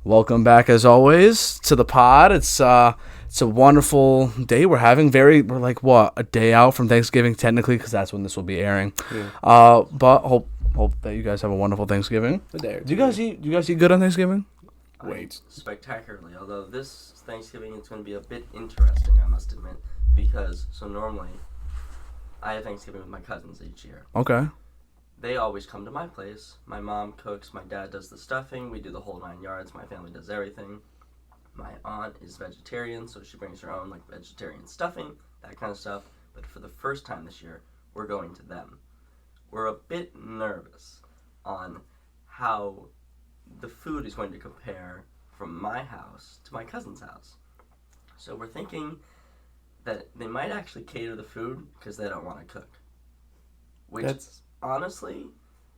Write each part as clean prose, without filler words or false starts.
Welcome back, as always, to the pod. It's a wonderful day we're having. We're like a day out from Thanksgiving technically, because that's when this will be airing. Yeah. But hope that you guys have a wonderful Thanksgiving. Do you guys eat good on Thanksgiving? Wait, spectacularly. Although this Thanksgiving is going to be a bit interesting, I must admit, because normally I have Thanksgiving with my cousins each year. Okay. They always come to my place. My mom cooks, my dad does the stuffing, we do the whole 9 yards, my family does everything. My aunt is vegetarian, so she brings her own vegetarian stuffing, that kind of stuff. But for the first time this year, we're going to them. We're a bit nervous on how the food is going to compare from my house to my cousin's house. So we're thinking that they might actually cater the food because they don't want to cook. Which honestly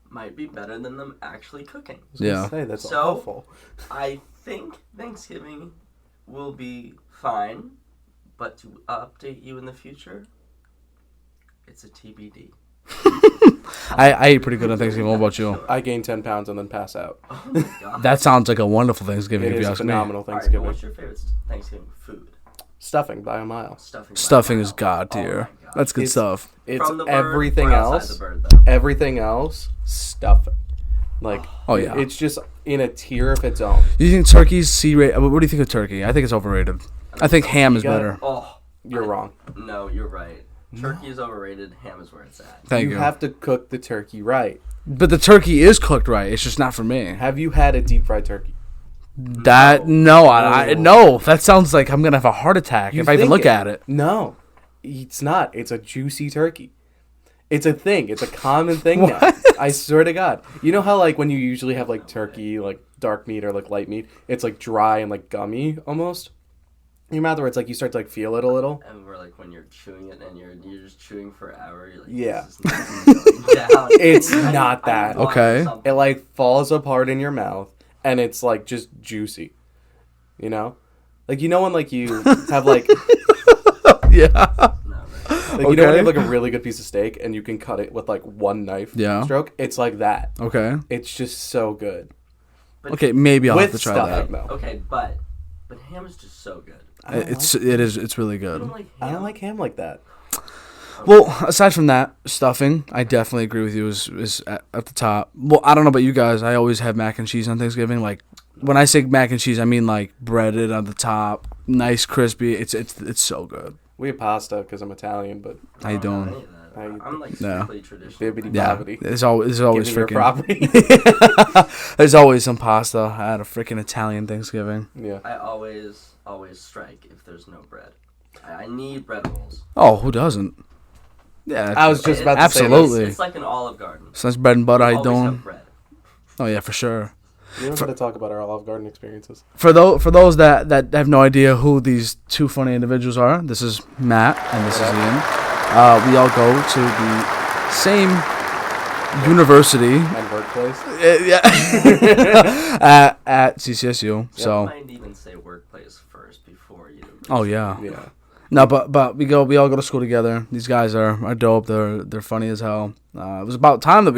might be better than them actually cooking. Yeah. That's awful. I think Thanksgiving will be fine, but to update you in the future, it's a TBD. I ate pretty good on Thanksgiving. What about you? I gained 10 pounds and then pass out. Oh my God. That sounds like a wonderful Thanksgiving. It if is you ask phenomenal me. Thanksgiving. All right, what's your favorite Thanksgiving food? Stuffing by a mile. Stuffing is god tier. Oh That's good stuff. It's From the bird everything or outside else. the bird, though? Everything else, stuffing. Oh yeah. It's just in a tier of its own. Do you think turkey's C-rated? What do you think of turkey? I think it's overrated. I think ham is better. You're wrong. No, you're right. Turkey is overrated. Ham is where it's at. Thank you. You have to cook the turkey right. But the turkey is cooked right. It's just not for me. Have you had a deep fried turkey? No. That sounds like I'm gonna have a heart attack if I even look at it. No, it's not. It's a juicy turkey. It's a thing. It's a common thing now. I swear to God. You know how when you usually have turkey, dark meat or light meat, it's dry and gummy almost. In your mouth where it's you start to feel it a little. And we're when you're chewing it and you're just chewing for an hour. You're yeah. This is not going down. It's not that. Okay. It falls apart in your mouth and it's just juicy. You know? When you have Yeah. You know when you have a really good piece of steak and you can cut it with one knife stroke? It's like that. Okay. It's just so good. But okay, maybe I'll have to try stuffing, that. Though. Okay, but ham is just so good. It's really good. You don't like ham? I don't like ham like that. Well, aside from that, stuffing, I definitely agree with you, is at the top. Well, I don't know about you guys. I always have mac and cheese on Thanksgiving. When I say mac and cheese, I mean breaded on the top, nice, crispy. It's so good. We have pasta because I'm Italian, but... How you doing? I'm strictly traditional. Bibbidi-bobbidi. There's always freaking... property. There's always some pasta at a freaking Italian Thanksgiving. Yeah. I always strike if there's no bread. I need bread rolls. Oh, who doesn't? Yeah, I was just about to absolutely. It's like an Olive Garden. So that's bread and butter. I How you doing? have bread. Oh yeah, for sure. We're going to talk about our Olive Garden experiences. For those that have no idea who these two funny individuals are, this is Matt and this is Ian. We all go to the same university And workplace. at CCSU. You So. might even say workplace first before you. Oh yeah. Yeah. No, but we all go to school together. These guys are dope. They're funny as hell. It was about time that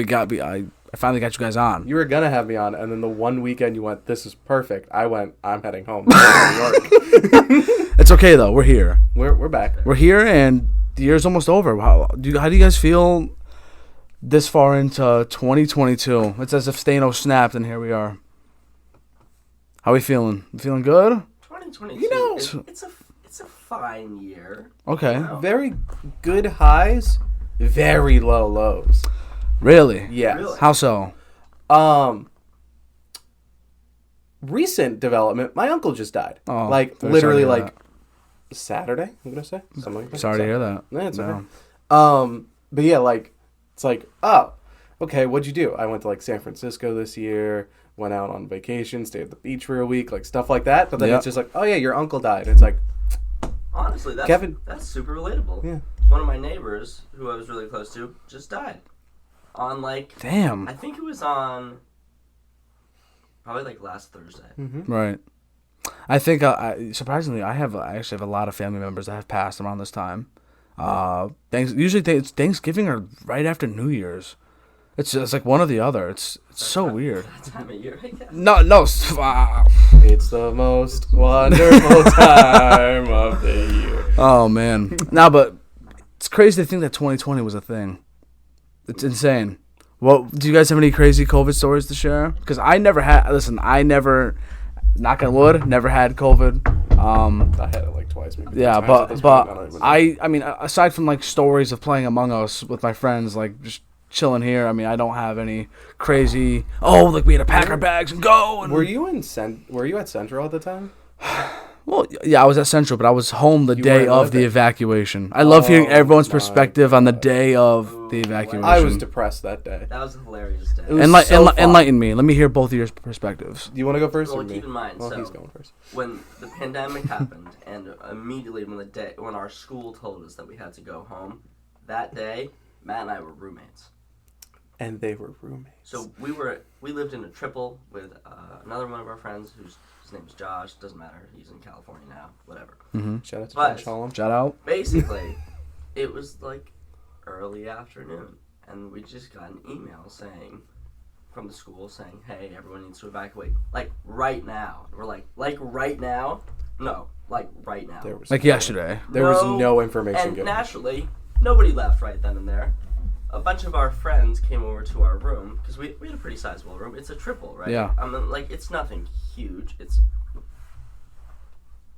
I finally got you guys on. You were going to have me on, and then the one weekend you went, this is perfect. I went, I'm heading home. I'm going to New York. It's okay though. We're here. We're back. We're here, and the year's almost over. How do you guys feel this far into 2022? It's as if Stano snapped, and here we are. How we feeling? You feeling good? 2022. It's a fine year. Okay. You know? Very good highs, very low lows. Really? Yes. Really? How so? Recent development, my uncle just died. Oh, literally sorry to hear that. Saturday, I'm gonna say. Something like that. Sorry to hear that. No, it's No. okay. But yeah, it's oh, okay, what'd you do? I went to San Francisco this year, went out on vacation, stayed at the beach for a week, stuff like that. But then it's just oh yeah, your uncle died. It's Honestly, that's super relatable. Yeah. One of my neighbors, who I was really close to, just died. On Damn. I think it was on probably last Thursday. Mm-hmm. Right. I think surprisingly, I actually have a lot of family members that have passed around this time. Usually it's Thanksgiving or right after New Year's. It's just like one or the other. It's so weird. That time of year, I guess. No. It's the most wonderful time of the year. Oh man. No, but it's crazy to think that 2020 was a thing. It's insane. Well, do you guys have any crazy COVID stories to share? Because I never had. Listen, knock on wood, never had COVID. I had it like twice, maybe. Yeah, three times at this point, I don't even know. I mean, aside from like stories of playing Among Us with my friends, like just chilling here. I mean, I don't have any crazy. Oh, like we had to pack our bags and go. And Were you at Central at the time? well, yeah, I was at Central, but I was home the You day weren't of the living. evacuation. I love hearing everyone's my perspective on the day of the evacuation. I was depressed that day. That was a hilarious day. It was so fun. Enlighten me. Let me hear both of your perspectives. Do you want to go first Well, or me? keep in mind, Well, so- he's going first. When the pandemic happened, and immediately when our school told us that we had to go home, that day, Matt and I were roommates. And they were roommates. So we lived in a triple with another one of our friends his name is Josh. Doesn't matter. He's in California now. Whatever. Shout out to But- Fudge, Shalom. Shout out. Basically, it was like early afternoon, and we just got an email from the school saying, "Hey, everyone needs to evacuate like right now." We're like right now? No, like right now. There was Like yesterday. There was no information And given. naturally, nobody left right then and there. A bunch of our friends came over to our room because we had a pretty sizable room. It's a triple, right? Yeah. Like it's nothing huge.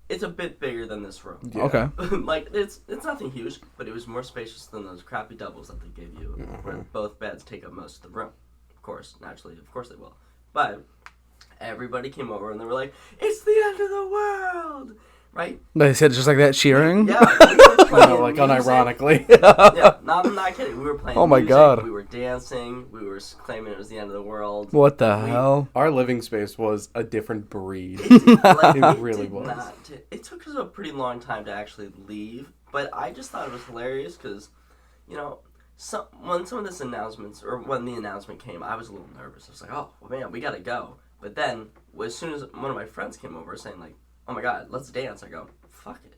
It's a bit bigger than this room. Yeah. Okay. Like it's nothing huge, but it was more spacious than those crappy doubles that they give you, where both beds take up most of the room. Of course, naturally, of course they will. But everybody came over and they were like, "It's the end of the world!" Right? They said it just like that, cheering. Yeah. We were playing Like music. unironically. Yeah, no, I'm not kidding. We were playing Oh my music, God. we were dancing, we were claiming it was the end of the world. What the hell? Our living space was a different breed. Like, It really did was. It took us a pretty long time to actually leave, but I just thought it was hilarious because, when some of this announcements, or when the announcement came, I was a little nervous. I was like, oh, well, man, we gotta go. But then, as soon as one of my friends came over saying like, oh my God, let's dance, I go, fuck it.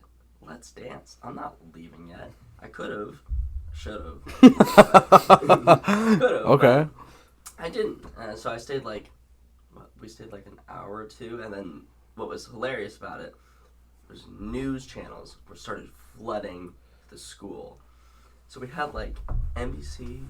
Let's dance. I'm not leaving yet. I could have. Should have. Could have. Okay. I didn't. So I stayed we stayed like an hour or two, and then what was hilarious about it was news channels started flooding the school. So we had like NBC,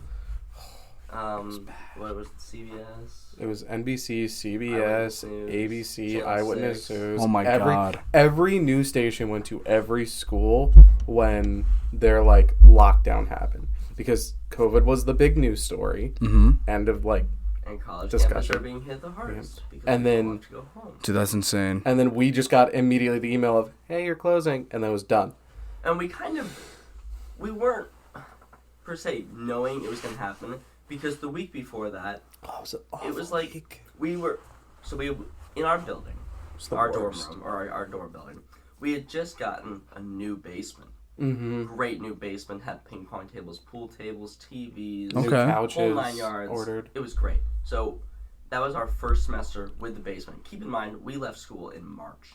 what was it, CBS? It was NBC, CBS, Eyewitness News, ABC, Channel Eyewitness 6. News. Oh my God. Every news station went to every school when their like lockdown happened because COVID was the big news story. Mm-hmm. End of like, And college Discussion. campuses are being hit the hardest because And people then- want to go home. Dude, that's insane. and then we just got immediately the email of, "Hey, you're closing," and then it was done. And we weren't per se knowing it was going to happen because the week before that, Oh, it was like we in our building, our dorm room or our dorm building, we had just gotten a new basement. Mm-hmm. Great new basement, had ping pong tables, pool tables, TVs, Okay. Couches whole 9 yards. ordered. It was great. So that was our first semester with the basement. Keep in mind, we left school in March,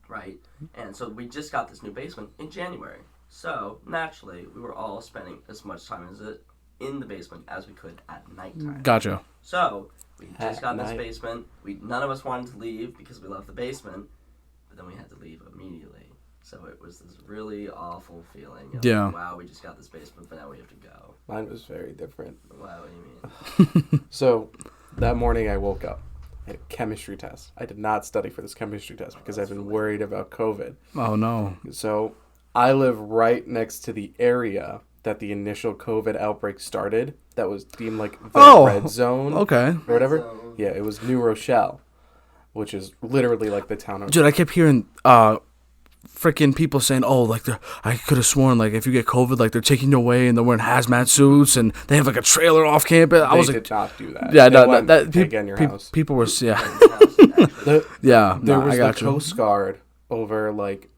right? And so we just got this new basement in January. So naturally, we were all spending as much time in the basement as we could at nighttime. Gotcha. So we just At got this night. basement. None of us wanted to leave because we loved the basement, but then we had to leave immediately. So it was this really awful feeling. Of, Yeah. Wow, we just got this basement, but now we have to go. Mine was very different. Wow, what do you mean? So that morning I woke up. I had a chemistry test. I did not study for this chemistry test because I've been worried about COVID. Oh no. So I live right next to the area that the initial COVID outbreak started. That was deemed like the red zone Okay. or whatever. zone. Yeah, it was New Rochelle, which is literally like the town of. Dude, I kept hearing freaking people saying, "Oh, like I could have sworn like if you get COVID, like they're taking you away and they're wearing hazmat suits and they have like a trailer off campus." I They was did like, not do that. "Yeah, They no, went, that "Hey, get in your house." people were yeah, The- yeah." There No, was I the got you. Coast Guard over like,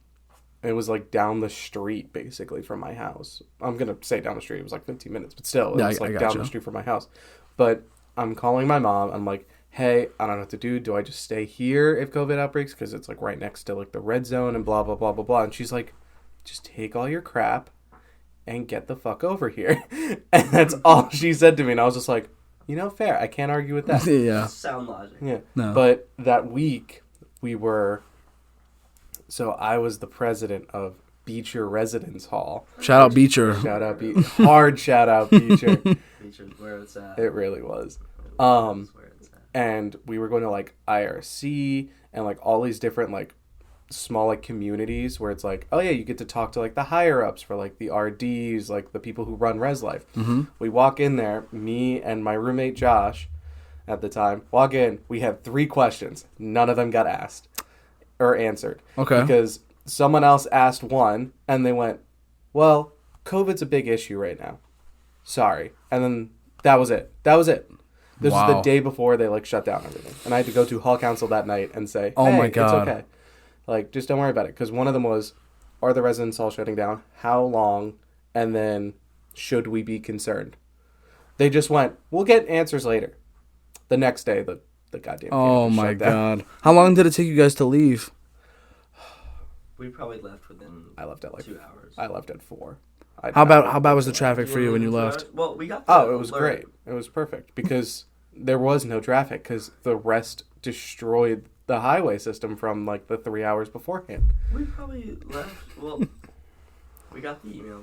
it was like down the street basically from my house. I'm gonna say down the street. It was like 15 minutes, but still, it Yeah, was I like got down you. the street from my house. But I'm calling my mom. I'm like, "Hey, I don't know what to do. Do I just stay here if COVID outbreaks because it's like right next to like the red zone and blah blah blah blah blah?" And she's like, "Just take all your crap and get the fuck over here." And that's all she said to me. And I was just like, Fair. I can't argue with that. Yeah. Sound logic. Yeah. No. But that week, so I was the president of Beecher Residence Hall. Shout out Beecher. Hard shout out Beecher. Beecher's where it's at. It really was. That's where it's at. And we were going to like IRC and like all these different like small like communities where it's like, oh yeah, you get to talk to like the higher ups for like the RDs, like the people who run Res Life. Mm-hmm. We walk in there, me and my roommate Josh at the time, walk in, we had 3 questions. None of them got asked or answered. Okay. Because someone else asked one and they went, well, COVID's a big issue right now. Sorry. And then that was it. This was the day before they like shut down everything. And I had to go to hall council that night and say, oh my God. It's okay. Like, just don't worry about it. Because one of them was, are the residence halls shutting down? How long? And then, should we be concerned? They just went, we'll get answers later. The next day, the goddamn Oh campus my shut down. God. How long did it take you guys to leave? We probably left within I left at like 2 hours. I left at 4. How bad was the traffic for you when you left? Well, we got it was great. It was perfect because there was no traffic because the rest destroyed the highway system from like the 3 hours beforehand. We probably left. Well, we got the email.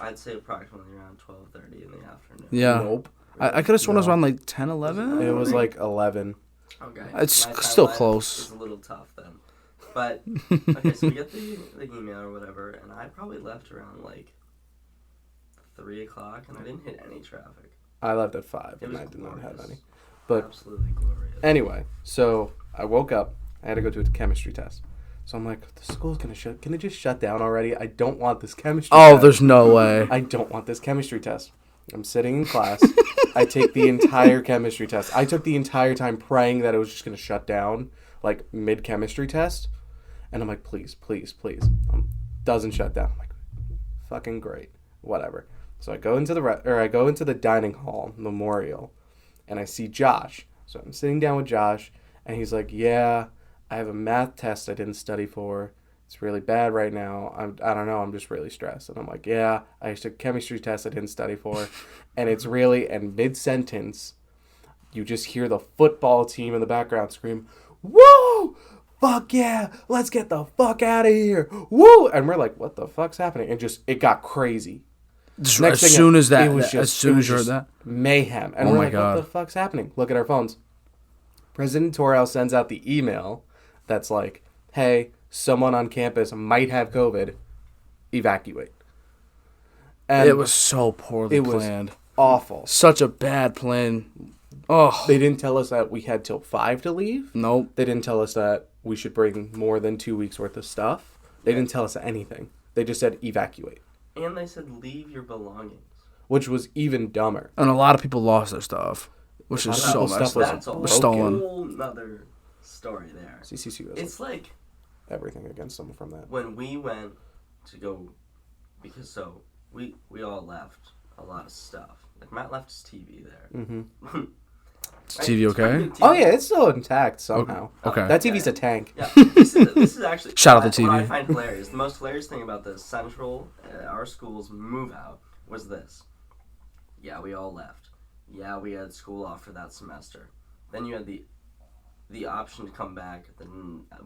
I'd say approximately around 12:30 in the afternoon. Yeah. Nope. I could have sworn it was around like 10, 11. It was like 11. Okay. It's My still timeline close. is a little tough then. But, okay, so we get the email or whatever, and I probably left around like 3 o'clock, and I didn't hit any traffic. I left at 5 It and was I did not have glorious. any. But Absolutely glorious. anyway, so I woke up. I had to go to a chemistry test. So I'm like, the school's going to shut. Can it just shut down already? I don't want this chemistry Oh, test. there's no way. I don't want this chemistry test. I'm sitting in class. I take the entire chemistry test. I took the entire time praying that it was just going to shut down, like mid-chemistry test. And I'm like, please, please, please. Doesn't shut down. I'm like, fucking great. Whatever. So I go into the dining hall memorial, and I see Josh. So I'm sitting down with Josh, and he's like, yeah, I have a math test I didn't study for. It's really bad right now. I don't know. I'm just really stressed. And I'm like, yeah, I took a chemistry test I didn't study for. And it's really, and mid-sentence, you just hear the football team in the background scream, woo! Fuck yeah! Let's get the fuck out of here! Woo! And we're like, what the fuck's happening? And it got crazy. Just as soon as you heard that, mayhem. And Oh we're my like, God. what the fuck's happening? Look at our phones. President Torrell sends out the email that's like, hey, someone on campus might have COVID. Evacuate. And it was so poorly planned. Awful. Such a bad plan. Oh, They didn't tell us that we had till 5 to leave. nope. They didn't tell us that we should bring more than 2 weeks worth of stuff. They didn't tell us anything. They just said evacuate, And they said, leave your belongings. which was even dumber. And a lot of people lost their stuff, which A is lot of so people's messed stuff was up. That's a broken. Stolen. whole nother story there. CCC was It's like everything against them from that. when we went to go, because so we all left a lot of stuff. Like Matt left his TV there. Mm-hmm. Is TV okay? Oh yeah, it's still intact somehow. Okay. That TV's a tank. Yeah, this is actually Shout out to what TV. I find hilarious. The most hilarious thing about the central, our school's move out was this. Yeah, we all left. Yeah, we had school off for that semester. Then you had the option to come back.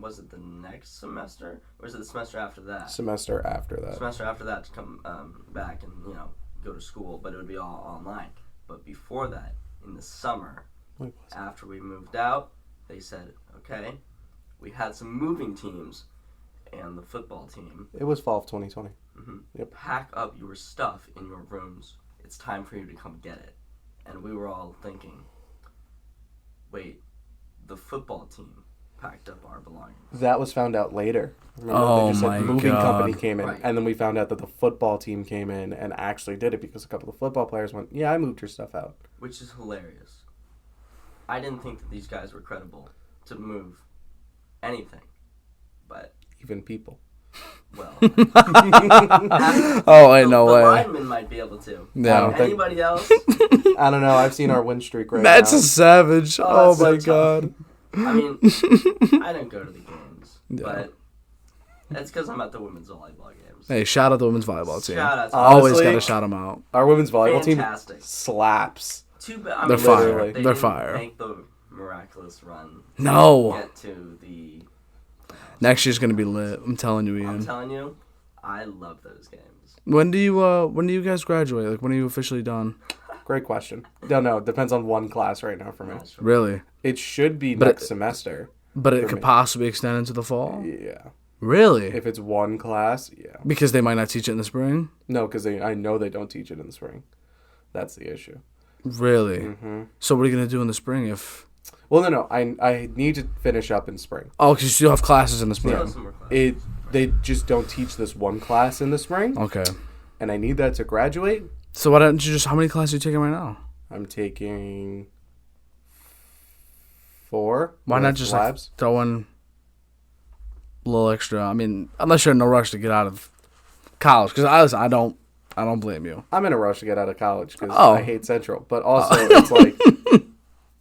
Was it the next semester, or was it the semester after that? Semester after that. Semester after that to come back and go to school, but it would be all online. But before that, in the summer, after we moved out, they said, okay, we had some moving teams and the football team. It was fall of 2020. Yep. Pack up your stuff in your rooms. It's time for you to come get it. And we were all thinking, wait, the football team packed up our belongings. That was found out later. Remember, Oh they just my said moving God. company came in, Right. and then we found out that the football team came in and actually did it because a couple of football players went, yeah, I moved your stuff out. Which is hilarious. I didn't think that these guys were credible to move anything. But, Even people. well, Oh, ain't no the way. linemen might be able to. Yeah. I don't think- Anybody else? I don't know. I've seen our win streak right Matt's now. a savage. Oh, Oh, that's so my tough. God. I mean, I didn't go to the games, Yeah. but that's because I'm at the women's volleyball games. Hey, shout out the women's volleyball team. Shout out to Always Honestly, got to shout them out. Our women's volleyball Fantastic. team slaps. too bad. I They're mean, fire. They They're didn't fire. Make the miraculous run. No. Get to the. Next year's gonna be lit. I'm telling you, Ian. I'm telling you, I love those games. When do you guys graduate? Like, when are you officially done? Great question. No, it depends on one class right now for me. Really? It should be But next semester. But it For could me. possibly extend into the fall? Yeah. Really? If it's one class, yeah. Because they might not teach it in the spring? No, because I know they don't teach it in the spring. That's the issue. Really? Mm-hmm. So what are you going to do in the spring if... Well, no. I need to finish up in spring. Oh, because you still have classes in the spring. They just don't teach this one class in the spring. Okay. And I need that to graduate. So why don't you just... How many classes are you taking right now? I'm taking 4. Why not just like, throw in a little extra? I mean, unless you're in no rush to get out of college. Because I don't blame you. I'm in a rush to get out of college because Oh. I hate Central. But also, it's like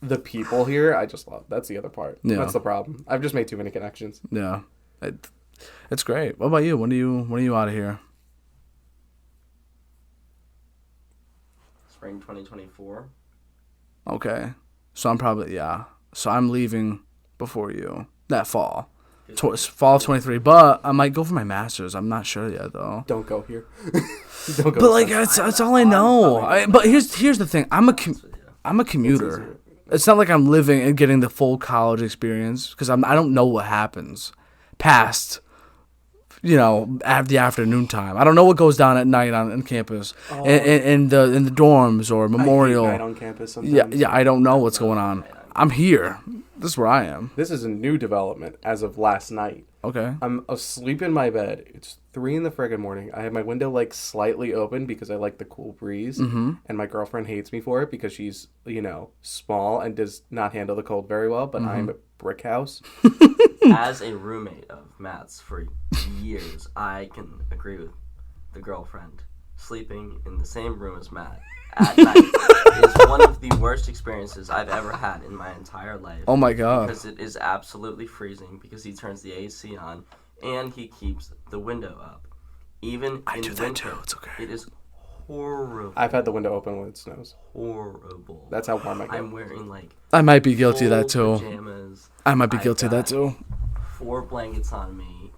the people here, I just love. That's the other part. Yeah. That's the problem. I've just made too many connections. Yeah. It's great. What about you? When are you out of here? Spring 2024. Okay. So I'm probably, yeah. So I'm leaving before you. That fall. Fall of 23. But I might go for my master's. I'm not sure yet, though. Don't go here. Don't go. But, like, that's all I know. But here's the thing. I'm a commuter. It's not like I'm living and getting the full college experience. Because I don't know what happens past... at the afternoon time. I don't know what goes down at night on campus, in the dorms or Memorial. I hate night on campus sometimes. Yeah. I don't know what's going on. I'm here. This is where I am. This is a new development as of last night. Okay. I'm asleep in my bed. It's 3 in the friggin' morning. I have my window like slightly open because I like the cool breeze. Mm-hmm. And my girlfriend hates me for it because she's, small and does not handle the cold very well. But I'm a brick house. As a roommate of Matt's for years, I can agree with the girlfriend. Sleeping in the same room as Matt at night is one of the worst experiences I've ever had in my entire life. Oh my god. Because it is absolutely freezing because he turns the AC on and he keeps the window up. Even I in do winter, that too. It's okay. it is horrible. I've had the window open when it snows. Horrible. That's how warm I get. I'm wearing like I might be guilty of that too. pajamas. I might be I've guilty of that got too. 4 blankets on me,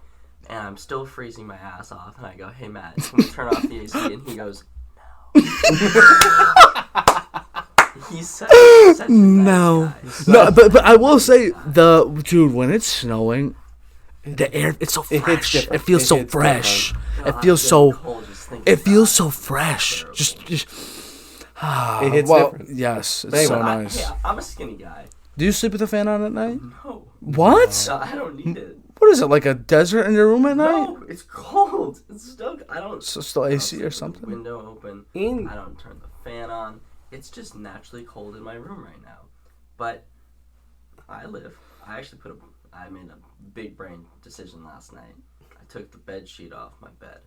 and I'm still freezing my ass off. And I go, "Hey Matt, can we turn off the AC?" And he goes, "No." He's such a No. nice guy. No, but I will say dude, when it's snowing, the air it's so It hits fresh. It different. feels It so hits fresh. God, It feels getting so cold just thinking it about feels so fresh. Just It hits well, different. yes, it's Anyway, so nice. I'm a skinny guy. Do you sleep with a fan on at night? No. What? I don't need it. What is it, like a desert in your room at night? No, it's cold. It's still. I don't. So still I don't AC sleep or with the something? window open. I don't turn the fan on. It's just naturally cold in my room right now. But I actually I made a big brain decision last night. I took the bed sheet off my bed,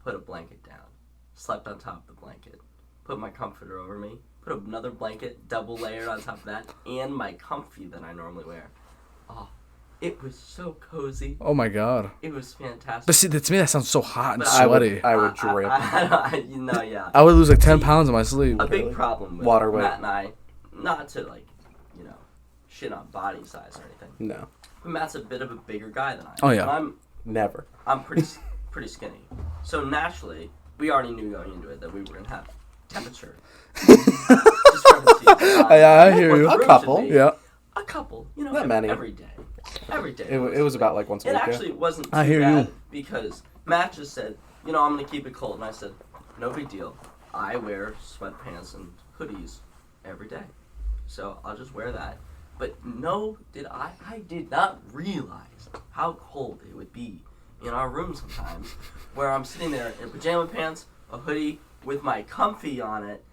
put a blanket down, slept on top of the blanket, put my comforter over me, put another blanket double layered on top of that, and my comfy that I normally wear. Oh, it was so cozy. Oh my god. It was fantastic. But see, to me that sounds so hot and But sweaty. I would drip. Yeah. I would lose like 10 pounds in my sleep. A big problem with Water weight. Matt and I, not to shit on body size or anything. No. But Matt's a bit of a bigger guy than I am. Oh, yeah. And Never. I'm pretty skinny. So naturally, we already knew going into it that we were gonna have temperature. I hear you. A couple. Yeah. A couple. Not many. Every day. Every day. It was about like once a It week. actually wasn't too I hear bad you. because Matt just said, I'm going to keep it cold. And I said, no big deal. I wear sweatpants and hoodies every day. So I'll just wear that. But I did not realize how cold it would be in our room sometimes where I'm sitting there in pajama pants, a hoodie with my comfy on it,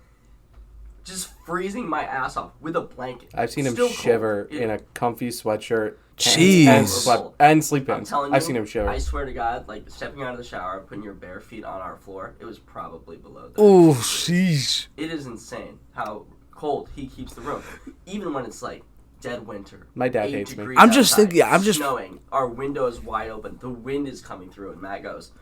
just freezing my ass off with a blanket. I've seen him Still shiver cold. in a comfy sweatshirt. Jeez. And sleep I'm pants. telling you, I've seen him shiver. I swear to God, like stepping out of the shower, putting your bare feet on our floor, it was probably below that. Oh, sheesh. It is insane how cold he keeps the room, even when it's like dead winter. My dad 8 hates me. degrees I'm just outside, thinking- yeah, I'm just- snowing. Our window is wide open. The wind is coming through, and Matt goes,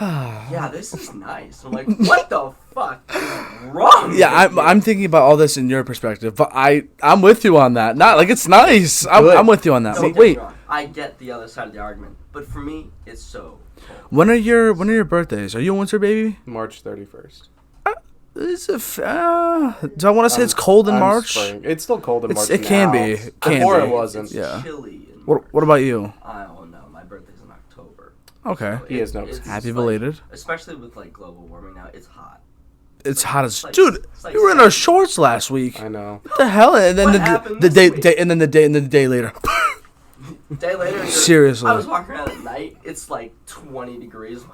"Yeah, this is nice." I'm like, "What the fuck is wrong. Yeah, I'm thinking about all this in your perspective, but I'm with you on that. Not like it's nice. I'm with you on that. Don't get me Wait, wrong. I get the other side of the argument, but for me, it's so cold. when are your birthdays? Are you a winter baby? March 31st. Do I want to say it's cold in I'm March? spring. It's still cold in March. It can now. be. It can Before be. it wasn't. It's Yeah. chilly. In What about you? I don't know. My birthday's in October. Okay. So He has no it's Happy like- belated. especially with like global warming now, it's hot. It's hot as It's like- dude. it's like We were in our 70. shorts last week. I know. What the hell? And then What the happened the this day week? and then the day later. Day later, Seriously. I was walking around at night. It's like 20 degrees.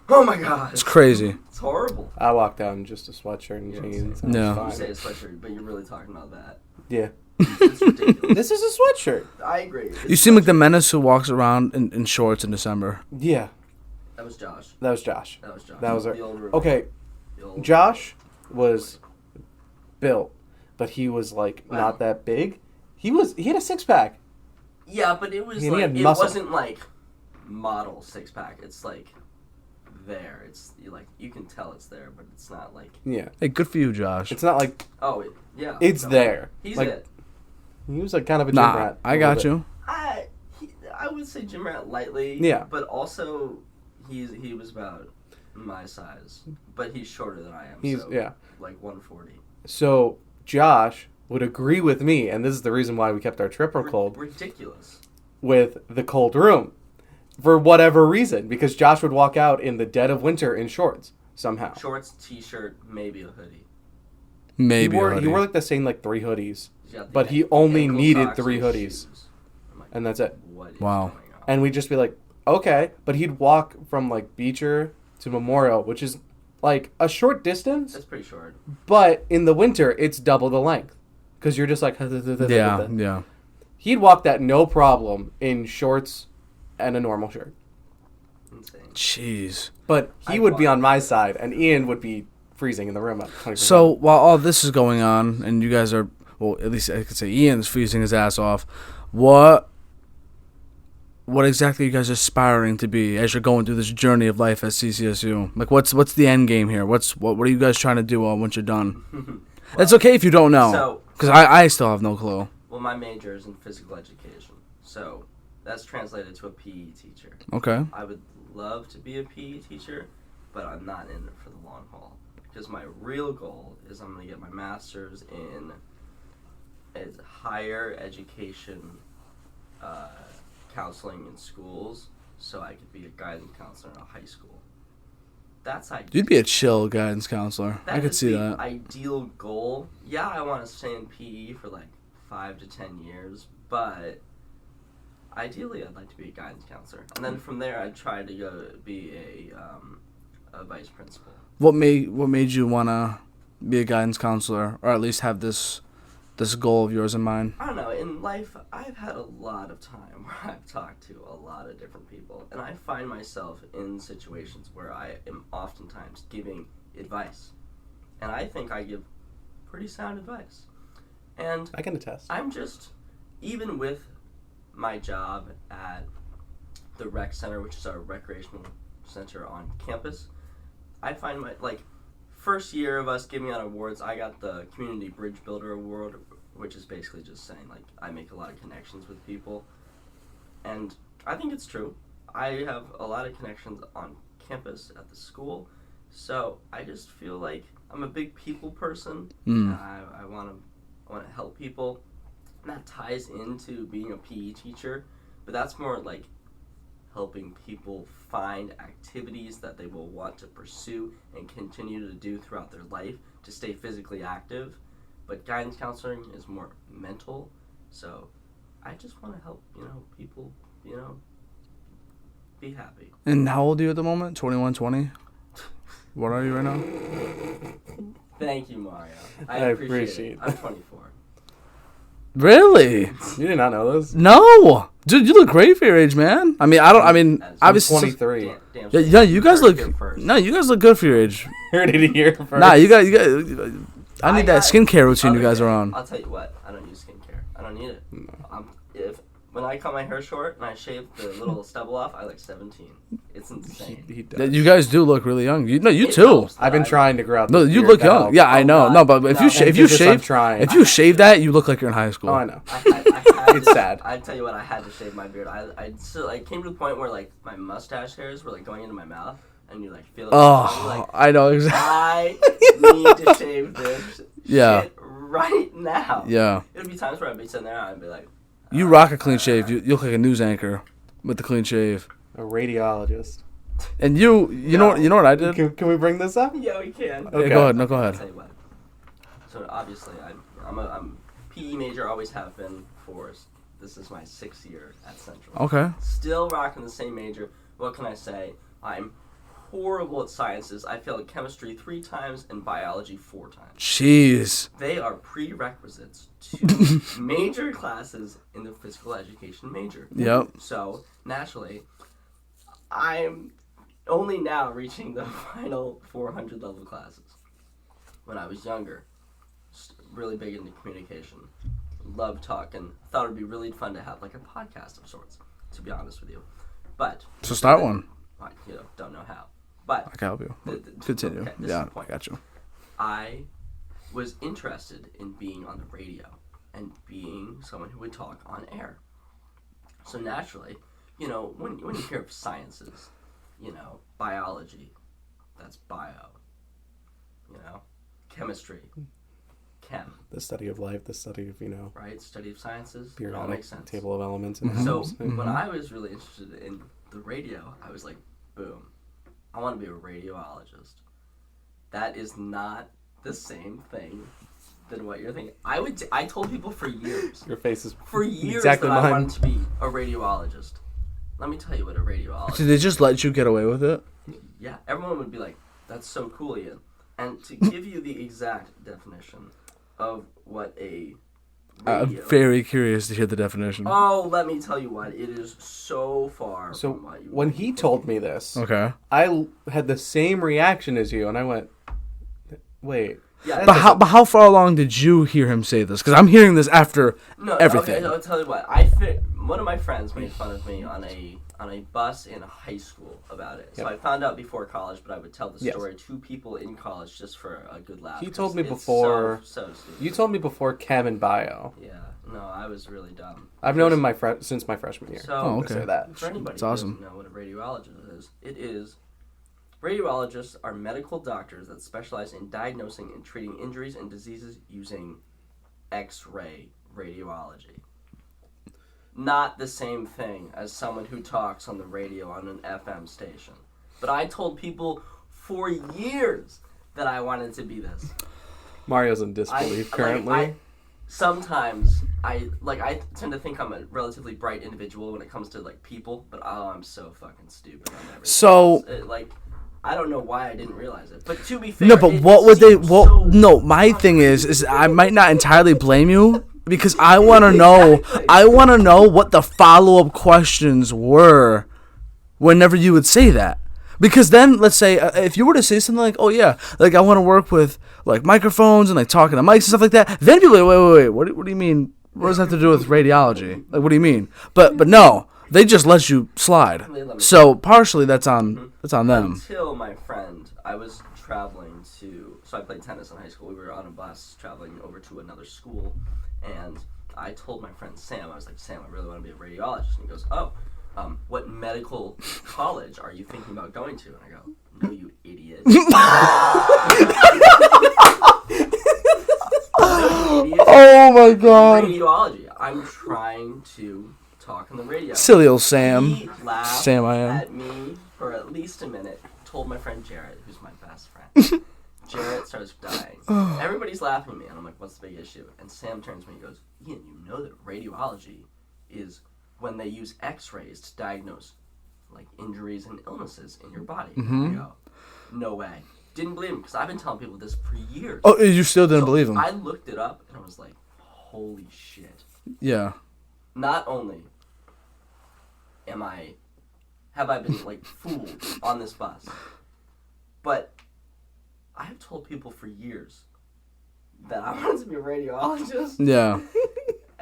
Oh my god, It's crazy. It's horrible. I walked out in just a sweatshirt and jeans. I was No. You fine. say a sweatshirt, but you're really talking about that. Yeah. It's ridiculous. This is a sweatshirt. I agree. You seem like the menace who walks around in shorts in December. Yeah. That was Josh. That was Josh. That was Josh. That was The our. old roommate. Okay. The old Josh was built, but he was like Wow. not that big. He had a 6-pack. Yeah, but it was He like had it muscle. wasn't like model 6-pack. It's like there. It's you can tell it's there, but it's not like Yeah. Hey, good for you, Josh. It's not like yeah. it's no, there. He's like, it. He was like kind of a gym Nah, rat. I a got little you. I would say gym rat lightly. Yeah. But also he was about my size, but he's shorter than I am. He's so, yeah. like 140. bit. So Josh would agree with me, and this is the reason why we kept our tripper cold Ridiculous. with the cold room, for whatever reason, because Josh would walk out in the dead of winter in shorts somehow. Shorts, t-shirt, maybe a hoodie. Maybe. he wore a he hoodie. wore like the same like 3 hoodies, He's got the But he an- only ankle needed socks 3 and hoodies. shoes. I'm like, and that's it. what is Wow. going on? And we'd just be like, okay, but he'd walk from like Beecher to Memorial, which is like a short distance, That's pretty short. but in the winter it's double the length because you're just like Yeah. He'd walk that no problem in shorts and a normal shirt. Insane. Jeez. But he I'd would be walk. on my side, and Ian would be freezing in the room at 20%. So while all this is going on, and you guys are, well, at least I could say Ian's freezing his ass off, what exactly are you guys aspiring to be as you're going through this journey of life at CCSU? Like, what's the end game here? What are you guys trying to do once you're done? It's okay if you don't know, So, because I still have no clue. well, my major is in physical education, so that's translated to a PE teacher. Okay. I would love to be a PE teacher, but I'm not in it for the long haul. Because my real goal is I'm going to get my master's in higher education counseling in schools, so I could be a guidance counselor in a high school. That's ideal. You'd be a chill guidance counselor. That I could is see the that. ideal goal. Yeah, I want to stay in PE for like 5 to 10 years, but ideally I'd like to be a guidance counselor. And then from there I'd try to go be a vice principal. What made you wanna be a guidance counselor, or at least have this goal of yours in mind? I don't know, in life I've had a lot of time where I've talked to a lot of different people, and I find myself in situations where I am oftentimes giving advice. And I think I give pretty sound advice. And I can attest. I'm just, even with my job at the rec center, which is our recreational center on campus, I find first year of us giving out awards, I got the Community Bridge Builder Award, which is basically just saying, I make a lot of connections with people. And I think it's true. I have a lot of connections on campus at the school, so I just feel like I'm a big people person, and I want to help people. And that ties into being a PE teacher, but that's more like helping people find activities that they will want to pursue and continue to do throughout their life to stay physically active. But guidance counseling is more mental, so I just want to help, people, be happy. And how old are you at the moment? 21, 20? What are you right now? Thank you, Mario. I I appreciate appreciate it. I'm 24. Really? You did not know this? No, dude, you look great for your age, man. I mean, I'm obviously, 23. Damn yeah, you guys look. first. No, you guys look good for your age. Heard it here first. Nah, you got. I need that got skincare routine you other guys are day. on. I'll tell you what. I don't use skincare. I don't need it. No. If when I cut my hair short and I shave the little stubble off, I look 17. It's insane. He does. You guys do look really young. You It too. helps that I've been trying to grow out. No, this you beard. look That young. helps. Yeah, I know. God. No, but if No. you I'm trying. if you shave that, you look like you're in high school. Oh, I know. I had It's to- sad. I tell you what, I had to shave my beard. I came to the point where like my mustache hairs were like going into my mouth, and you like feel it. Oh, like, I know exactly. I need to shave this Yeah. shit right now. Yeah. It would be times where I'd be sitting there and I'd be like, You rock a clean shave. You look like a news anchor with the clean shave. A radiologist. And you know what I did? Can we bring this up? yeah, we can. Okay. Yeah, go ahead. No, go I'll ahead. tell you what. So obviously, I'm a PE major. Always have been for. This is my 6th year at Central. Okay. Still rocking the same major. What can I say? I'm horrible at sciences. I failed chemistry 3 times and biology 4 times. Jeez. They are prerequisites to major classes in the physical education major. Yep. So naturally, I'm only now reaching the final 400 level classes. When I was younger, really big into communication, loved talking. Thought it'd be really fun to have like a podcast of sorts. To be honest with you, but So start one. I don't know how. But I can help you. Continue. okay, this is Yeah, the point. I got you. I was interested in being on the radio and being someone who would talk on air. So naturally, when you hear of sciences, biology, that's bio. Chemistry, chem, The study of life, the study of, right? Study of sciences, it all periodic makes sense. table of elements. And So atoms. when I was really interested in the radio, I was like, boom, I want to be a radiologist. That is not the same thing than what you're thinking. I told people for years, Your face is for years exactly that I mine. wanted to be a radiologist. Let me tell you what a radiologist. Did they just let you get away with it? Yeah, everyone would be like, "That's so cool, Ian." And to give you the exact definition of what a I'm radio. very curious to hear the definition. Oh, let me tell you what. It is so far So from what you when would he think. told me this, Okay. I had the same reaction as you, and I went, "Wait." Yeah, But how far along did you hear him say this? Because I'm hearing this after No, everything. Okay, I'll tell you what. One of my friends made fun of me on a bus in high school about it. So Yep. I found out before college, but I would tell the Yes. story to people in college just for a good laugh. He told me It's before- So stupid. You told me before chem and bio. Yeah. No, I was really dumb. I've known him since my freshman year. So Oh, I'm okay. gonna say that. for anybody That's who awesome. doesn't know what a radiologist is, it is. Radiologists are medical doctors that specialize in diagnosing and treating injuries and diseases using X-ray radiology. Not the same thing as someone who talks on the radio on an FM station. But I told people for years that I wanted to be this. Mario's in disbelief currently. Sometimes I tend to think I'm a relatively bright individual when it comes to people, but I'm so fucking stupid on everything. So- I don't know why I didn't realize it. But to be fair, No, but it what would they? seems What? so No, my thing is I might not entirely blame you because I want to know. Exactly. I want to know what the follow-up questions were whenever you would say that. Because then, let's say, if you were to say something like, "Oh yeah, I want to work with microphones and talking to mics and stuff like that," then people are like, "Wait, what do you mean? What does that have to do with radiology? What do you mean?" But no, they just let you slide. They let me So partially that's on them. Until my friend, I was traveling to, so I played tennis in high school. We were on a bus traveling over to another school, and I told my friend Sam, I was like, "Sam, I really want to be a radiologist." And he goes, "Oh, what medical college are you thinking about going to?" And I go, "No, you idiot." Oh my god. Radiology. I'm trying to talk on the radio. Silly old Sam. He laughed Sam I am. at me for at least a minute. Told my friend Jarrett, who's my best friend. Jarrett starts dying. Everybody's laughing at me, and I'm like, "What's the big issue?" And Sam turns to me and goes, "Ian, you know that radiology is when they use X-rays to diagnose injuries and illnesses in your body." Mm-hmm. I go, "No way." Didn't believe him because I've been telling people this for years. Oh, you still didn't So believe him? I looked it up and I was like, "Holy shit!" Yeah. Not only have I been fooled on this bus, but I have told people for years that I wanted to be a radiologist, Yeah.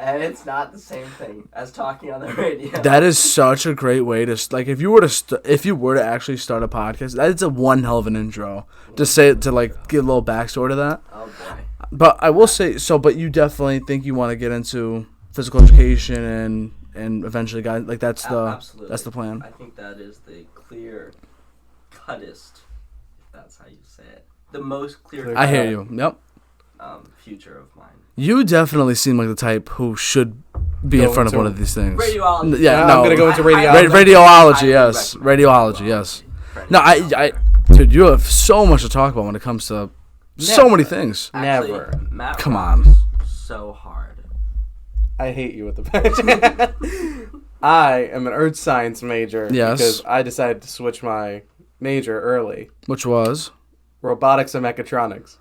And it's not the same thing as talking on the radio. That is such a great way to like if you were to actually start a podcast. That's a one hell of an intro to say to like give a little backstory to that. Oh boy. But I will say so. But you definitely think you want to get into physical education and eventually guys like that's the Absolutely. that's the plan. I think that is the clear cuttest, if that's how you say it. The most clear. I hear you. Yep. Future of mine. You definitely seem like the type who should be in front of one of these things. Radiology. Yeah, I'm gonna go into radiology. Radiology, yes. Radiology, yes. No, dude, you have so much to talk about when it comes to so many things. Actually, Never. Math Come rocks on. So hard. I hate you with the passion. I am an earth science major. Yes. Because I decided to switch my major early. Which was Robotics and mechatronics.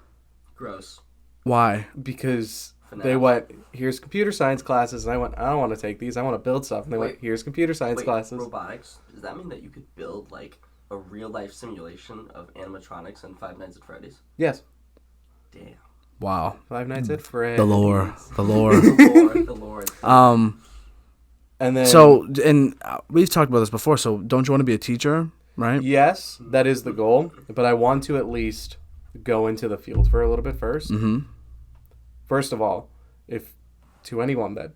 Gross. why? Because FNAF. they went, here's computer science classes, and I went, I don't want to take these. I want to build stuff. And they went, Wait. here's computer science Wait, classes. robotics? Does that mean that you could build like a real life simulation of animatronics in Five Nights at Freddy's? Yes. Damn. Wow. Five Nights at Freddy's. The lore. The lore. The Lord. And then, So, and we've talked about this before. So, don't you want to be a teacher, right? yes, that is the goal. But I want to at least go into the field for a little bit first. Mm-hmm. First of all, if to anyone that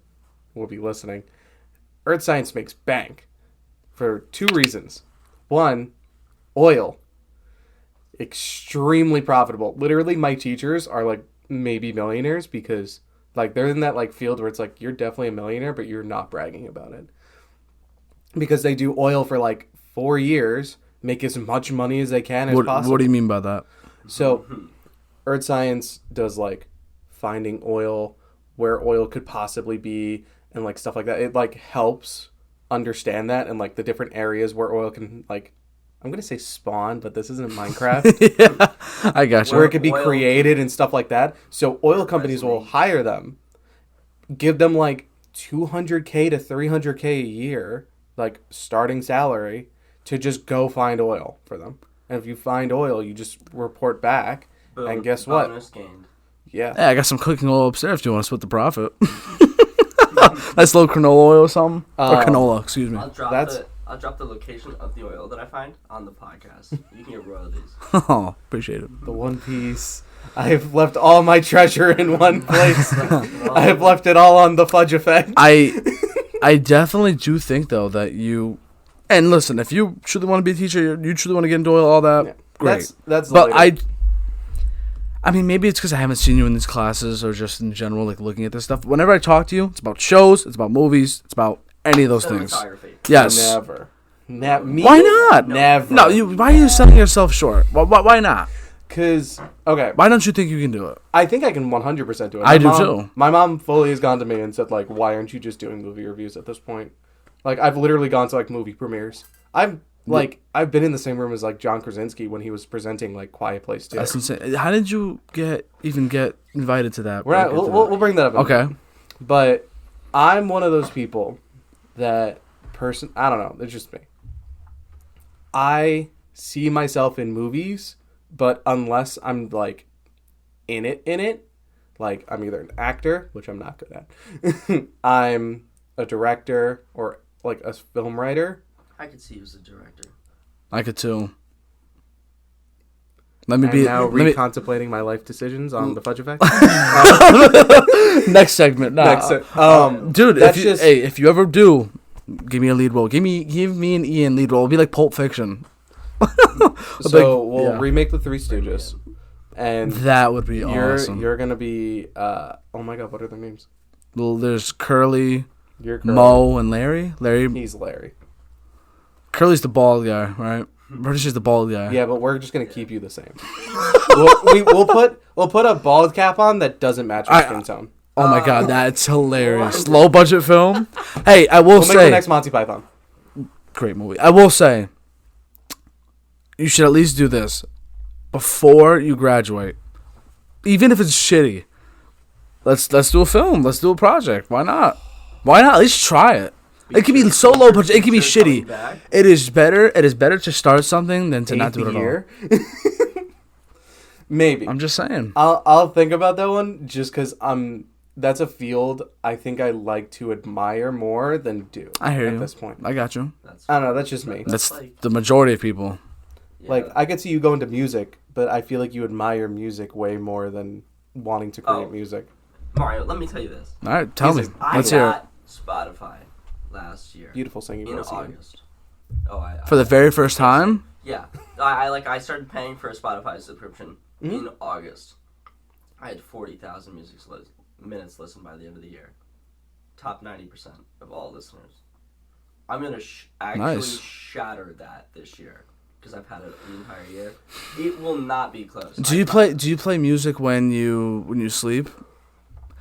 will be listening, earth science makes bank for two reasons. One, oil. Extremely profitable. Literally, my teachers are like maybe millionaires because like they're in that like field where it's like you're definitely a millionaire, but you're not bragging about it. Because they do oil for like 4 years, make as much money as they can as possible. What do you mean by that? So, earth science does like finding oil, where oil could possibly be, and like stuff like that. It like helps understand that and like the different areas where oil can like, I'm gonna say spawn, but this isn't Minecraft. Yeah, I got you. Where it could be Oil- created and stuff like that. So oil companies will hire them, give them like $200K to $300K a year, like starting salary, to just go find oil for them. And if you find oil, you just report back. Boom. And guess what? Bonus gained. Yeah. Hey, I got some cooking oil upstairs if you want to split the profit. Nice little canola oil or something. Or canola, excuse me. I'll drop That's- I'll drop the location of the oil that I find on the podcast. You can get royalties. Oh, appreciate it. The One Piece. I have left all my treasure in one place. I have left it all on the Fudge effect. I definitely do think though that you, and listen, if you truly want to be a teacher, you truly want to get into oil, all that, Yeah. great. That's But later. I mean, maybe it's because I haven't seen you in these classes or just in general, like looking at this stuff. Whenever I talk to you, it's about shows, it's about movies, it's about any of those things. Cinematography. Yes. Never. Me? Why not? Never. No, why are you selling yourself short? Why not? Because, okay, Why don't you think you can do it? I think I can 100% do it. I do mom, too. My mom fully has gone to me and said, like, why aren't you just doing movie reviews at this point? Like, I've literally gone to, like, movie premieres. I've been in the same room as, like, John Krasinski when he was presenting, like, Quiet Place 2. That's insane. How did you even get invited to that? We're not, we'll bring that up. in a Okay. minute. But I'm one of those people that I don't know, it's just me. I see myself in movies, but unless I'm, like, in it, like, I'm either an actor, which I'm not good at, I'm a director or, like, a film writer. I could see you as a director. I could too. Let me I'm be now let me- recontemplating my life decisions on the Fudge effect. next segment. Nah. Dude, that's if you ever do, give me a lead role. Give me an Ian lead role. It'll be like Pulp Fiction. So we'll yeah. remake the Three Stooges, and That would be awesome. you're gonna be oh my god, what are their names? Well, there's Curly, You're Curly. Mo, and Larry. He's Larry. Curly's the bald guy, right? British is the bald guy. Yeah, but we're just gonna keep you the same. we'll put a bald cap on that doesn't match your skin tone. Oh my god, that's hilarious. Low budget film. Hey, I will We'll make say, the next Monty Python. great movie. I will say, you should at least do this before you graduate, even if it's shitty. Let's do a film. Let's do a project. Why not? Why not? At least try it. It can be so low budget. It can be Coming shitty. back. It is better to start something than to not do it at all. Year. Maybe. I'm just saying. I'll think about that one just because I'm that's a field I think I like to admire more than do. I hear at you. this point. I got you. That's I don't know. That's just me. That's like, the majority of people. yeah. Like I could see you go into music, but I feel like you admire music way more than wanting to create music. Mario, let me tell you this. All right, tell me. Music. Let's hear it. got Spotify last year Beautiful singing in voice. August. For the very first time? Yeah, I started paying for a Spotify subscription in August. I had 40,000 minutes listened by the end of the year. Top 90% of all listeners. I'm gonna actually shatter that this year because I've had it the entire year. It will not be close. Do you play music when you sleep?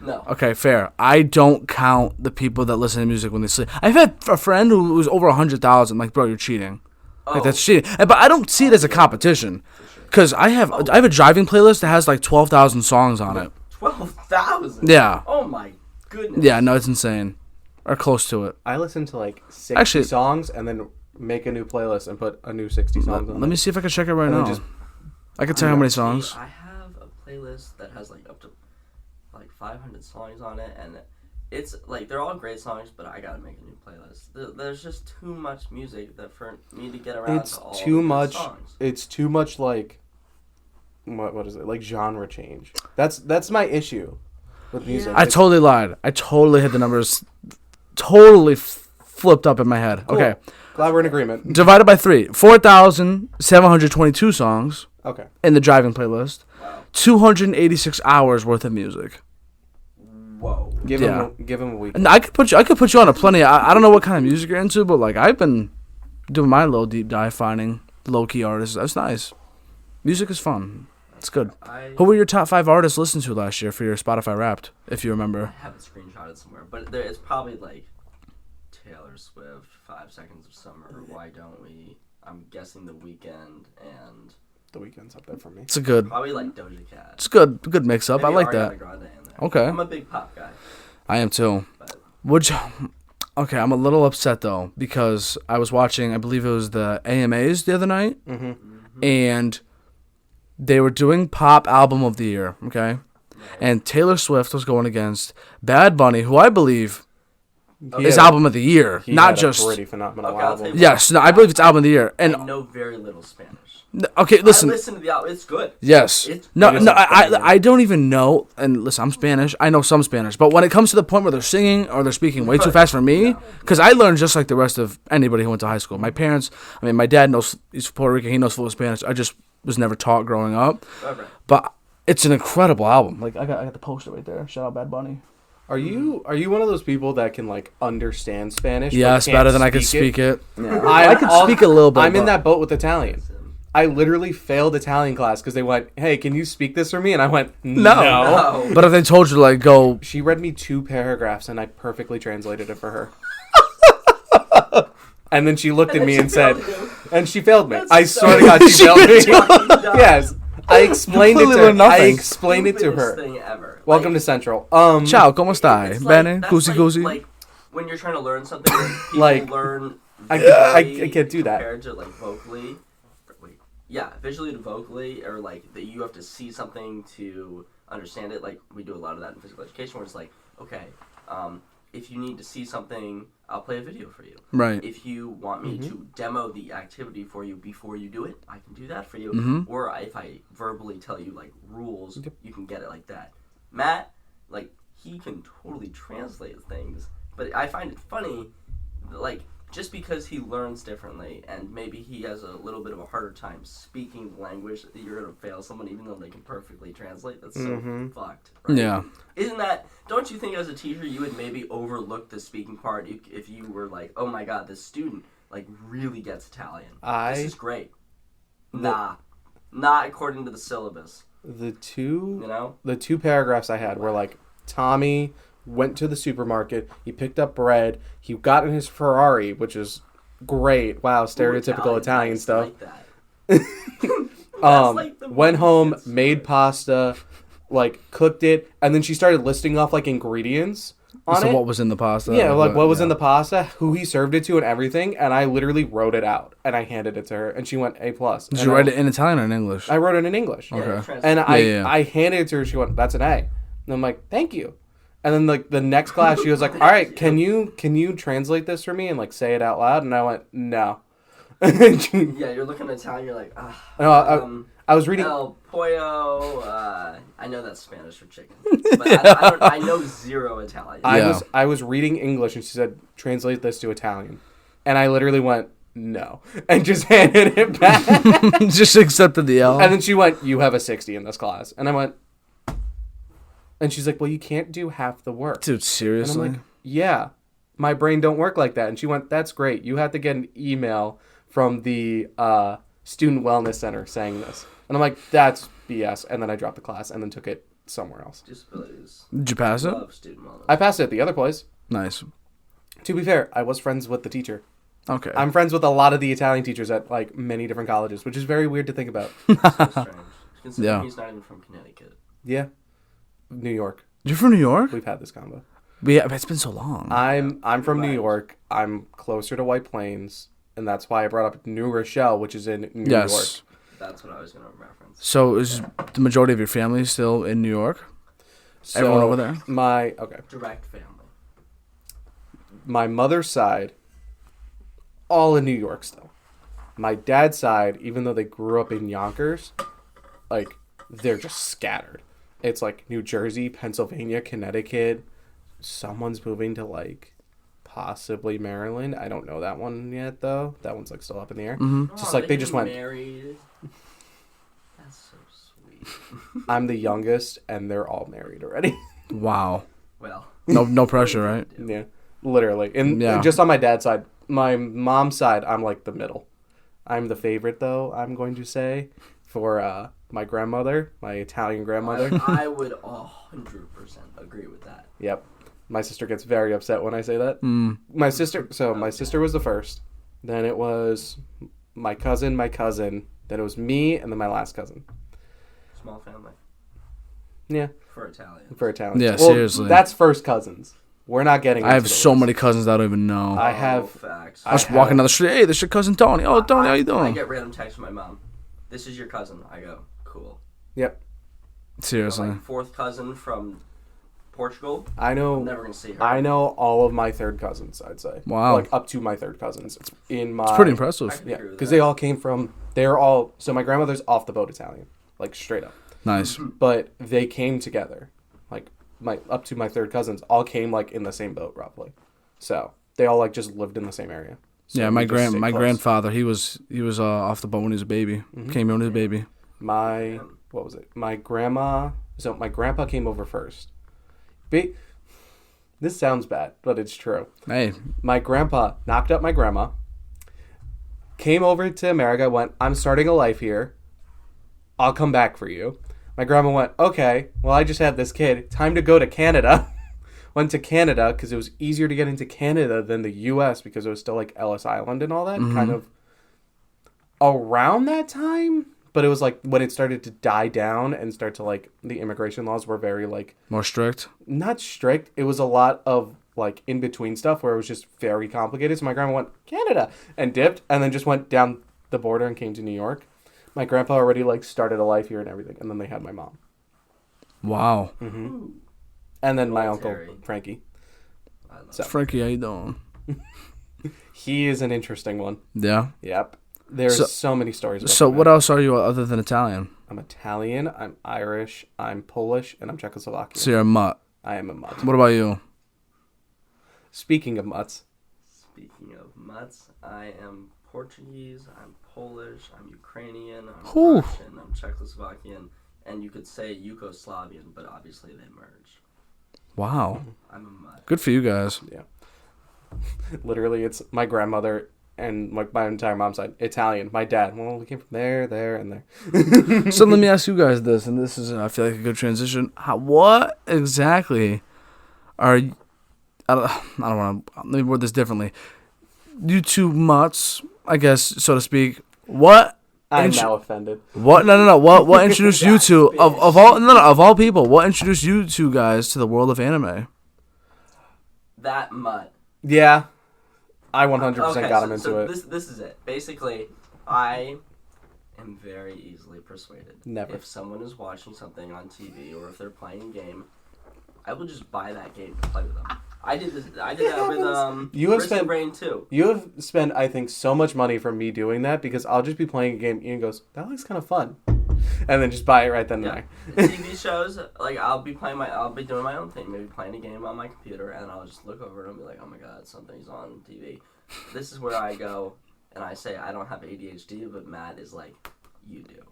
No. Okay, fair. I don't count the people that listen to music when they sleep. I've had a friend who was over 100,000. Like, bro, you're cheating. Like, that's cheating. But I don't see it as a competition, because I have a driving playlist that has like 12,000 songs on it. 12,000. Yeah. Oh my goodness. Yeah, no, it's insane, or close to it. I listen to like 60 songs and then make a new playlist and put a new 60 songs on. Let me see if I can check it right And then now. just- I can tell you how many songs. I have a playlist that has like up to like 500 songs on it, and it's like they're all great songs, but I gotta make a new playlist. There's just too much music that for me to get around. It's to all too of the much. songs. It's too much like what is it? Like genre change. That's my issue with music. I totally lied. I totally hit the numbers. Totally flipped up in my head. Cool. Okay. Glad we're in agreement. Divided by 3. 4,722 songs Okay. in the driving playlist. Wow. 286 hours worth of music. Whoa. Give him a week. And I could put you on a plenty. I don't know what kind of music you're into, but like I've been doing my little deep dive finding low key artists. That's nice. Music is fun. It's good. Who were your top 5 artists listened to last year for your Spotify Wrapped, if you I remember? have it screenshotted somewhere, but it's probably like Taylor Swift, 5 Seconds of Summer, Why Don't We? I'm guessing The Weeknd, and The Weeknd's up there for me. It's a good. probably like Doja Cat. It's a good mix up. I Maybe like Ariana that. Grande in there. Okay. I'm a big pop guy. I am too. But Would you? Okay, I'm a little upset though because I was watching. I believe it was the AMAs the other night, and they were doing pop album of the year. Okay, and Taylor Swift was going against Bad Bunny, who I believe is album of the year, He not had just. a pretty phenomenal Okay, I'll album. take- Yes, no, I believe it's album of the year. And I know very little Spanish. okay, listen. I listen to the album. It's good. Yes. It's- No, it is no, exciting. I don't even know. And listen, I'm Spanish. I know some Spanish. But when it comes to the point where they're singing or they're speaking way too fast for me, because I learned just like the rest of anybody who went to high school. My parents, I mean, my dad knows, he's Puerto Rican. He knows full Spanish. I just was never taught growing up. Right. But it's an incredible album. Like, I got the poster right there. Shout out Bad Bunny. Are you one of those people that can like understand Spanish? but Yes, can't better than I can speak it. I can speak a little bit. I'm in but- that boat with Italian. I literally failed Italian class because they went, "Hey, can you speak this for me?" And I went, "No." No. But if they told you, like, go. She read me 2 paragraphs and I perfectly translated it for her. And then she looked at me and said, and she failed me. I swear to God, she failed me. Yes, I explained it Completely to her. learned nothing. I explained it to her. Thing ever. Welcome to Central. Ciao, como stai? It's Bene? that's Goosey, goosey? Like when you're trying to learn something, people Like, learn. I visually can't do that. Compared to like vocally. Wait. Yeah, visually to vocally, or like that you have to see something to understand it. Like we do a lot of that in physical education, where it's like, okay, if you need to see something, I'll play a video for you. Right. If you want me to demo the activity for you before you do it, I can do that for you. Mm-hmm. Or if I verbally tell you like rules, you can get it like that. Matt, like he can totally translate things, but I find it funny, like just because he learns differently and maybe he has a little bit of a harder time speaking the language, that you're gonna fail someone even though they can perfectly translate. That's so fucked. Right? Yeah. Isn't that? Don't you think as a teacher you would maybe overlook the speaking part if you were like, oh my god, this student like really gets Italian. This is great. Nah, not according to the syllabus. The two You know. the 2 paragraphs I had were like, Tommy went to the supermarket, he picked up bread, he got in his Ferrari, which is great. Wow, stereotypical Italian stuff. Like that. That's like the Went one home, that's made pasta, like cooked it, and then she started listing off like ingredients on So it. what was in the pasta? Yeah, like what was in the pasta, who he served it to, and everything. And I literally wrote it out, and I handed it to her, and she went A+. Did you write it in Italian or in English? I wrote it in English. Okay. translate. And Yeah. I handed it to her. She went, "That's an A." And I'm like, "Thank you." And then like the next class, she was like, "All right, can you translate this for me and like say it out loud?" And I went, "No." Yeah, you're looking at Italian. You're like, No, I was reading. El pollo. I know that's Spanish for chicken, but I know zero Italian. I was reading English, and she said, "Translate this to Italian," and I literally went, "No," and just handed it back. Just accepted the L. And then she went, "You have a 60 in this class," and I went. And she's like, "Well, you can't do half the work." Dude, seriously? And I'm like, "Yeah, my brain don't work like that." And she went, "That's great. You have to get an email from the Student Wellness Center saying this." And I'm like, "That's BS." And then I dropped the class and then took it somewhere else. Disabilities. Did you pass it? Love student wellness. I passed it at the other place. Nice. To be fair, I was friends with the teacher. Okay. I'm friends with a lot of the Italian teachers at like many different colleges, which is very weird to think about. So strange. Considering Yeah. he's not even from Connecticut. Yeah. New York. You're from New York? We've had this combo. Yeah, it's been so long. I'm from New Right. York. I'm closer to White Plains, and that's why I brought up New Rochelle, which is in New Yes. York. That's what I was going to reference. So is the majority of your family still in New York? So Everyone over there? Okay. Direct family. My mother's side, all in New York still. My dad's side, even though they grew up in Yonkers, like they're just scattered. It's like New Jersey, Pennsylvania, Connecticut. Someone's moving to like possibly Maryland. I don't know that one yet though. That one's like still up in the air. Mm-hmm. Just like they just went. Married. That's so sweet. I'm the youngest, and they're all married already. Wow. Well. No pressure, right? Yeah, literally. And Yeah. just on my dad's side, my mom's side, I'm like the middle. I'm the favorite, though, I'm going to say, for my grandmother, my Italian grandmother. I would 100% agree with that. Yep. My sister gets very upset when I say that. Mm. My sister was the first. Then it was my cousin, then it was me, and then my last cousin. Small family. Yeah, For Italians. for Italians. Yeah, Well, seriously. That's first cousins. We're not getting I have into the so list. many cousins that I don't even know. I have- Facts. I was I walking have- down the street. Hey, this is your cousin Tony. Oh, Tony, how you I doing? get random texts from my mom. This is your cousin. I go, cool. Yep. Seriously. Like fourth cousin from Portugal. I know. I'm never gonna see her. I know all of my third cousins, I'd say. Wow. Like up to my third cousins. It's in my. It's pretty impressive. I can Yeah, agree with because that. they all came from. They're all. So my grandmother's off the boat Italian, like straight up. Nice. But they came together, like my up to my third cousins all came like in the same boat roughly. So they all like just lived in the same area. So Yeah, we my just stayed close. grandfather, he was off the boat when he was a baby. Mm-hmm. Came in when he was a baby. My what was it? My grandma. So my grandpa came over first. This sounds bad, but it's true. Hey, My grandpa knocked up my grandma, came over to America, went, "I'm starting a life here. I'll come back for you." My grandma went, "Okay, well, I just had this kid. Time to go to Canada." Went to Canada because it was easier to get into Canada than the U.S. because it was still like Ellis Island and all that. Kind of around that time. But it was like when it started to die down and start to like the immigration laws were very like more strict. not strict. It was a lot of like in between stuff where it was just very complicated. So my grandma went Canada and dipped and then just went down the border and came to New York. My grandpa already like started a life here and everything, and then they had my mom. Wow. Mm-hmm. And then my uncle Military. Frankie. I love So- Frankie, how you doing? He is an interesting one. Yeah. Yep. There's So- so many stories. About So him. what else are you other than Italian? I'm Italian. I'm Irish. I'm Polish, and I'm Czechoslovakian. So you're a mutt. I am a mutt. What about you? Speaking of mutts, Speaking of mutts, I am Portuguese, I'm Polish, I'm Ukrainian, I'm Whew. Russian, I'm Czechoslovakian, and you could say Yugoslavian, but obviously they merge. Wow. I'm a mutt. Good for you guys. literally, it's my grandmother and my entire mom's side Italian. My dad, well, we came from there, and there. So let me ask you guys this, and this is, I feel like, a good transition. What exactly are you, I don't want to, let me word this differently. You two mutts, I guess, so to speak, what? I'm Intro- now offended. What? No. What introduced you two of all people? What introduced you two guys to the world of anime? That mutt. Yeah, I 100% Okay, got so, him into so it. This is it. Basically, I am very easily persuaded. Never. If someone is watching something on TV or if they're playing a game, I will just buy that game to play with them. I did that with You have Risk of spent- Rain 2. You have spent, I think, so much money from me doing that because I'll just be playing a game. Ian goes, "That looks kind of fun," and then just buy it right then and Yeah. there. TV shows, like I'll be doing my own thing, maybe playing a game on my computer, and I'll just look over it and be like, "Oh my god, something's on TV." This is where I go and I say I don't have ADHD, but Matt is like, "You do."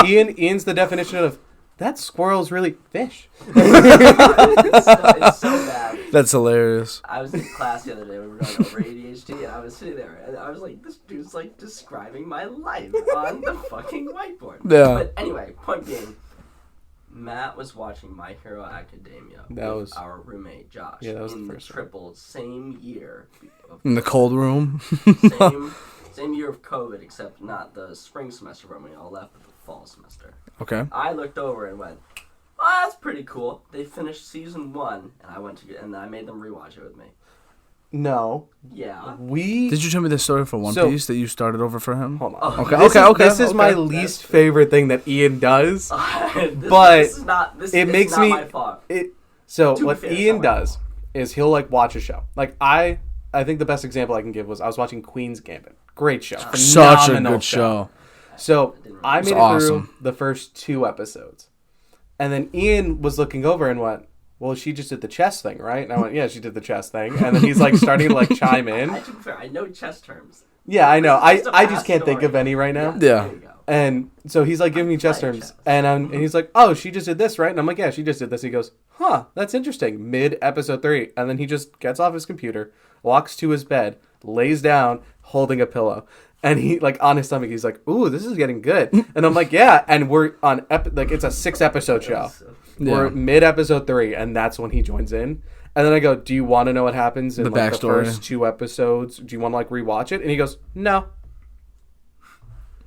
Ian's the definition of that squirrel's really fish. It's so bad. That's hilarious. I was in class the other day. We were going over ADHD, and I was sitting there, and I was like, "This dude's like describing my life on the fucking whiteboard." Yeah. But anyway, point being, Matt was watching My Hero Academia with our roommate Josh. Yeah, that was in the first one. triple same year. In the cold room. Same year of COVID, except not the spring semester when we all left, but the fall semester. Okay. I looked over and went, "Oh, that's pretty cool." They finished season 1, and I made them rewatch it with me. No, Yeah. Did you tell me the story for One Piece that you started over for him? Hold on. Oh, Okay. This is my least favorite thing that Ian does. But this is not my fault. So To be what fair, it's Ian not my does is he'll like watch a show. Like I think the best example I can give was I was watching Queen's Gambit. Great show. Such a Phenomenal good show. So I made it awesome. through the first 2 episodes. And then Ian was looking over and went, "Well, she just did the chess thing, right?" And I went, "Yeah, she did the chess thing." And then he's like starting to like chime in. To be fair, I know chess terms. Yeah, I know. This is just a I just past can't think story. of any right now. Yeah. There you go. And so he's like giving me chess playing terms, chess. and he's like, "Oh, she just did this, right?" And I'm like, "Yeah, she just did this." He goes, "Huh, that's interesting." Mid episode 3, and then he just gets off his computer, walks to his bed, lays down, holding a pillow, and he like on his stomach. He's like, "Ooh, this is getting good." And I'm like, "Yeah." And we're on like it's a 6 episode show. We're mid episode 3, and that's when he joins in. And then I go, "Do you want to know what happens in The like the backstory. first 2 episodes? Do you want to like rewatch it?" And he goes, "No."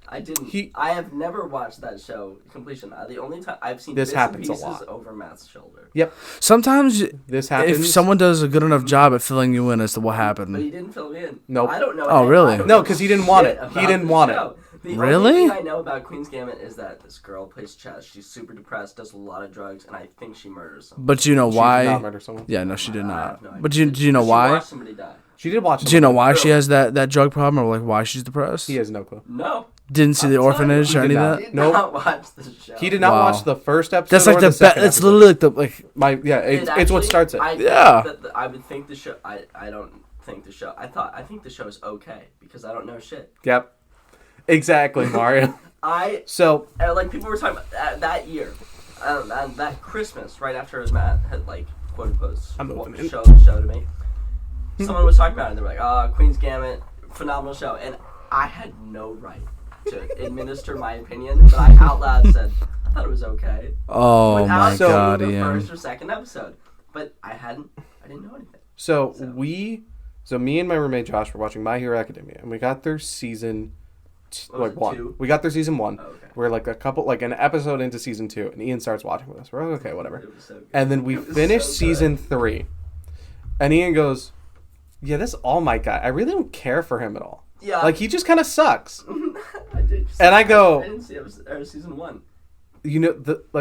I didn't. I have never watched that show completion. The only time I've seen This bits happens a and pieces lot. over Matt's shoulder. Yep, Sometimes this happens. if someone does a good enough job at filling you in as to what But happened. he didn't fill me in. Nope. I don't know. Oh, really? I don't No, know 'cause he didn't want shit it. He about didn't the want it. show. The Really? only thing I know about Queen's Gambit is that this girl plays chess. She's super depressed, does a lot of drugs, and I think she murders someone. But do you know She did not why? murder someone. Yeah, no, she did I not. have no idea. But do you know She why? watched somebody die. She did watch. Do you know why she Really? has that drug problem, or like why she's depressed? He has no clue. No. Didn't see I'm the telling orphanage you, or he any did of not. that. Did Nope. not watch the show. He did not Wow. watch the first episode. That's like or the the best. second It's episode. literally like the like. It's what starts it. Yeah. I would think the show. I don't think the show. I think the show is okay because I don't know shit. Yep. Exactly, Mario. So Like people were talking about that year, and that Christmas right after Matt had like quote unquote show to me. Someone was talking about it. And they were like, "Oh, Queen's Gambit, phenomenal show," and I had no right to administer my opinion, but I out loud said I thought it was okay. Oh Without my seeing god, the Ian. first or second episode, but I didn't know anything. So me and my roommate Josh were watching My Hero Academia, and we got through season What was it, 1. 2? We got through season 1. Oh, okay. We're like an episode into season 2, and Ian starts watching with us. We're like, okay, whatever. It was so good. And then we It was finished so good. season 3, and Ian goes, "Yeah, this All Might guy, I really don't care for him at all. Yeah. Like he just kind of sucks." I did. And I go- I didn't see season 1. You know,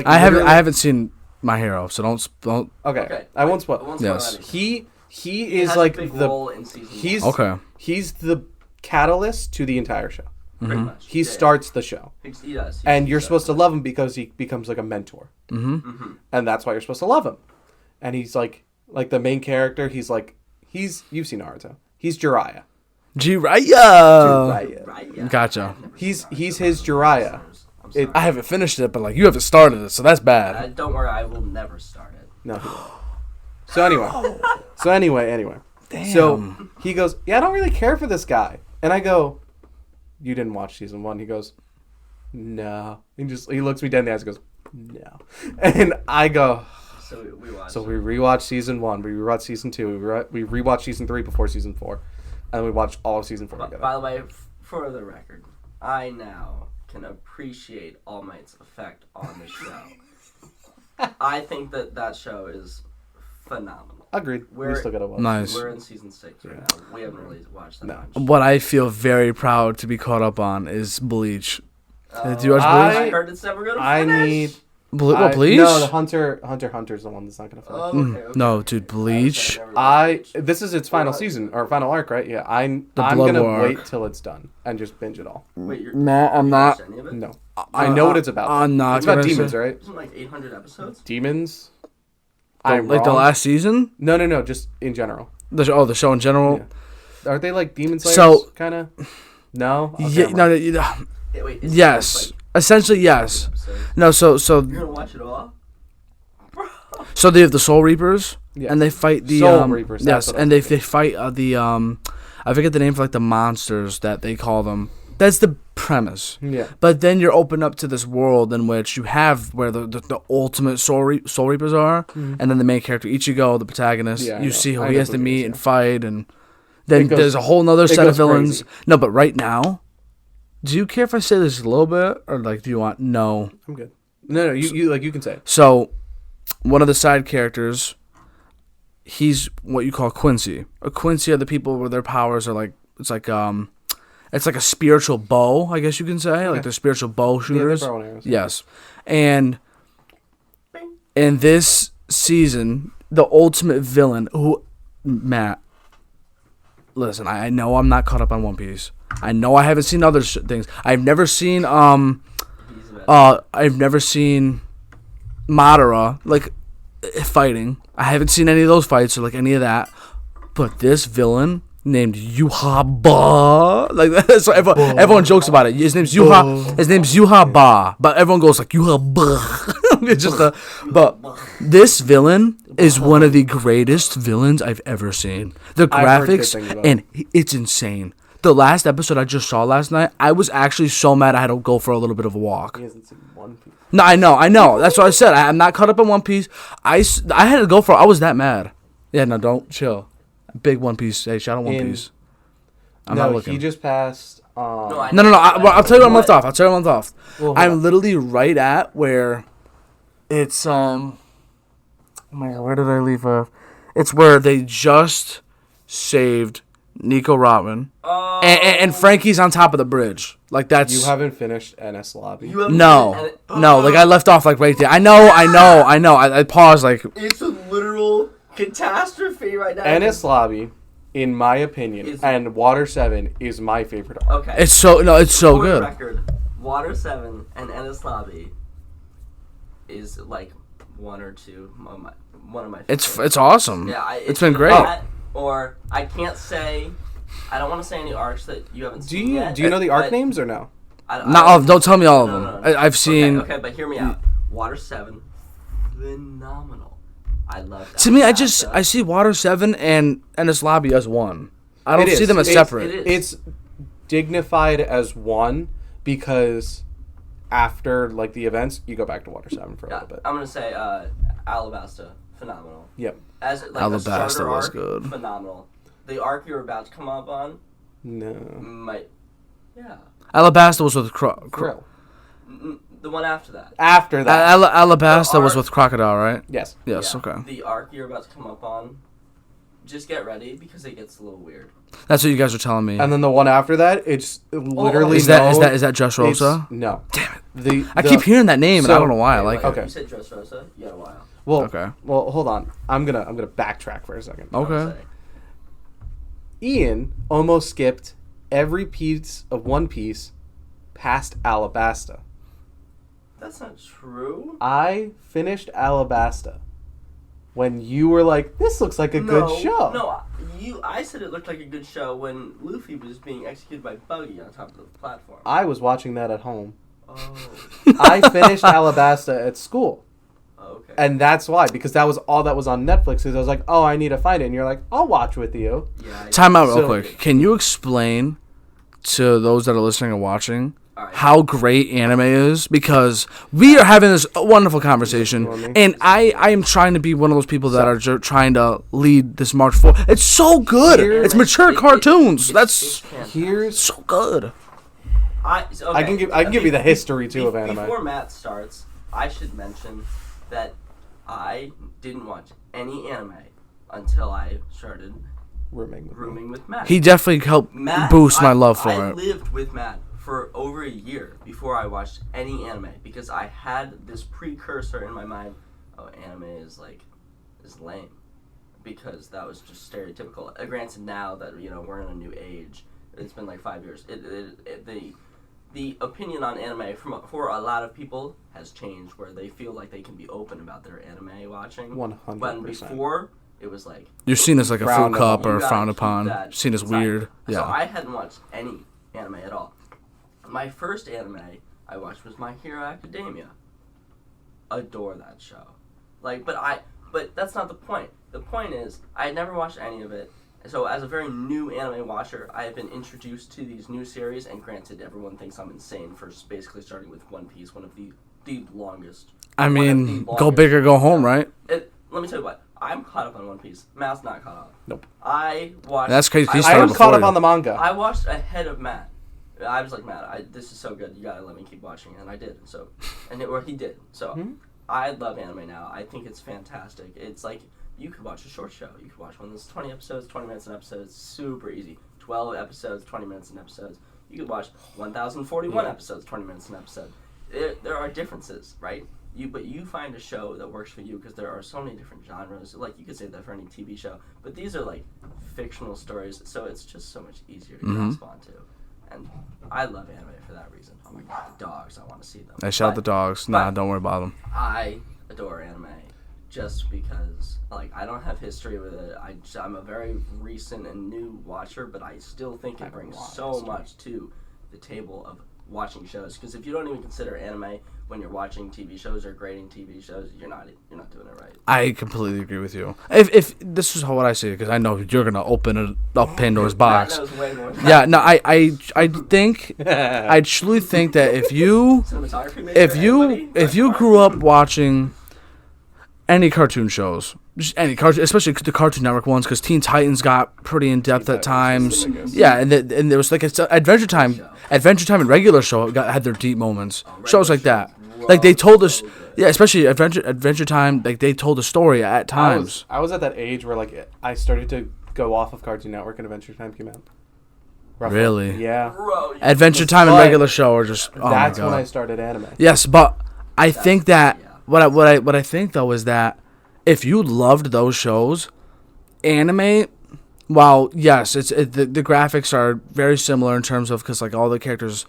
I haven't seen My Hero, so don't. Okay, I won't spoil. I won't spoil Yes. anything. He has is like a big the role in season 1. he's Okay. he's the catalyst to the entire show. Pretty much. He starts the show, He does. and you're supposed to love him because he becomes like a mentor, Mm-hmm. and that's why you're supposed to love him. And he's like the main character. You've seen Naruto. He's Jiraiya. Jiraiya. Right, yeah. Gotcha. He's his Jiraiya. I'm sorry. I haven't finished it, but like you haven't started it, so that's bad. Don't worry, I will never start it. No. He won't. So anyway. Damn. So he goes, "Yeah, I don't really care for this guy." And I go, "You didn't watch season 1?" He goes, "No." He looks me dead in the eyes and goes, "No." And I go, So we watched. so we rewatched season 1, we rewatched season 2, we rewatched season 3 before season 4, and we watched all of season 4 together. By the way, for the record, I now can appreciate All Might's effect on the show. I think that show is phenomenal. Agreed. We still gotta watch. Nice. We're in season 6 right now. We haven't really watched that much. What I feel very proud to be caught up on is Bleach. Did you watch I- Bleach? I heard it's never gonna I finish. need Bleach? No, the Hunter's the one that's not gonna finish. Okay. No, dude, Bleach. This is its final season or final arc, right? Yeah, I'm Blood gonna War wait arc. till it's done and just binge it all. Wait, No, I'm not. No, I know what it's about. I'm not It's about gonna demons, say- right? Isn't it like 800 episodes? Demons. Like the last season? No, just in general. The show in general. Yeah. Aren't they like demon slayers? So- kind of. No. Okay, Yeah, I'm no, right. Wait, is yes, it essentially yes. like episodes? No, so You're gonna watch it all? so they have the Soul Reapers, Yeah. and they fight the Soul Reapers, that's Yes, what I and was they fight the I forget the name for like the monsters that they call them. That's the premise. Yeah. But then you're open up to this world in which you have where the ultimate Soul Reapers are, and then the main character Ichigo, the protagonist. Yeah, I you know. see how I he know has to who it meet is, and yeah. fight, and then It goes- there's a whole nother it set of goes villains. crazy. No, but right now, do you care if I say this a little bit, or like do you want no? I'm good. No, you can say it. So, one of the side characters, he's what you call Quincy. A Quincy are the people where their powers are like it's like a spiritual bow, I guess you can say, like they're spiritual bow shooters. bow and arrows. Yes, and in this season, the ultimate villain, who Matt, listen, I know I'm not caught up on One Piece. I know I haven't seen other things. I've never seen I've never seen Madara like fighting. I haven't seen any of those fights or like any of that. But this villain named Yuha-Ba, like that's what everyone jokes about it. His name's Yuha-Ba, but everyone goes like Yuha-Ba. It's just but this villain is one of the greatest villains I've ever seen. The I've heard good graphics things about and it's insane. The last episode I just saw last night, I was actually so mad I had to go for a little bit of a walk. He hasn't seen One Piece. No, I know. That's what I said. I'm not caught up in One Piece. I had to go for. I was that mad. Yeah, no, don't chill. Big One Piece. Hey, shout out One Piece. I'm not looking. He just passed. No. I'll tell you when I'm off. Well, I'm literally right at where it's Oh my God, where did I leave off? It's where they just saved Nico Robin, and Frankie's on top of the bridge. Like that's You haven't finished NS Lobby. no. Like I left off like right there. I know. I paused like. It's a literal catastrophe right now. NS Lobby, in my opinion, Is- and Water 7 is my favorite arc. Okay. It's so For good. Record, Water 7 and Ennis Lobby is like one or two of my favorites. It's awesome. Yeah, it's been great. that, or I can't say. I don't want to say any arcs that you haven't Do seen you yet. do you know the arc but names or no? Don't tell me all of No, them. no, no. I've seen. Okay, but hear me out. Water 7, phenomenal. I love that. To me, I see Water 7 and Ennis Lobby as one. I don't It see is. them as It's- separate. it is. It's dignified as one because after like the events, you go back to Water 7 for a Yeah, little bit. I'm gonna say Alabasta, phenomenal. Yep. As like Alabasta a starter was arc, good. phenomenal. The arc you're about to come up on No. might, yeah. Alabasta was with Krill. The one after that. After that. Alabasta The was arc- with Crocodile, right? Yes. Yes. Yeah, Okay. The arc you're about to come up on, just get ready because it gets a little weird. That's what you guys are telling me. And then the one after that, it's literally Is that known- is that Dressrosa? it's- No. Damn it. I keep hearing that name and I so- don't know why. I Wait, like wait, it. Okay. You said Dressrosa? You got a while. Well, Okay. Well, hold on. I'm gonna backtrack for a second. Okay. Ian almost skipped every piece of One Piece past Alabasta. That's not true. I finished Alabasta when you were like, "This looks like a good show." No, I said it looked like a good show when Luffy was being executed by Buggy on top of the platform. I was watching that at home. Oh. I finished Alabasta at school. Okay. And that's why, because that was all that was on Netflix. Because I was like, "Oh, I need to find it," and you're like, "I'll watch with you." Yeah, Time out real So- quick. Can you explain to those that are listening and watching Alright. how great anime is? Because we are having this wonderful conversation, and I am trying to be one of those people that are trying to lead this march forward. It's so good. Here- It's mature cartoons. That's It's fantastic. Here's so good. I can give you the history too of anime. Before Matt starts, I should mention that I didn't watch any anime until I started rooming with me. rooming with Matt. He definitely helped Matt, boost my love for I it. lived with Matt for over a year before I watched any anime because I had this precursor in my mind. Oh, anime is lame, because that was just stereotypical. Granted, now that we're in a new age, it's been like 5 years. The opinion on anime for a lot of people has changed, where they feel like they can be open about their anime watching. 100%. When before it was like You're seen as like a fruit cup or you gotta frowned keep upon. that Seen as inside. weird. So Yeah. I hadn't watched any anime at all. My first anime I watched was My Hero Academia. Adore that show. But that's not the point. The point is, I had never watched any of it. So as a very new anime watcher, I have been introduced to these new series, and granted, everyone thinks I'm insane for basically starting with One Piece, one of the longest. I one of the mean, go longest- big or go home, right? Let me tell you what, I'm caught up on One Piece. Matt's not caught up. Nope. I watched. That's crazy. He I started am before caught up you. on the manga. I watched ahead of Matt. I was like, Matt, this is so good. You gotta let me keep watching, and I did. So, he did. So, I love anime now. I think it's fantastic. It's like you could watch a short show. You could watch one that's 20 episodes, 20 minutes an episode. It's super easy. 12 episodes, 20 minutes an episode. You could watch 1,041 episodes, 20 minutes an episode. There are differences, right? But you find a show that works for you, because there are so many different genres. Like, you could say that for any TV show, but these are like fictional stories, so it's just so much easier to grasp onto. And I love anime for that reason. Oh my god, the dogs! I want to see them. Hey, shout out the dogs. Nah, don't worry about them. I adore anime just because, I don't have history with it. I'm a very recent and new watcher, but I still think it brings so much to the table of watching shows. Because if you don't even consider anime when you're watching TV shows or grading TV shows, you're not doing it right. I completely agree with you. If this is what I say, because I know you're gonna open up Pandora's box. That knows way more than Yeah, no, I think I truly think that if you cinematography major, if you grew up watching any cartoon shows, just any cartoon, especially the Cartoon Network ones, because Teen Titans got pretty in depth at times. Yeah, and there was like Adventure Time and regular show had their deep moments. Shows like that, like they told us, yeah, especially Adventure Time, like they told a story at times. I was at that age where I started to go off of Cartoon Network and Adventure Time came out. Roughly. Really? Yeah. Bro, Adventure Time and regular show are just. Oh That's my when God. I started anime. Yes, but I think that what I think though is that if you loved those shows, anime, while yes, the graphics are very similar in terms of, because like all the characters,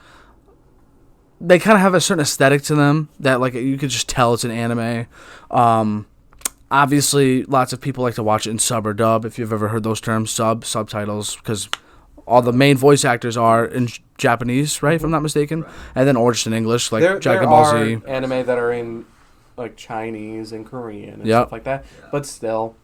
they kind of have a certain aesthetic to them that like you could just tell it's an anime. Obviously, lots of people like to watch it in sub or dub. If you've ever heard those terms, subtitles, because all the main voice actors are in Japanese, right? If I'm not mistaken, and then or just in English, like There Dragon Ball are Z. anime that are in Chinese and Korean and Yep. stuff like that, but still.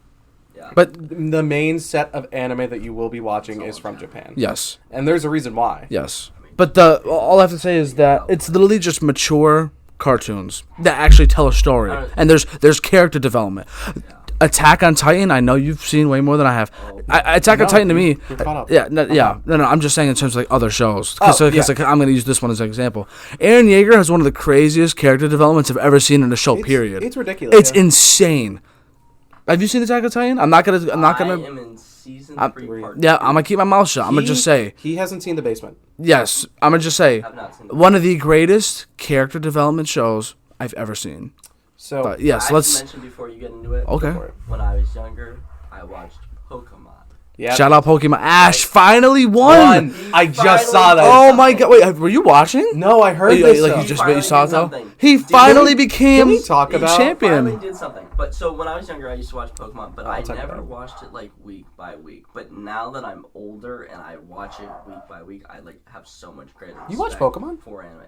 Yeah. But The main set of anime that you will be watching is from Japan. yes, And there's a reason why. yes. But all I have to say is that it's literally just mature cartoons that actually tell a story, and there's character development. Attack on Titan, I know you've seen way more than I have. Attack on Titan to me, you're caught up. no. I'm just saying in terms of like other shows, because yeah. like, I'm gonna use this one as an example. Eren Yeager has one of the craziest character developments I've ever seen in a show. Period. It's ridiculous. It's insane. Have you seen Attack on Titan? I'm not gonna. I am in season 3, part Yeah, I'm gonna keep my mouth shut. I'm gonna just say He hasn't seen The Basement. yes. I'm gonna just say I've not seen that. one of the greatest character development shows I've ever seen. So But yes, I let's. mention before you get into it. Okay. for it. When I was younger, I watched Pokemon. Yeah. Shout out Pokemon. Ash finally won. I just finally saw that. Oh my god! Wait, were you watching? No, I heard You- this. like though. you just Finally you saw it did though. something. He finally Can became we talk about Finally champion. did something. But so when I was younger, I used to watch Pokemon, but I talk never about it. watched it like week by week. But now that I'm older and I watch it week by week, I like have so much greater You watch respect Pokemon? for anime.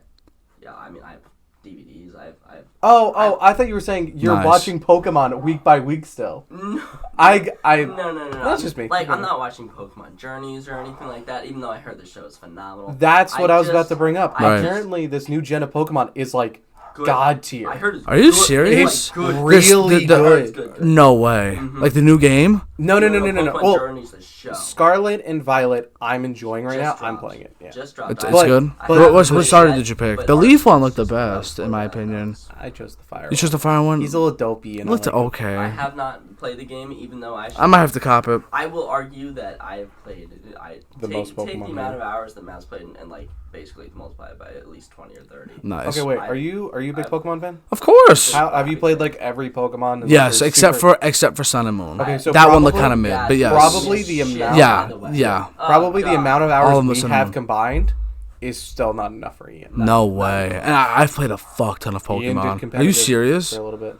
Yeah, I mean I have DVDs. I've I thought you were saying you're Nice. watching Pokemon week by week still. no. I No. That's just me. Like, I'm not watching Pokemon Journeys or anything like that, even though I heard the show is phenomenal. That's what I was about to bring up. Right. Apparently, this new gen of Pokemon is like Good. god tier. I heard it's Are you good. serious? It's like, good. Really the- I heard it's good. good. No way. Like the new game? No. Pokemon Well, Journeys, the show. Scarlet and Violet, I'm enjoying right Just now. I'm dropped. playing it. Yeah. Just dropped. It's But- good. but- What starter did you pick? The Leaf one looked the best, in my opinion. I chose the fire. You chose the fire one? He's a little dopey and Looked I like it. okay. I have not played the game, even though I should. I might have to cop it. I will argue that I have played it. The most take Pokemon the amount of hours that Matt's played, and like basically multiply it by at least 20 or 30. Nice. Okay, wait. Are you a big Pokemon fan? Of course. Have you played like every Pokemon? Yes, except for Sun and Moon. Okay, so that one looked probably- kind of mid, but yes. Probably the amount. Yeah. Probably the amount of All hours of we us in have one. combined is still not enough for Ian. No way. And I've played a fuck ton of Ian did Pokemon. Are you competitive serious? For a little bit.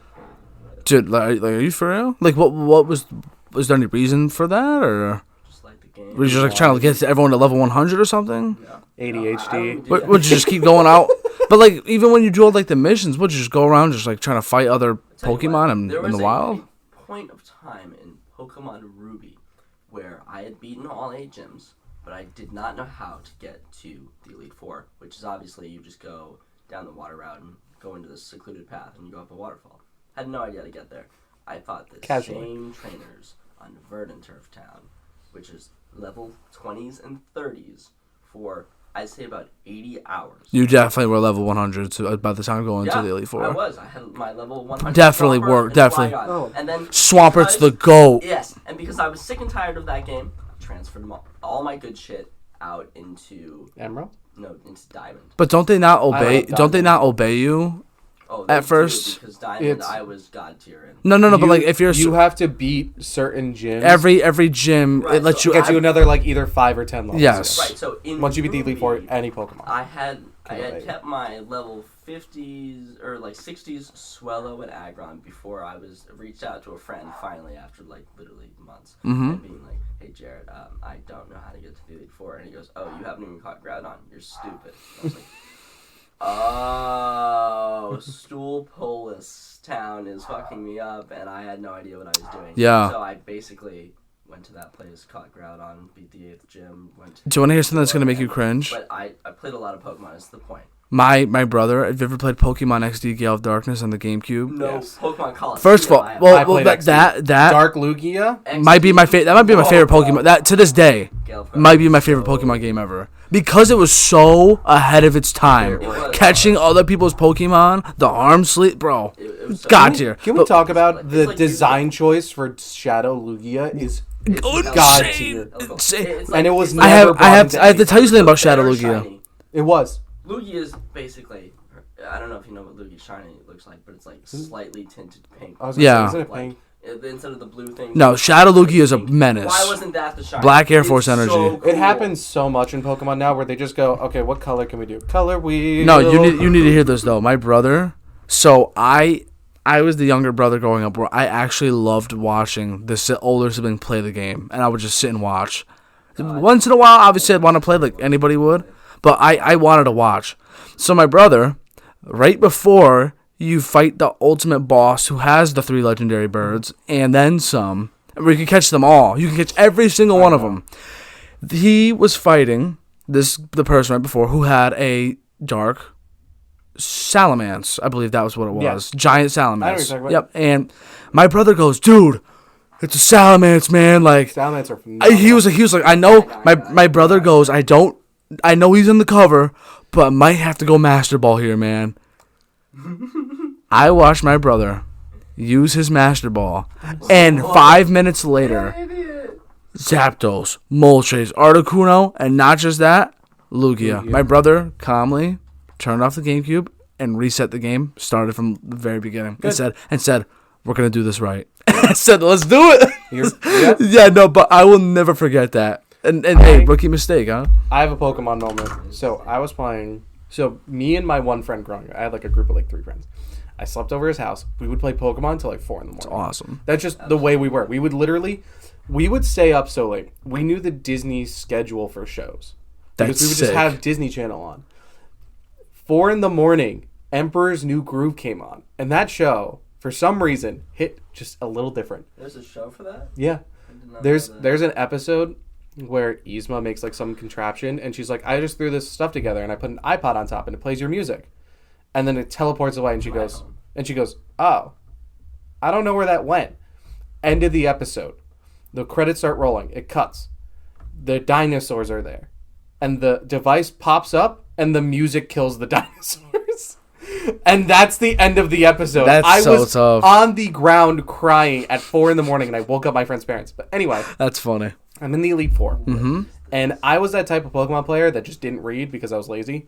Dude, like, are you for real? Like, what was there any reason for that, or Just like the game. were you just like trying to get everyone to level 100 or something? No. ADHD. Would you just keep going out? But like, even when you do all like the missions, would you just go around just like trying to fight other Tell you Pokemon what, in there the was wild? a point of time in Pokemon Ruby where I had beaten all 8 gyms, but I did not know how to get to the Elite Four, which is obviously you just go down the water route and go into this secluded path and you go up a waterfall. Had no idea how to get there. I fought the same trainers on Verdant Turf Town, which is level 20s and 30s for, I'd say, about 80 hours. You definitely were level 100 by the time going to the Elite Four. I was. I had my level 100. Definitely Swampert worked, and definitely. Flygon. Oh. And then Swampert's the because- GOAT. Yes, and because I was sick and tired of that game, I transferred all my good shit out into Emerald? into Diamond. But don't they not obey? like Don't they Diamond. not obey you? Oh, At they do, first, because Diamond, it's- I was God tier in. No. But like, if you're you have to beat certain gyms. every gym, Right, it lets so you. gets you another like either 5 or 10 levels. Yes. Right, so in Once you beat the Elite Four, Ruby, any Pokemon. I had Right. kept my level 50s or like 60s Swellow and Aggron before I was reached out to a friend finally after like literally months and being like, "Hey Jared, I don't know how to get to the Elite Four," and he goes, "Oh, you haven't even caught Groudon. You're stupid." And I was like, "Oh, Stool Polis Town is fucking me up," and I had no idea what I was doing. Yeah. So I basically went to that place, caught Groudon, beat the 8th gym, went to... Do you want to hear something that's gonna make you cringe? But I played a lot of Pokemon, is the point. My brother. Have you ever played Pokemon XD Gale of Darkness on the GameCube? No, Yes. Pokemon Coliseum. First of all, I have. well, I played XD. that Dark Lugia? might be my favorite. That might be my favorite Oh, Pokemon. That to this day Gale of might be my Darkness. favorite Pokemon game ever because it was so ahead of its time. It was. Catching other people's Pokemon, the arm sleep, bro. It was so God tier. Can we But- talk about It's the like design choice for Shadow Lugia is Oh, God insane. tier. Insane. And it was it's I never have brought I have into I have to tell you something about Better Shadow Lugia. shiny. It was. Lugia is basically, I don't know if you know what Lugia shiny looks like, but it's like slightly tinted pink. I was gonna Yeah. say, isn't it Like, pink? instead of the blue thing. No, Shadow Lugia is a menace. Why wasn't that the shiny? Black Air Force It's energy. so cool. It happens so much in Pokemon now where they just go, okay, what color can we do? Color wheel. No, you need to hear this though. My brother. So I was the younger brother growing up where I actually loved watching the older sibling play the game, and I would just sit and watch. Once in a while, obviously, I'd want to play like anybody would, but I wanted to watch. So my brother, right before you fight the ultimate boss who has the 3 legendary birds and then some, where you can catch them all. You can catch every single one of them. He was fighting the person right before who had a dark salamence. I believe that was what it was. Yes. Giant I know what salamence. you're talking about. Yep. And my brother goes, "Dude, it's a salamence, man." Like Salamence are phenomenal. he was like, "I know." My brother goes, I know he's in the cover, but I might have to go Master Ball here, man." I watched my brother use his Master Ball, and 5 minutes later, Zapdos, Moltres, Articuno, and not just that, Lugia. My brother calmly turned off the GameCube and reset the game, started from the very beginning, and said, "We're gonna do this right." I said, "Let's do it." Yeah. Yeah, no, but I will never forget that. And hey, rookie mistake, huh? I have a Pokemon moment. So I was playing. So me and my one friend growing up, I had like a group of like 3 friends. I slept over his house. We would play Pokemon till like 4 in the morning. Awesome. That's just the way we were. We would stay up so late. We knew the Disney schedule for shows. Because That's we would sick. just have Disney Channel on. 4 in the morning, Emperor's New Groove came on. And that show, for some reason, hit just a little different. There's a show for that? Yeah. I did not There's know that. there's an episode where Yzma makes like some contraption and she's like, I just threw this stuff together and I put an iPod on top and it plays your music. And then it teleports away and she goes, "Oh, I don't know where that went." End of the episode. The credits start rolling. It cuts. The dinosaurs are there. And the device pops up and the music kills the dinosaurs. And that's the end of the episode. That's I so was tough. on the ground crying at 4 in the morning and I woke up my friend's parents. But anyway, That's funny. I'm in the Elite Four. Mm-hmm. And I was that type of Pokemon player that just didn't read because I was lazy.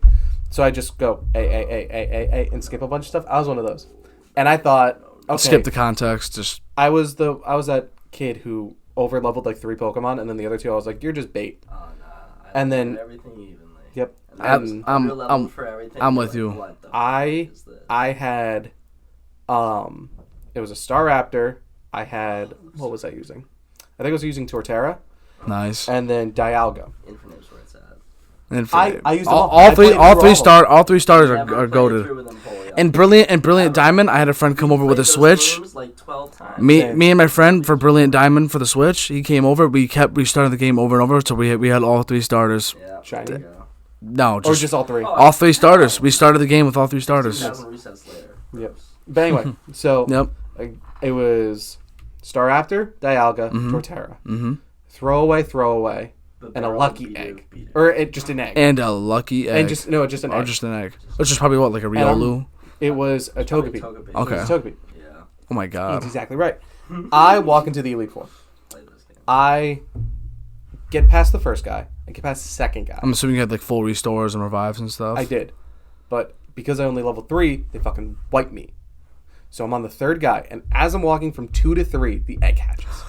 So I just go A, and skip a bunch of stuff. I was one of those. And I thought, okay. Skip the context. Just I was that kid who over leveled like 3 Pokemon, and then the other 2 I was like, you're just bait. Oh, nah. And then everything evenly. Yep. I'm with you. What the I fuck is this? I had it was a Staraptor. I had what was I using? I think I was using Torterra nice. and then Dialga. Infinite's where it's at. Infinite. I used them all I played all through three all of them. stars Never are played goated. through with Empoleon. And Brilliant Diamond, I had a friend come over with a Played those Switch. rooms like 12 times. Me and my friend for Brilliant Diamond for the Switch. He came over. We kept restarting the game over and over, so we had all 3 starters. Yeah, Shiny. there you go. No, Or just, just all 3. Oh, all 3 starters. We started the game with all 3 starters. 2000 resets later. Yep. But anyway, so Yep. it was Staraptor, Dialga, Torterra. Mm-hmm. Throwaway, The and a barrel lucky beater egg. beater. Or just an egg. And a lucky egg. And just an or egg. just an egg. Which is probably what, like a Riolu? It was a Probably Togepi. Okay. It was a Togepi. Yeah. Oh my That's god. exactly right. I walk into the Elite Four. Play this game. I get past the first guy. I get past the second guy. I'm assuming you had like full restores and revives and stuff. I did. But because I only leveled 3, they fucking wiped me. So I'm on the 3rd guy, and as I'm walking from 2 to 3, the egg hatches.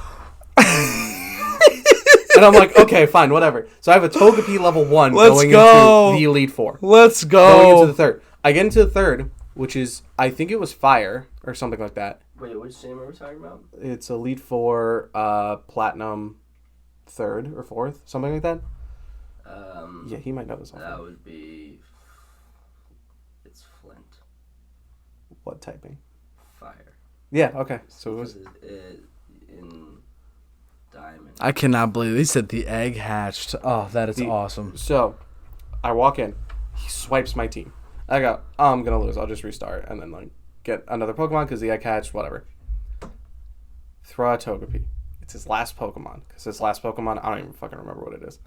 And I'm like, okay, fine, whatever. So I have a Togepi level 1 Let's going go. into the Elite Four. Let's Going into go. the 3rd. I get into the 3rd, which is, I think it was Fire, or something like that. Wait, which game are we talking about? It's Elite Four, Platinum 3rd or 4th, something like that. Yeah, he might know this one. That would be. It's Flint. What typing? Fire. Yeah, okay. So it was... Because it in Diamond. I cannot believe he said the egg hatched. Oh, that is awesome. So, I walk in. He swipes my team. I go, oh, I'm going to lose. I'll just restart. And then, like, get another Pokemon because the egg hatched, whatever. Throw out Togepi. It's his last Pokemon. Because his last Pokemon, I don't even fucking remember what it is.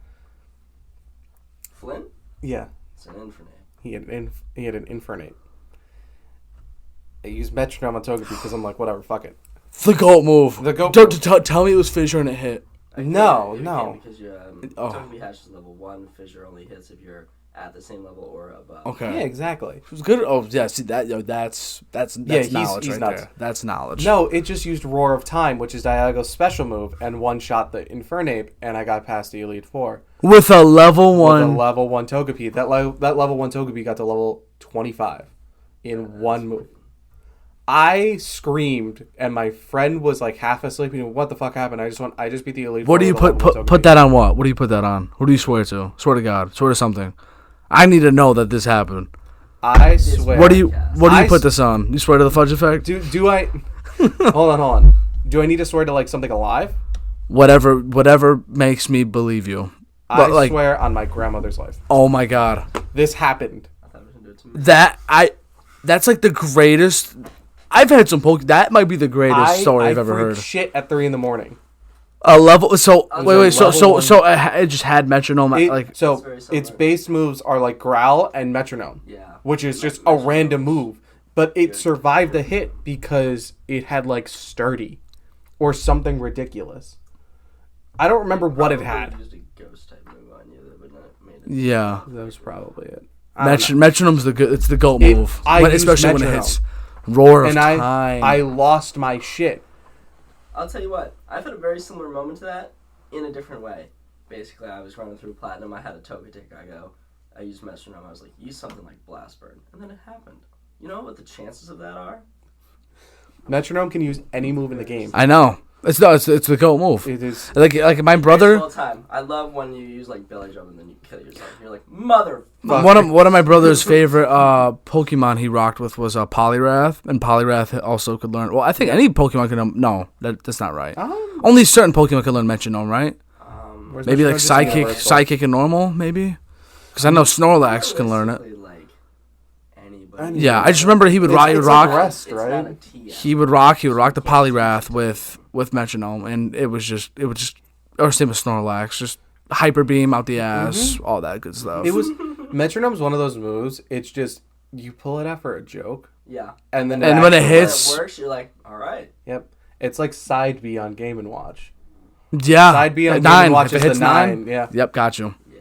Flint? Yeah. It's an Infinite. He had an Infernape. I used Metronome on Togepi because I'm like, whatever, fuck it. The goat move. The goat Don't tell me it was Fissure and it hit. No. Because Oh. Togepi Hatch is level 1. Fissure only hits if you're at the same level or above. Okay. Yeah, exactly. It was good. Oh yeah, see that that's he's knowledge right nuts. there. That's knowledge. No, it just used Roar of Time, which is Dialga's special move, and one-shot the Infernape, and I got past the Elite Four. With a level With one. a level 1 Togepi. That level 1 Togepi got to level 25 in one move. I screamed, and my friend was like half asleep. You know, what the fuck happened? I just beat the Elite Four. What do you with a level 1 put Togepi. that on? What? What do you put that on? Who do you swear to? Swear to God. Swear to something. I need to know that this happened. I swear. What do you I put this on? You swear to the Fudge effect? Do I? Hold on. Do I need to swear to like something alive? Whatever makes me believe you. But, I swear on my grandmother's life. Oh my God. This happened. I thought it was going to do it to me. That's like the greatest. I've had some that might be the greatest story I've ever freaked heard. shit at 3 a.m. A level. So wait. level one. So it just had metronome. Like So It's very similar. its base moves are like Growl and Metronome, Yeah. which is just a random move. But it survived the hit because it had like Sturdy or something ridiculous. I don't remember what it had. Used a ghost type move on you that would not have made it. yeah. That was probably it. Metronome's the good. It's the goat It- move, I used especially when it metronome. hits roar of And time. I lost my shit. I'll tell you what. I've had a very similar moment to that in a different way. Basically, I was running through Platinum. I had a Togetic. I used Metronome. I was like, use something like Blast Burn. And then it happened. You know what the chances of that are? Metronome can use any move in the game. I know. It's the goat move. It is. Like my brother. All the time. I love when you use like Billy Jump and then you kill yourself. You're like, mother. One of my brother's favorite Pokemon he rocked with was Poliwrath, and Poliwrath also could learn. Well, I think any Pokemon can. No, that's not right. Only certain Pokemon can learn Metronome, right? Where's Maybe like Metronome just universal? Psychic and Normal, maybe. Because I know Snorlax can learn it. Realistically, like, anybody. Yeah, I just remember he would It's rock. like rest, It's right? not a TM. He would rock the Poliwrath with Metronome, and it would just, or same with Snorlax, just hyper beam out the ass, all that good stuff. It was Metronome's one of those moves. It's just you pull it out for a joke, Yeah. and then And when it actually- hits- When it works, you're like, all right. yep, it's like side B on Game and Watch. Yeah. Side B on At Game nine. watches If it hits the 9. Yeah. Yep, got you. Yeah,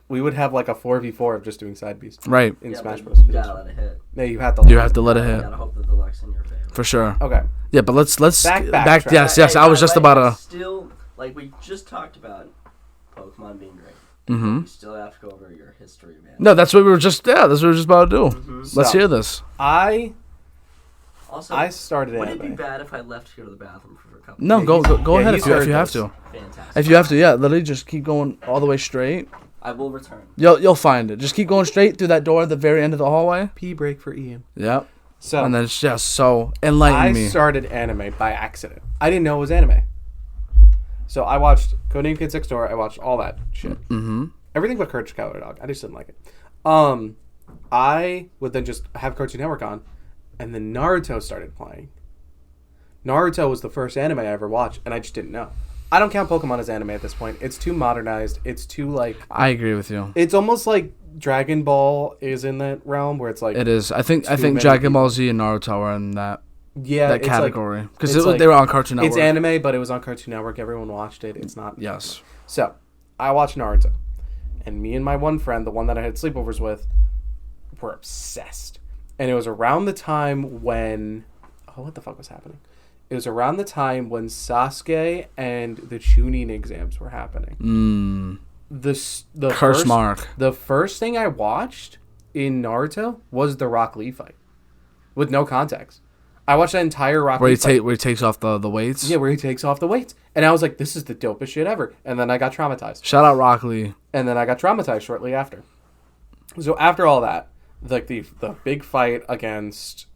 We would have like a 4v4 of just doing side Bs Right. in yeah, Smash but Bros. You gotta let it hit. Yeah, you have to. You have to let it You hit. gotta hope that the luck's in your favor. For sure. Okay. Yeah, but let's back. track. Yes. I was just about to. Still, like we just talked about, Pokemon being great. Mm-hmm. You still have to go over your history, man. No, that's what we were just. Yeah, that's what we were just about to do. Mm-hmm. Let's So, hear this. I Also, started would it be anime. bad if I left to go to the bathroom for a couple? No, days? go yeah, ahead he's if you heard have this. to. Fantastic. If you have to, yeah, literally just keep going all the way straight. I will return. You'll find it. Just keep going straight through that door at the very end of the hallway. Pee break for Ian. Yep. So And then it's just so enlighten I me. started anime by accident. I didn't know it was anime. So I watched Codename Kid 6 Door. I watched all that shit. Mm-hmm. Everything but Courage the Cowardly Dog. I just didn't like it. I would then just have Cartoon Network on, and then Naruto started playing. Naruto was the first anime I ever watched, and I just didn't know. I don't count Pokemon as anime at this point. It's too modernized. It's too like. I agree with you. It's almost like Dragon Ball is in that realm where it's like. It is. I think many Dragon Ball Z and Naruto are in that Yeah, that it's category because it's like- they were on Cartoon Network. It's anime, but it was on Cartoon Network. Everyone watched it. It's not. Yes. So, I watched Naruto. And me and my one friend, the one that I had sleepovers with, were obsessed. And it was around the time when... Oh, what the fuck was happening? It was around the time when Sasuke and the Chunin exams were happening. The Curse first, mark. The first thing I watched in Naruto was the Rock Lee fight. With no context. I watched that entire Rock Lee fight. Where he takes off the weights. Yeah, where he takes off the weights. And I was like, this is the dopest shit ever. And then I got traumatized. Shout out Rock Lee. And then I got traumatized shortly after. So after all that, like the big fight against,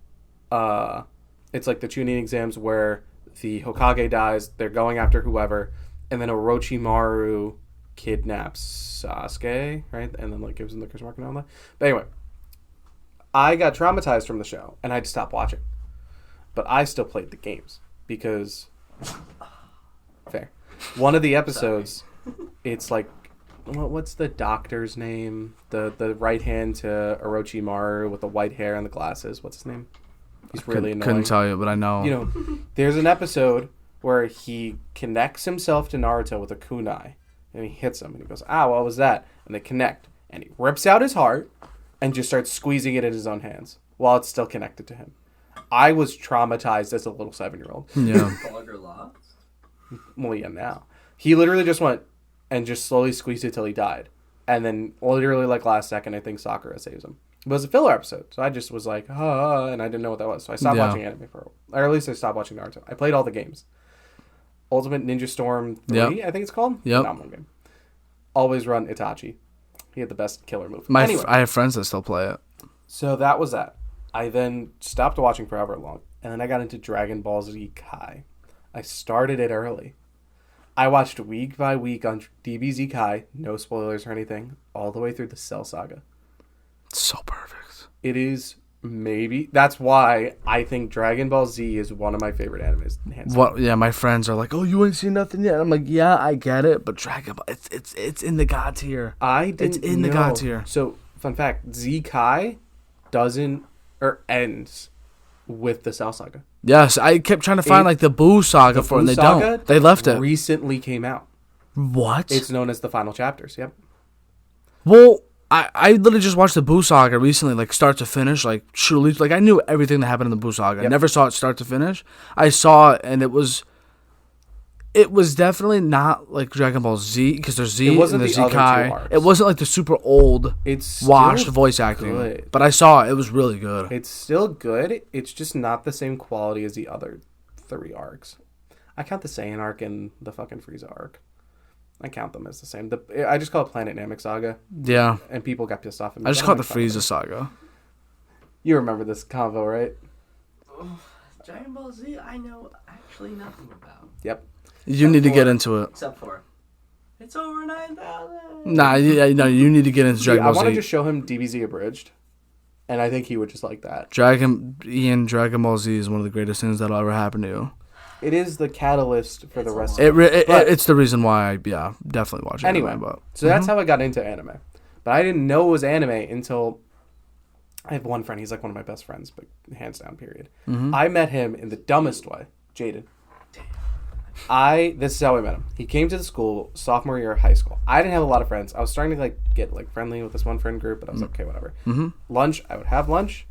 it's like the Chunin exams where the Hokage dies. They're going after whoever, and then Orochimaru kidnaps Sasuke, right? And then like gives him the curse mark and all that. But anyway, I got traumatized from the show, and I had to stop watching. But I still played the games because fair. One of the episodes, it's like, what's the doctor's name? The right hand to Orochimaru with the white hair and the glasses. What's his name? He's really annoying. Couldn't tell you, but I know. You know, there's an episode where he connects himself to Naruto with a kunai, and he hits him, and he goes, "Ah, what was that?" And they connect, and he rips out his heart and just starts squeezing it in his own hands while it's still connected to him. I was traumatized as a little 7-year-old. Yeah. Vulgar lost. Well, yeah, now. He literally just went and just slowly squeezed it till he died. And then literally like last second, I think Sakura saves him. It was a filler episode. So I just was like, and I didn't know what that was. So I stopped watching anime for a while. Or at least I stopped watching Naruto. I played all the games. Ultimate Ninja Storm 3, Yep. I think it's called. Yep. Phenomenal game. Always run Itachi. He had the best killer move. I have friends that still play it. So that was that. I then stopped watching for however long. And then I got into Dragon Ball Z Kai. I started it early. I watched week by week on DBZ Kai, no spoilers or anything, all the way through the Cell Saga. So perfect. It is that's why I think Dragon Ball Z is one of my favorite animes. Hands down. What? Yeah, my friends are like, "Oh, you ain't seen nothing yet." I'm like, "Yeah, I get it, but Dragon Ball, it's in the god tier. It's in the god tier." So, fun fact: Z Kai ends with the Cell Saga. Yes, I kept trying to find like the Boo Saga for it, and they don't. They left it. Recently came out. What? It's known as the final chapters. Yep. Well, I literally just watched the Boo Saga recently, like start to finish, like truly, like I knew everything that happened in the Boo Saga. I never saw it start to finish. I saw it, and it was definitely not like Dragon Ball Z because there's Z and there's Z Kai. It wasn't like the super old, washed voice acting. Good. But I saw it was really good. It's still good. It's just not the same quality as the other 3 arcs. I count the Saiyan arc and the fucking Frieza arc. I count them as the same. I just call it Planet Namek Saga. Yeah. And people got pissed off at me. I just call it the Frieza Saga. You remember this convo, right? Dragon Ball Z, I know actually nothing about. Yep. You need to get into it. Except for, it's over 9,000. Nah, you need to get into Dragon Ball Z. I want to just show him DBZ abridged, and I think he would just like that. Dragon Ball Z is one of the greatest things that'll ever happen to you. It is the catalyst for the rest. It's the reason why I definitely watch it. Anyway, so that's how I got into anime, but I didn't know it was anime until I have one friend. He's like one of my best friends, but hands down, period. I met him in the dumbest way, Jaden. This is how I met him. He came to the school sophomore year of high school. I didn't have a lot of friends. I was starting to get friendly with this one friend group, but I was like, okay, whatever. Mm-hmm. Lunch, I would have lunch,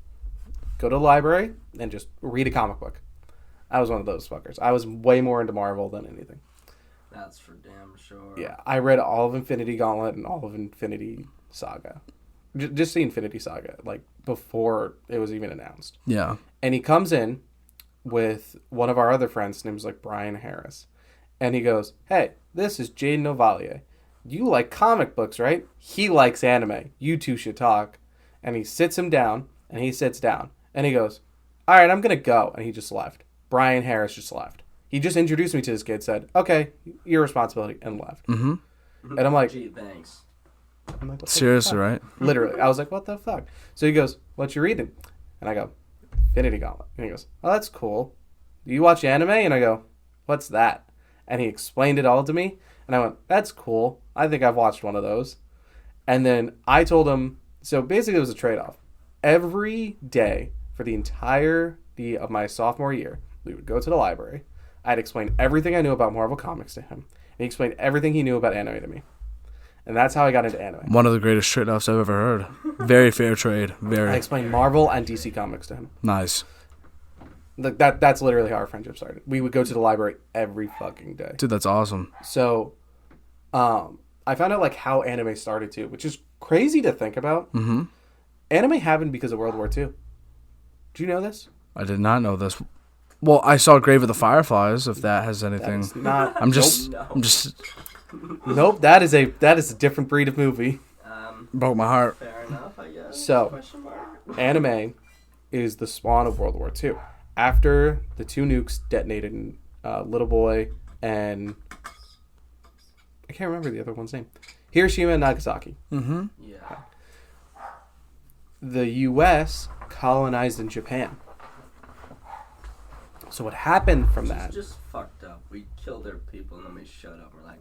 go to the library, and just read a comic book. I was one of those fuckers. I was way more into Marvel than anything. That's for damn sure. Yeah, I read all of Infinity Gauntlet and all of Infinity Saga. Just the Infinity Saga, before it was even announced. Yeah. And he comes in with one of our other friends. His name was Brian Harris. And he goes, hey, this is Jaden Ovalle. You like comic books, right? He likes anime. You two should talk. And he sits him down, and he sits down. And he goes, all right, I'm going to go. And he just left. Brian Harris just left. He just introduced me to this kid, said, okay, your responsibility, and left. Mm-hmm. And I'm like, gee, thanks. what the Seriously, fuck? right? Literally. I was like, what the fuck? So he goes, what you reading? And I go, Infinity Gauntlet. And he goes, oh, that's cool. Do you watch anime? And I go, what's that? And he explained it all to me. And I went, that's cool. I think I've watched one of those. And then I told him, so basically it was a trade-off. Every day for the entirety of my sophomore year, we would go to the library. I'd explain everything I knew about Marvel Comics to him. And he explained everything he knew about anime to me. And that's how I got into anime. One of the greatest trade-offs I've ever heard. Very fair trade. I Very explained Marvel and DC Comics to him. nice. That's literally how our friendship started. We would go to the library every fucking day. Dude, that's awesome. So, I found out how anime started too, which is crazy to think about. Mm-hmm. Anime happened because of World War II. Do you know this? I did not know this. Well, I saw Grave of the Fireflies, if that has anything. That's not. I'm just... Nope. I'm just... Nope. That is a different breed of movie. Broke my heart. Fair enough, I guess. So- Question mark? Anime is the spawn of World War II. After the two nukes detonated in Little Boy and I can't remember the other one's name. Hiroshima and Nagasaki. Mm-hmm. Yeah. The U.S. colonized in Japan. So what happened from that? It's just fucked up. We killed their people and then we shut up. We're like,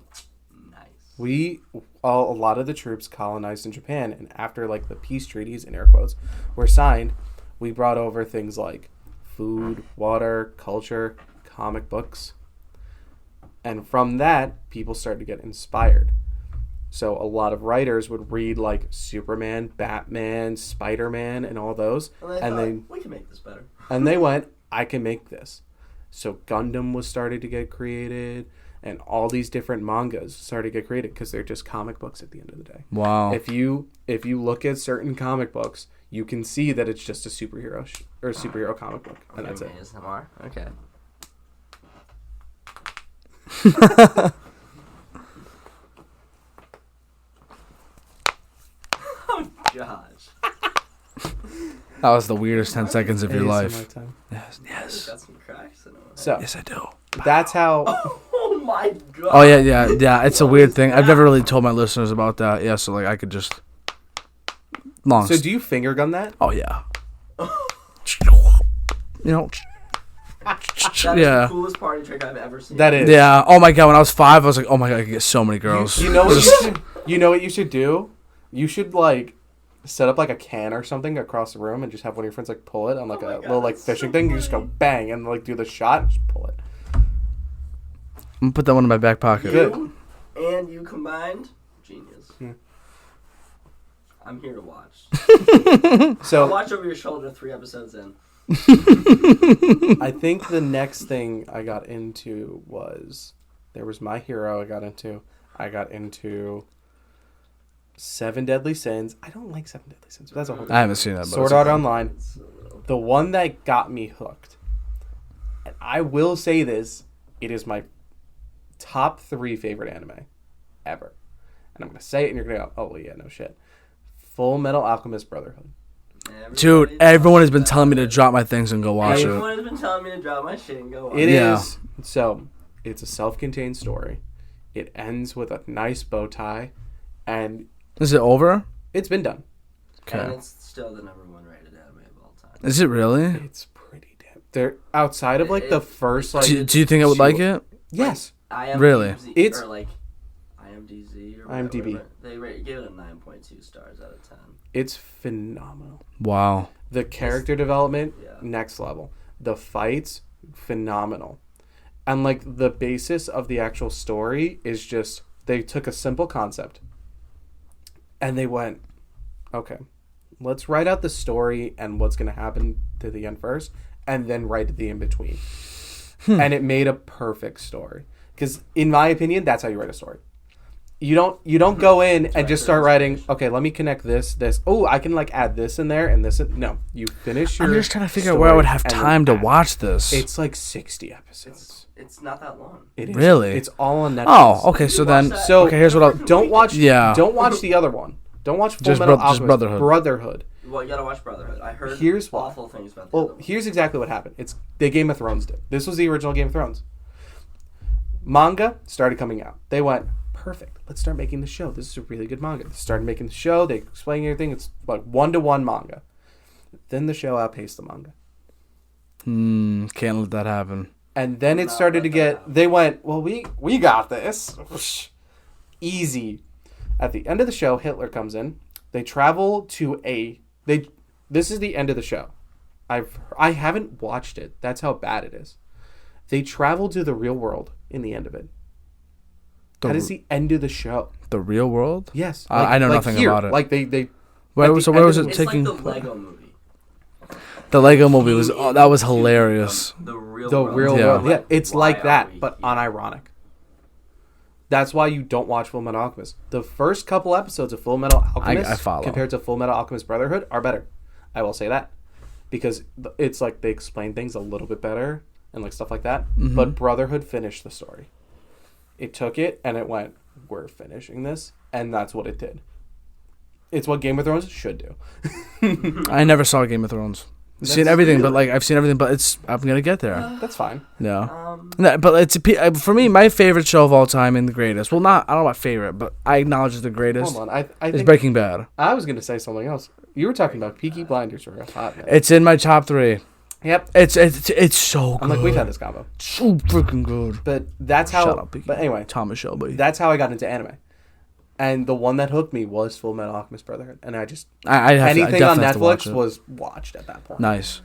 nice. A lot of the troops colonized in Japan, and after the peace treaties in air quotes were signed, we brought over things like food, water, culture, comic books, and from that, people started to get inspired. So a lot of writers would read Superman, Batman, Spider-Man, and all those, And we can make this better. and they went, I can make this. So Gundam was starting to get created, and all these different mangas started to get created because they're just comic books at the end of the day. Wow. If you look at certain comic books, you can see that it's just a superhero or superhero comic book, and that's it. ASMR? Okay. Oh, Josh. That was the weirdest 10 seconds of your ASMR life. time. Yes. Yes. Got some cracks in it. So Yes, I do. that's how. Oh my god. Oh, yeah. It's a weird thing. I've never really told my listeners about that. Yeah, so I could just... So do you finger gun that? Oh, yeah. You know... That is the Yeah. coolest party trick I've ever seen. That is. Yeah. Oh, my God. When I was 5, I was like, oh, my God, I could get so many girls. You know what you should. You know what you should do. You should set up a can or something across the room and just have one of your friends pull it on my a God, little that's fishing so thing. You just go funny. bang and do the shot and just pull it. I'm going to put that one in my back pocket. You and you combined, genius. Yeah. I'm here to watch. I'll So watch over your shoulder 3 episodes in. I think the next thing I got into was there was My Hero. I got into 7 Deadly Sins. I don't like 7 Deadly Sins. But that's a whole. I haven't seen that. But Sword it's Art okay. Online. The one that got me hooked, and I will say this, it is my top 3 favorite anime ever. And I'm going to say it and you're going to go, oh, yeah, no shit. Full Metal Alchemist Brotherhood. Dude, everyone has been telling me to drop my things and go watch it. Everyone has been telling me to drop my shit and go watch It it. Yeah. is. So, it's a self-contained story. It ends with a nice bow tie, and Is it over? it's been done. And Okay. it's still the #1 rated anime of all time. Is it really? It's pretty damn. They're outside of the first Do you think I would like it? Yes. Really? It's- or IMDZ or IMDb. whatever. They give it a 9.2 stars out of 10. It's phenomenal. Wow. The character development, Yeah. next level. The fights, phenomenal. And like the basis of the actual story is just they took a simple concept and they went, okay, let's write out the story and what's going to happen to the end first, and then write the in between. And it made a perfect story. Because in my opinion, that's how you write a story. You don't go in and just start writing, okay, let me connect this. Oh, I can like add this in there and this. No, you finish your I'm just trying to figure out where I would have time to watch this. It's like 60 episodes. It's not that long. It is. Really? It's all on Netflix. Oh, okay. So then, okay. Here's what I'll Don't watch. Yeah. Don't watch the other one. Don't watch Full Just Metal just Alchemist. Brotherhood. Well, you gotta watch Brotherhood. I heard Here's why. awful things about the other Well, one. here's exactly what happened. It's the Game of Thrones did. This was the original Game of Thrones. Manga started coming out. They went, perfect. Let's start making the show. This is a really good manga. They started making the show. They explain everything. It's like 1-to-1 manga. Then the show outpaced the manga. Can't let that happen. And then it started to get... They went, well, we got this. Easy. At the end of the show, Hitler comes in. They travel to This is the end of the show. I haven't watched it. That's how bad it is. They travel to the real world in the end of it. That is the end of the show. The real world? Yes. I know nothing about it. Like they where was it It's taking? like the Lego movie. The Lego movie was that was hilarious. The real the world. real Yeah. world. Yeah, it's Why like are that, we but here? unironic. That's why you don't watch Full Metal Alchemist. The first couple episodes of Full Metal Alchemist I follow. compared to Full Metal Alchemist Brotherhood are better. I will say that. Because it's like they explain things a little bit better and like stuff like that. Mm-hmm. But Brotherhood finished the story. It took it and it went, we're finishing this. And that's what it did. It's what Game of Thrones should do. I never saw Game of Thrones. I've seen everything, but like I've seen everything, but I'm gonna get there. That's fine. No, no, but it's for me my favorite show of all time and the greatest. Well, I don't know about favorite, but I acknowledge it's the greatest. Hold on. I It's think Breaking Bad. I was going to say something else. You were talking about Peaky Blinders for a hot minute. It's in my top 3. Yep. It's so good. I'm like, we've had this combo. So freaking good. But that's how... Shut up, Peaky. But anyway, Thomas Shelby. that's how I got into anime. And the one that hooked me was Full Metal Alchemist Brotherhood. And I just... I anything on definitely have to watch Netflix it. was watched at that point. Nice.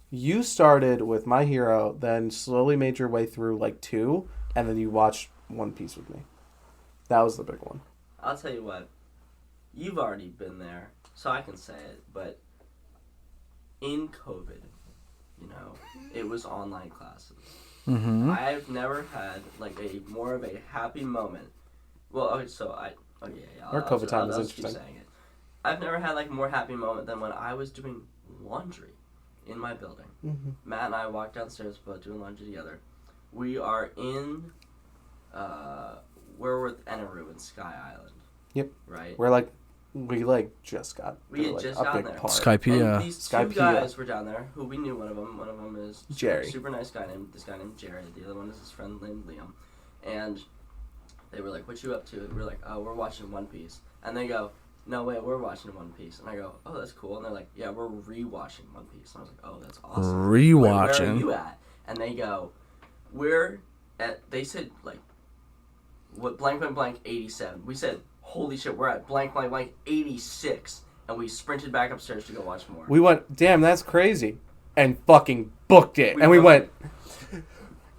You started with My Hero, then slowly made your way through like 2, and then you watched One Piece with me. That was the big one. I'll tell you what. You've already been there, so I can say it. But in COVID, it was online classes. Mm-hmm. I've never had like a more of a happy moment. Well, okay, so Our COVID time is I'll just keep interesting. saying it. I've never had like a more happy moment than when I was doing laundry in my building. Mm-hmm. Matt and I walked downstairs about doing laundry together. We are in, we're with Enaru in Sky Island. Yep. Right? We just got We had like, just a gotten big there. part. Skypea. And these two Skypea. guys were down there who we knew one of them. One of them is Jerry. super nice guy named Jared. The other one is his friend named Liam. And they were like, "What you up to?" And we're like, "Oh, we're watching One Piece." And they go, "No way, we're watching One Piece." And I go, "Oh, that's cool." And they're like, "Yeah, we're rewatching One Piece." And I was like, "Oh, that's awesome." Where are Rewatching. you at? And they go, "We're at." They said like, "What blank blank blank 87." We said, "Holy shit, we're at blank blank blank 86." And we sprinted back upstairs to go watch more. We went, damn, that's crazy. And fucking booked it. And we booked went,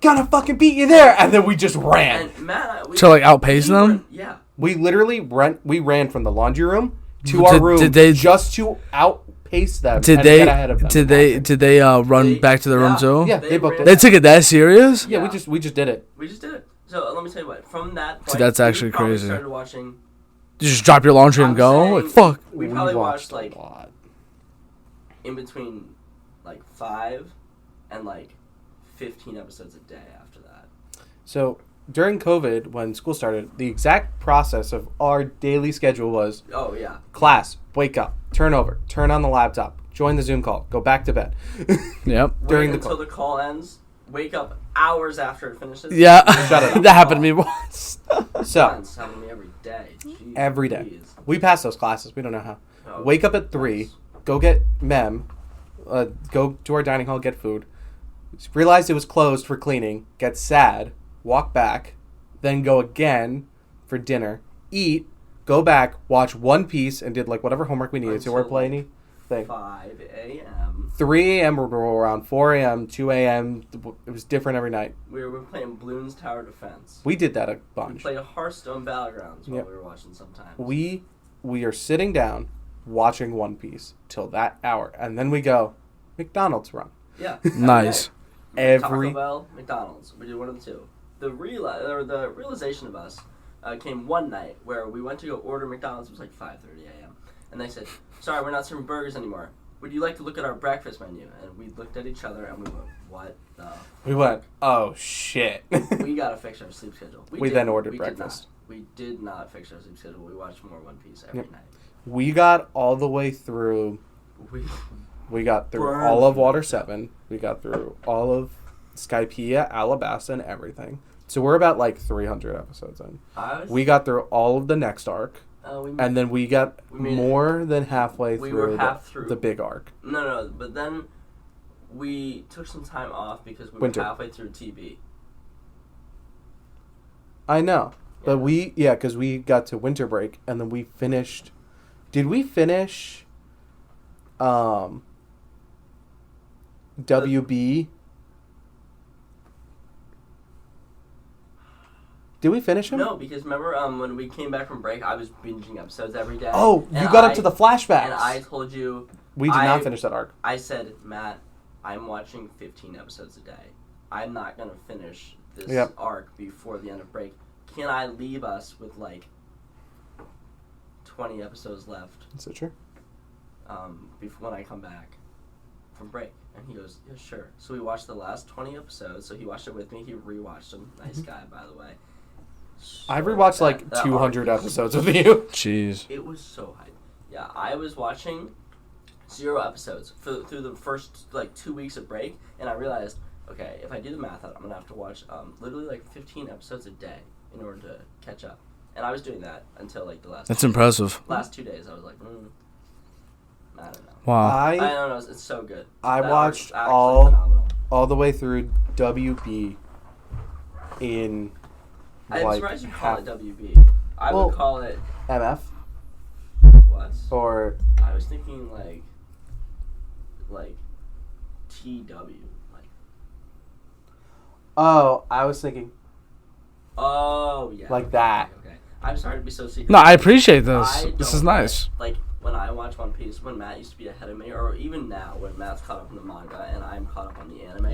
gonna fucking beat you there. And then we just ran. And Matt, and I, To, like, outpace them? Yeah. We literally ran from the laundry room to our room did they- just to outpace them Did and they? get ahead of them. Did they run They- back to the room yeah. too? Yeah, they booked ran it. They back. took it that serious? Yeah, Yeah. we just did it. We just did it. So let me tell you what. From that point, See, that's actually we probably crazy. started watching. You just drop your laundry and I'm go? saying- Like, fuck. We probably watched a like lot. in between like 5 and like 15 episodes a day after that. So during COVID, when school started, the exact process of our daily schedule was Oh yeah. class, wake up, turn over, turn on the laptop, join the Zoom call, go back to bed. Yep. During Wait the until call. the call ends. Wake up hours after it finishes. Yeah. Shut it up. That happened to me once. So It's happened to me every day. Jeez, every day. please. We passed those classes. We don't know how. Oh, Wake up at 3, nice. go get mem, go to our dining hall, get food, realized it was closed for cleaning, get sad, walk back, then go again for dinner, eat, go back, watch One Piece, and did like whatever homework we needed. So we're Until, playing thing. 5 a.m. 3 a.m. would roll around. 4 a.m., 2 a.m. It was different every night. We were playing Bloons Tower Defense. We did that a We bunch. played Hearthstone Battlegrounds while we were watching sometimes. We are sitting down watching One Piece till that hour, and then we go McDonald's run. Yeah. Nice. Every Taco Bell, McDonald's. We did one of the two. The realization of us came one night where we went to go order McDonald's. It was like 5:30 a.m. And they said, "Sorry, we're not serving burgers anymore. Would you like to look at our breakfast menu?" And we looked at each other and we went, "What the?" we went, oh shit. We gotta fix our sleep schedule. We then ordered breakfast. We did not fix our sleep schedule. We watched more One Piece every night. We got all the way through. We got through all of Water 7. We got through all of Skypiea, Alabasta, and everything. So we're about like 300 episodes in. We got through all of the next arc. And then we got more than halfway through the big arc. No, but then we took some time off because we were halfway through TB. I know. But because we got to winter break, and then we finished... Did we finish WB? Did we finish him? No, because remember when we came back from break, I was binging episodes every day. Oh, you got up to the flashbacks. And I told you... We did not finish that arc. I said, Matt, I'm watching 15 episodes a day. I'm not going to finish this arc before the end of break. Can I leave us with, like, 20 episodes left? Is that true? When I come back from break. And he goes, yeah, sure. So we watched the last 20 episodes. So he watched it with me. He rewatched them. Nice guy, by the way. So I rewatched like 200 episodes with you. Jeez. It was so hype. Yeah, I was watching 0 episodes through the first like 2 weeks of break, and I realized, okay, if I do the math out, I'm gonna have to watch literally like 15 episodes a day in order to catch up. And I was doing that until like the last. That's impressive. Last 2 days, I was like, I don't know. Wow. I don't know. It's so good. I That watched arc's actually phenomenal. all the way through WB in. I'm surprised you call it WB. I would call it MF. What? Or I was thinking like TW. Like. Oh, I was thinking Oh yeah. like that. Okay. I'm sorry to be so secretive. No, I appreciate this. This is nice. Like when I watch One Piece, when Matt used to be ahead of me, or even now when Matt's caught up in the manga and I'm caught up on the anime,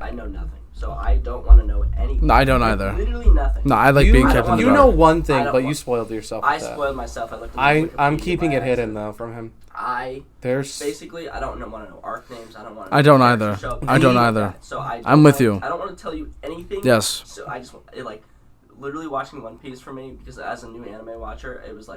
I know nothing. So I don't want to know anything. No, I don't either. Literally nothing. No, I like being kept in the You dark. know one thing, but you spoiled yourself. I with that. spoiled myself. I looked at I'm keeping it hidden though from him. There's basically I don't want to know arc names. I don't want. I don't either. I don't either. So I'm with you. I don't want to tell you anything. Yes. So I just like literally watching One Piece for me, because as a new anime watcher, it was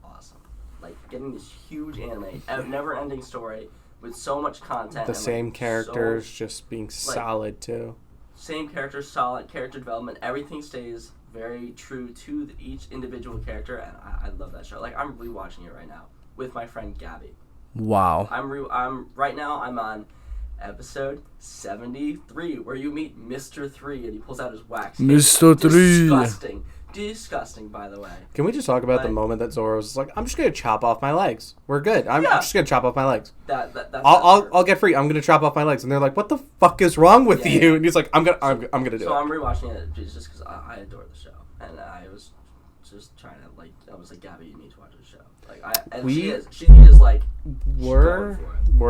awesome. Like getting this huge anime, a never-ending story with so much content. the and, same characters just being solid too. Same characters, solid character development. Everything stays very true to each individual character, and I love that show. Like I'm rewatching it right now with my friend Gabby. Wow. I'm right now. I'm on episode 73, where you meet Mr. 3 and he pulls out his wax. Mr. 3. Disgusting, by the way. Can we just talk about the moment that Zoro was like, "I'm just gonna chop off my legs. We're good. I'm just gonna chop off my legs. I'll get free. I'm gonna chop off my legs." And they're like, "What the fuck is wrong with you?" Yeah. And he's like, "I'm gonna do it." So I'm rewatching it just because I adore the show, and I was just trying to I was like, Gabby, you need to watch the show. She is like, we're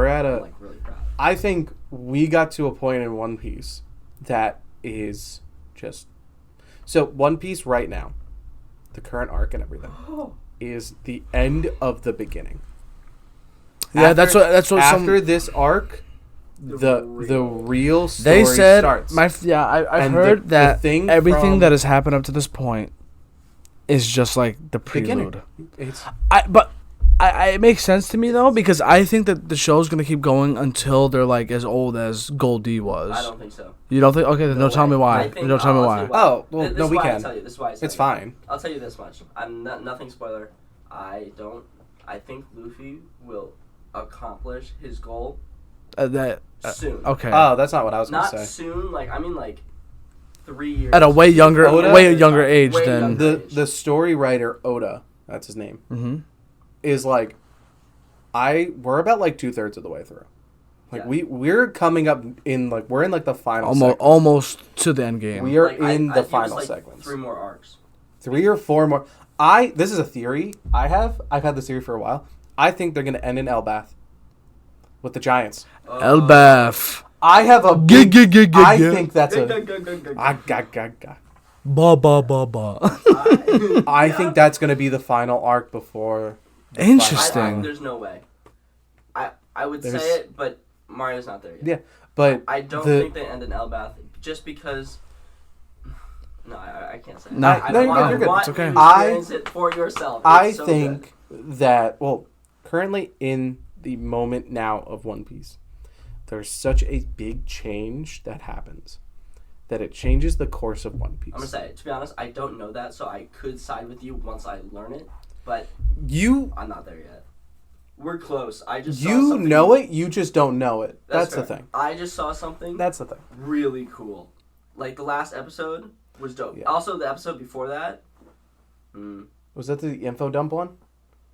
at a. I'm, like, really proud. I think we got to a point in One Piece that is just. So One Piece right now, the current arc and everything, is the end of the beginning. Yeah, that's what. After this arc, the real story they said. Starts. I've heard that everything that has happened up to this point is just like the prelude. It makes sense to me though, because I think that the show's gonna keep going until they're like as old as Goldie was. I don't think so. You don't think? Okay, then don't tell me why. Don't tell me why. Oh, well, no, we can. I'll tell you. This is why it's fine. I'll tell you this much. I'm nothing spoiler. I think Luffy will accomplish his goal soon. Okay. Oh, that's not what I was gonna say. Not soon. Like I mean, like 3 years. At a way younger age than the story writer Oda. That's his name. Mm-hmm. Is like we're about like 2/3 of the way through. Like we're coming up in like we're in like the final almost to the end game. We are Like, in the give us, final like, segments. 3 more arcs. 3 or 4 more. This is a theory I have. I've had this theory for a while. I think they're gonna end in Elbath with the Giants. Elbath. I have a big. I think that's a. Ba ba ba ba. I think that's gonna be the final arc before. Interesting. There's no way. I would say it, but Mario's not there yet. Yeah, but I don't think they end in Elbath just because. No, I can't say. No, you're good. It's okay. Experience it for yourself. I so think good. that currently in the moment now of One Piece, there's such a big change that happens that it changes the course of One Piece. I'm gonna say, to be honest, I don't know that, so I could side with you once I learn it, but I'm not there yet. We're close. I just saw know it, you just don't know it. That's the thing. I just saw something. That's the thing. Really cool. Like the last episode was dope. Yeah. Also, the episode before that. Was that the info dump one?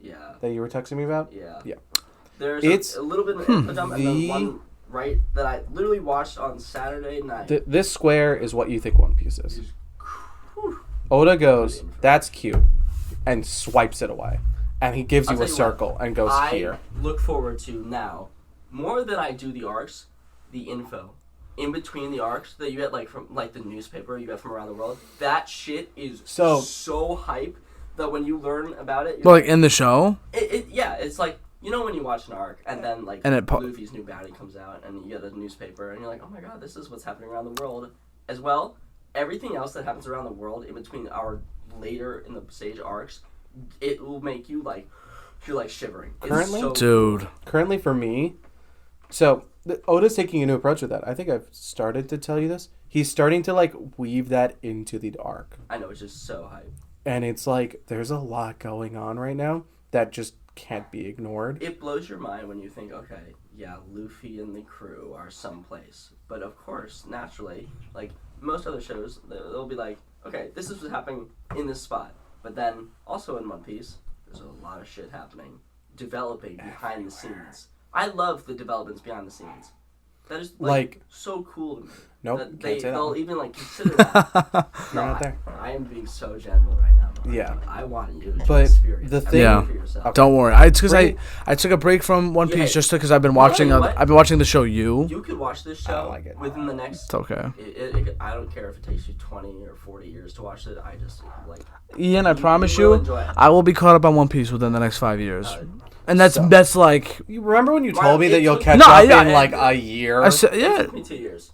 Yeah. That you were texting me about? Yeah. Yeah. There's a little bit of info dump and then one right that I literally watched on Saturday night. This square is what you think One Piece is. Oda goes, "That's cute," and swipes it away. And he gives you a circle and goes here. I look forward to now, more than I do the arcs, the info. In between the arcs that you get like from like the newspaper you get from around the world. That shit is so hype that when you learn about it... Like in the show? It's like, you know when you watch an arc and then like Luffy's new baddie comes out and you get a newspaper and you're like, oh my god, this is what's happening around the world. As well, everything else that happens around the world in between our later in the stage arcs, it will make you like, you're like shivering. Currently for me, so Oda's taking a new approach with that. I think I've started to tell you this. He's starting to like weave that into the arc. I know, it's just so hype. And it's like, there's a lot going on right now that just can't be ignored. It blows your mind when you think, okay, yeah, Luffy and the crew are someplace. But of course, naturally, like most other shows, they'll be like, okay, this is what's happening in this spot. But then, also in One Piece, there's a lot of shit happening, developing behind the scenes. I love the developments behind the scenes. That is like so cool to me. Nope, they'll even like consider that. Not there. I am being so general right now. Yeah. I want you to experience the thing, for yourself. Don't worry. It's because I took a break from One Piece just because I've been watching. I've been watching the show. You could watch this show within the next. It's okay. I don't care if it takes you 20 or 40 years to watch it. I just like. Ian, I promise you, I will be caught up on One Piece within the next 5 years. And that's like. You remember when you told me that you'll catch up in like a year? I said, It took me 2 years.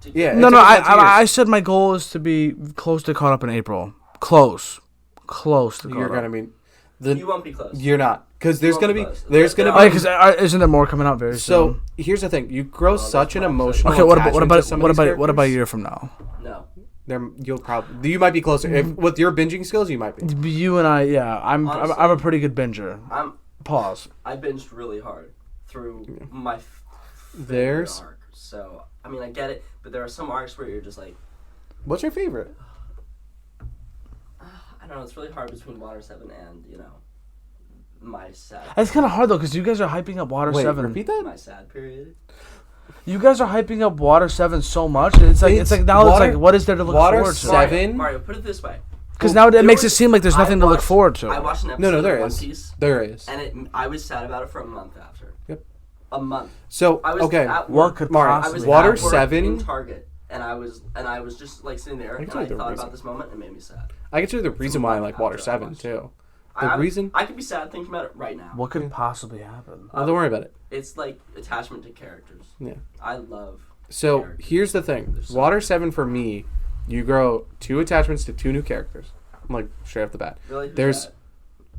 Yeah. No. I said my goal is to be close to caught up in April. Close to caught You're up. gonna mean. You won't be close. You're not, because there's gonna be because isn't there more coming out very soon? So here's the thing: you grow such an emotional. Okay, what about a year from now? No. You might be closer with your binging skills. You might be. You and I, I'm a pretty good binger. Pause. I binged really hard through my arc. So I mean, I get it, but there are some arcs where you're just like, what's your favorite? I don't know. It's really hard between Water 7 and my sad. It's kind of hard though because you guys are hyping up Water 7. Repeat that. My sad period. You guys are hyping up Water 7 so much. It's like now it's like what is there to look forward to? Water 7. Mario, put it this way. Because now it makes it seem like there's nothing to look forward to. I watched an episode of One Piece. There is. And I was sad about it for a month after. Yep. A month. So I was okay, at work, what could possibly I was Water at work 7 in Target, and I was just like sitting there, and I thought about this moment, and it made me sad. I can tell you the reason why I like Water 7 too. I could be sad thinking about it right now. What could possibly happen? Don't worry about it. It's like attachment to characters. Yeah. I love. So characters. here's the thing: Water 7 for me, you grow 2 attachments to 2 new characters. I'm like straight off the bat. Really? There's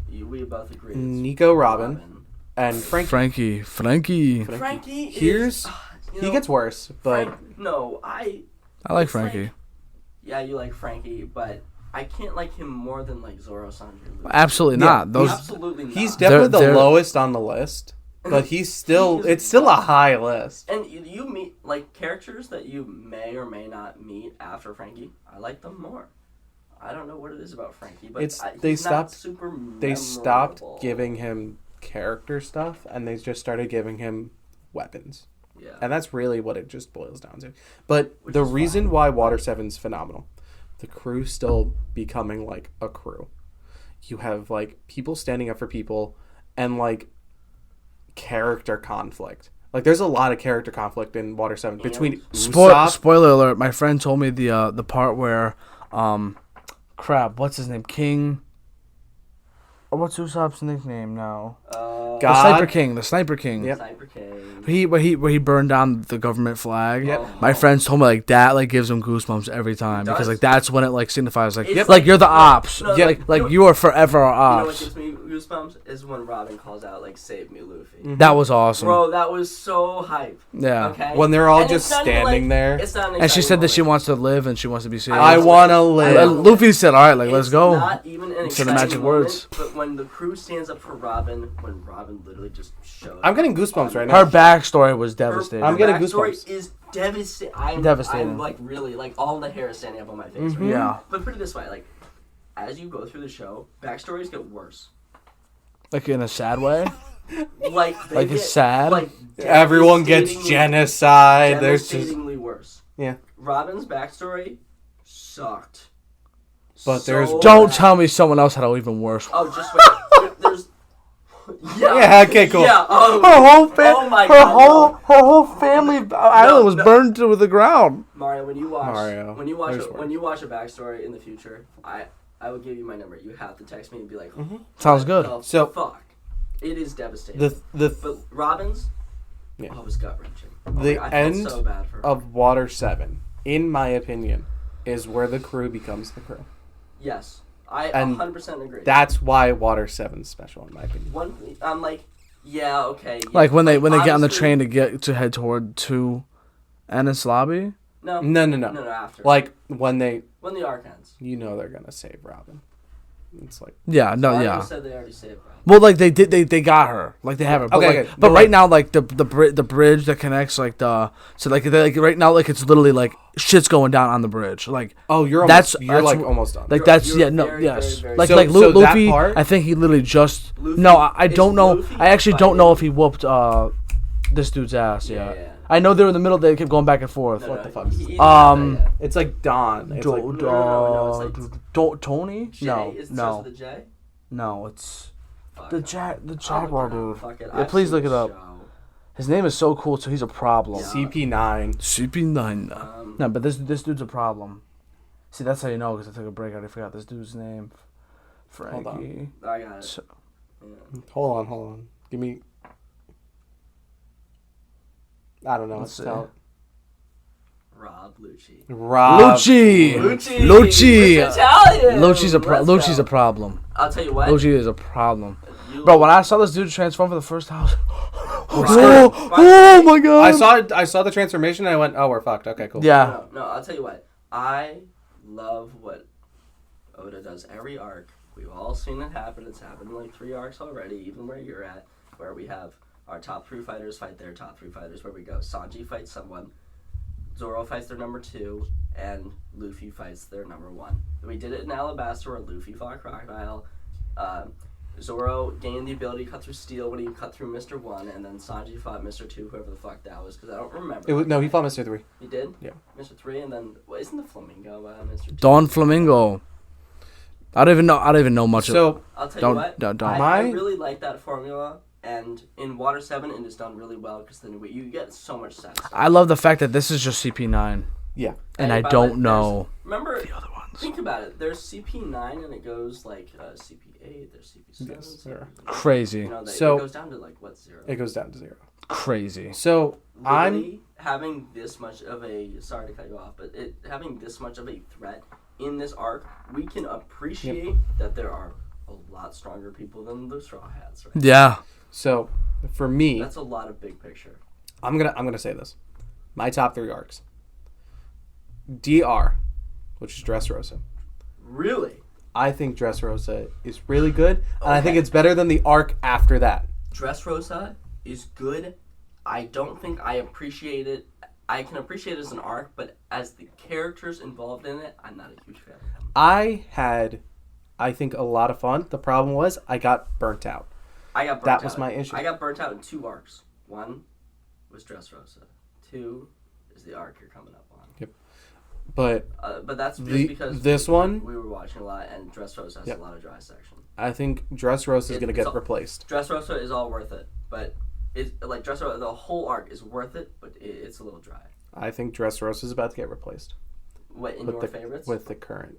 we both agree. Nico Robin and Frankie. Frankie. He gets worse, but I like Frankie. You like Frankie, but I can't like him more than like Zoro, Sanji. Absolutely not. Absolutely not. He's definitely the lowest on the list, but it's still a high list. And you meet like characters that you may or may not meet after Frankie. I like them more. I don't know what it is about Frankie, but They stopped super They stopped giving him character stuff, and they just started giving him weapons. Yeah. And that's really what it just boils down to. But Which the is reason fine. why Water 7's phenomenal, the crew's still becoming like a crew. You have like people standing up for people and like character conflict. Like there's a lot of character conflict in Water 7 between Usopp. Spoiler alert, my friend told me the part where what's his name? King, or what's Usopp's nickname now? God. The Sniper King. Yep. Sniper King. Where he burned down the government flag. Yep. My friends told me like that like gives them goosebumps every time because does. like that's when it like signifies like It's like you're the ops. No, Yeah, like, like you are forever our You know what ops. gives me goosebumps is when Robin calls out like "Save me, Luffy." That was awesome. Bro, that was so hype. Yeah. Okay. When they're all And just it's not even, standing there. It's not an And she exciting said that she moment. wants to live and she wants to be saved. I want to live. Luffy said, "All right, like let's It's go." Not even an Said the exciting magic moment, words. But when the crew stands up for Robin, when Robin literally just shows. I'm getting goosebumps right now. Her backstory was devastating. I'm getting backstory goosebumps. is devastating. I'm Devastating. like really like all the hair is standing up on my face. Mhm. Right? Yeah. But put it this way, like as you go through the show, backstories get worse. Like in a sad way. Like they Like get, it's sad? Like Everyone gets devastatingly- genocide. There's just devastatingly worse. yeah. Robin's backstory sucked. But there's- Don't tell me someone else had an even worse. Oh, just wait. There's. Yeah. Yeah, okay, cool. Yeah. Oh, Her whole oh my God. her whole family island was no. burned to the ground. Mario, when you watch, Mario, when you watch, there's when you watch a backstory in the future, I will give you my number. You have to text me and be like, Sounds good. "What the So- fuck, it is devastating." The But Robin's, Yeah. oh, it was gut wrenching. The I end felt so bad for her. of Water 7, in my opinion, is where the crew becomes the crew. Yes, I And 100% agree. That's why Water 7's special, in my opinion. One, I'm like, yeah, okay. Yeah. Like when they get on the honestly- train to head toward to Ennis Lobby. No, No. after. Like when the arc ends. you know they're gonna save Robin. It's like Yeah, no, Mario yeah. said they already saved Robin. Well, like they did, they got her. Like they have her. But Okay, like, okay. but But, right like- now, like the bridge that connects like right now, like it's literally like shit's going down on the bridge. Like oh, you're That's- almost, you're that's like wh- almost done. like You're- that's you're yeah no very, yes very, very like So- like so that Luffy. part- I think he literally just Luffy- no. I is don't know. Luffy I actually don't know if fighting- he whooped this dude's ass. Yeah. Yeah. I know they were in the middle. They kept going back and forth. No, What no, the fuck? he- It's like Dawn. It's like Tony? Jay, No, is it no, just the J? no. It's Fuck, the no. Jaguar Oh, dude. fuck it. Yeah, I've please seen look it the up. show. His name is so cool, so he's a problem. Yeah. CP9. CP9. No, but this dude's a problem. See, that's how you know because I took a break. I already forgot this dude's name. Frankie. I got it. So- Yeah. Hold on. Give me. I don't know. Let's Let's tell. Rob Lucci. Rob. Lucci. Lucci. It's Italian. Lucci's Let's Lucci's go. a problem. I'll tell you what. Lucci is a problem. You- Bro, when I saw this dude transform for the first time, I was Right. oh my god. I saw the transformation and I went, oh, we're fucked. Okay, cool. Yeah. No, I'll tell you what. I love what Oda does every arc. We've all seen it happen. It's happened in like 3 arcs already, even where you're at, where we have our top 3 fighters fight their top 3 fighters, where we go. Sanji fights someone, Zoro fights their number 2, and Luffy fights their number 1. We did it in Alabasta where Luffy fought Crocodile. Zoro gained the ability to cut through steel when he cut through Mr. 1, and then Sanji fought Mr. 2, whoever the fuck that was, because I don't remember. No, he fought Mr. 3. He did? Yeah. Mr. 3, and then, isn't the Flamingo Mr. 2? Don Flamingo. I don't even know much of So, I'll tell Don't- you what, don't- I really like that formula, and in Water 7 it is done really well, because then you get so much sense. I love the fact that this is just CP9 yeah. and Hey, I by the don't way, know Remember, the other ones. think about it, there's CP9 and it goes like CP8, there's CP7, Yes, there are. Crazy. You know, So- it goes down to like, what, 0? It goes down to 0. Crazy. So, Literally, having this much of a, sorry to cut you off, but having this much of a threat in this arc, we can appreciate that there are a lot stronger people than the Straw Hats, right? Yeah. So, for me, That's a lot of big picture. I'm gonna say this. My top 3 arcs. DR, which is Dressrosa. Really? I think Dressrosa is really good, and I think Okay. it's better than the arc after that. Dressrosa is good. I don't think I appreciate it. I can appreciate it as an arc, but as the characters involved in it, I'm not a huge fan of them. I had, I think, a lot of fun. The problem was I got burnt out. I got burnt That out. was my issue. I got burnt out in 2 arcs. 1 was Dressrosa. 2 is the arc you're coming up on. Yep. But that's just because this one, we were watching a lot, and Dressrosa has a lot of dry section. I think Dressrosa is going to get replaced. Dressrosa is all worth it, but it's like Dressrosa, the whole arc is worth it, but it's a little dry. I think Dressrosa is about to get replaced. What, in your favorites? With the current.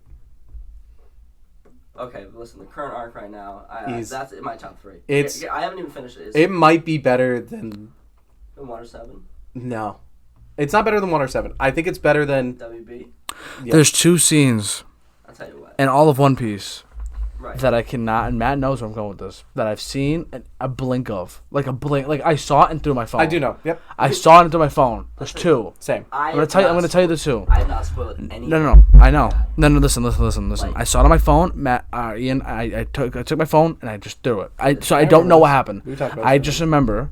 Okay, but listen, the current arc right now, that's in my top 3. I haven't even finished it. It might be better than Water 7? No. It's not better than Water 7. I think it's better than WB? Yeah. There's 2 scenes I'll tell you what. in all of One Piece Right. that I cannot, and Matt knows where I'm going with this, that I've seen a blink of. Like I saw it and through my phone. I do know. Yep. I saw it and through my phone. There's 2. Same. I'm gonna tell you the 2. I have not spoiled anything. No. I know. No. Listen. Like, I saw it on my phone. Matt, Ian. I took my phone and I just threw it. I don't know what happened. We talked about I this. just remember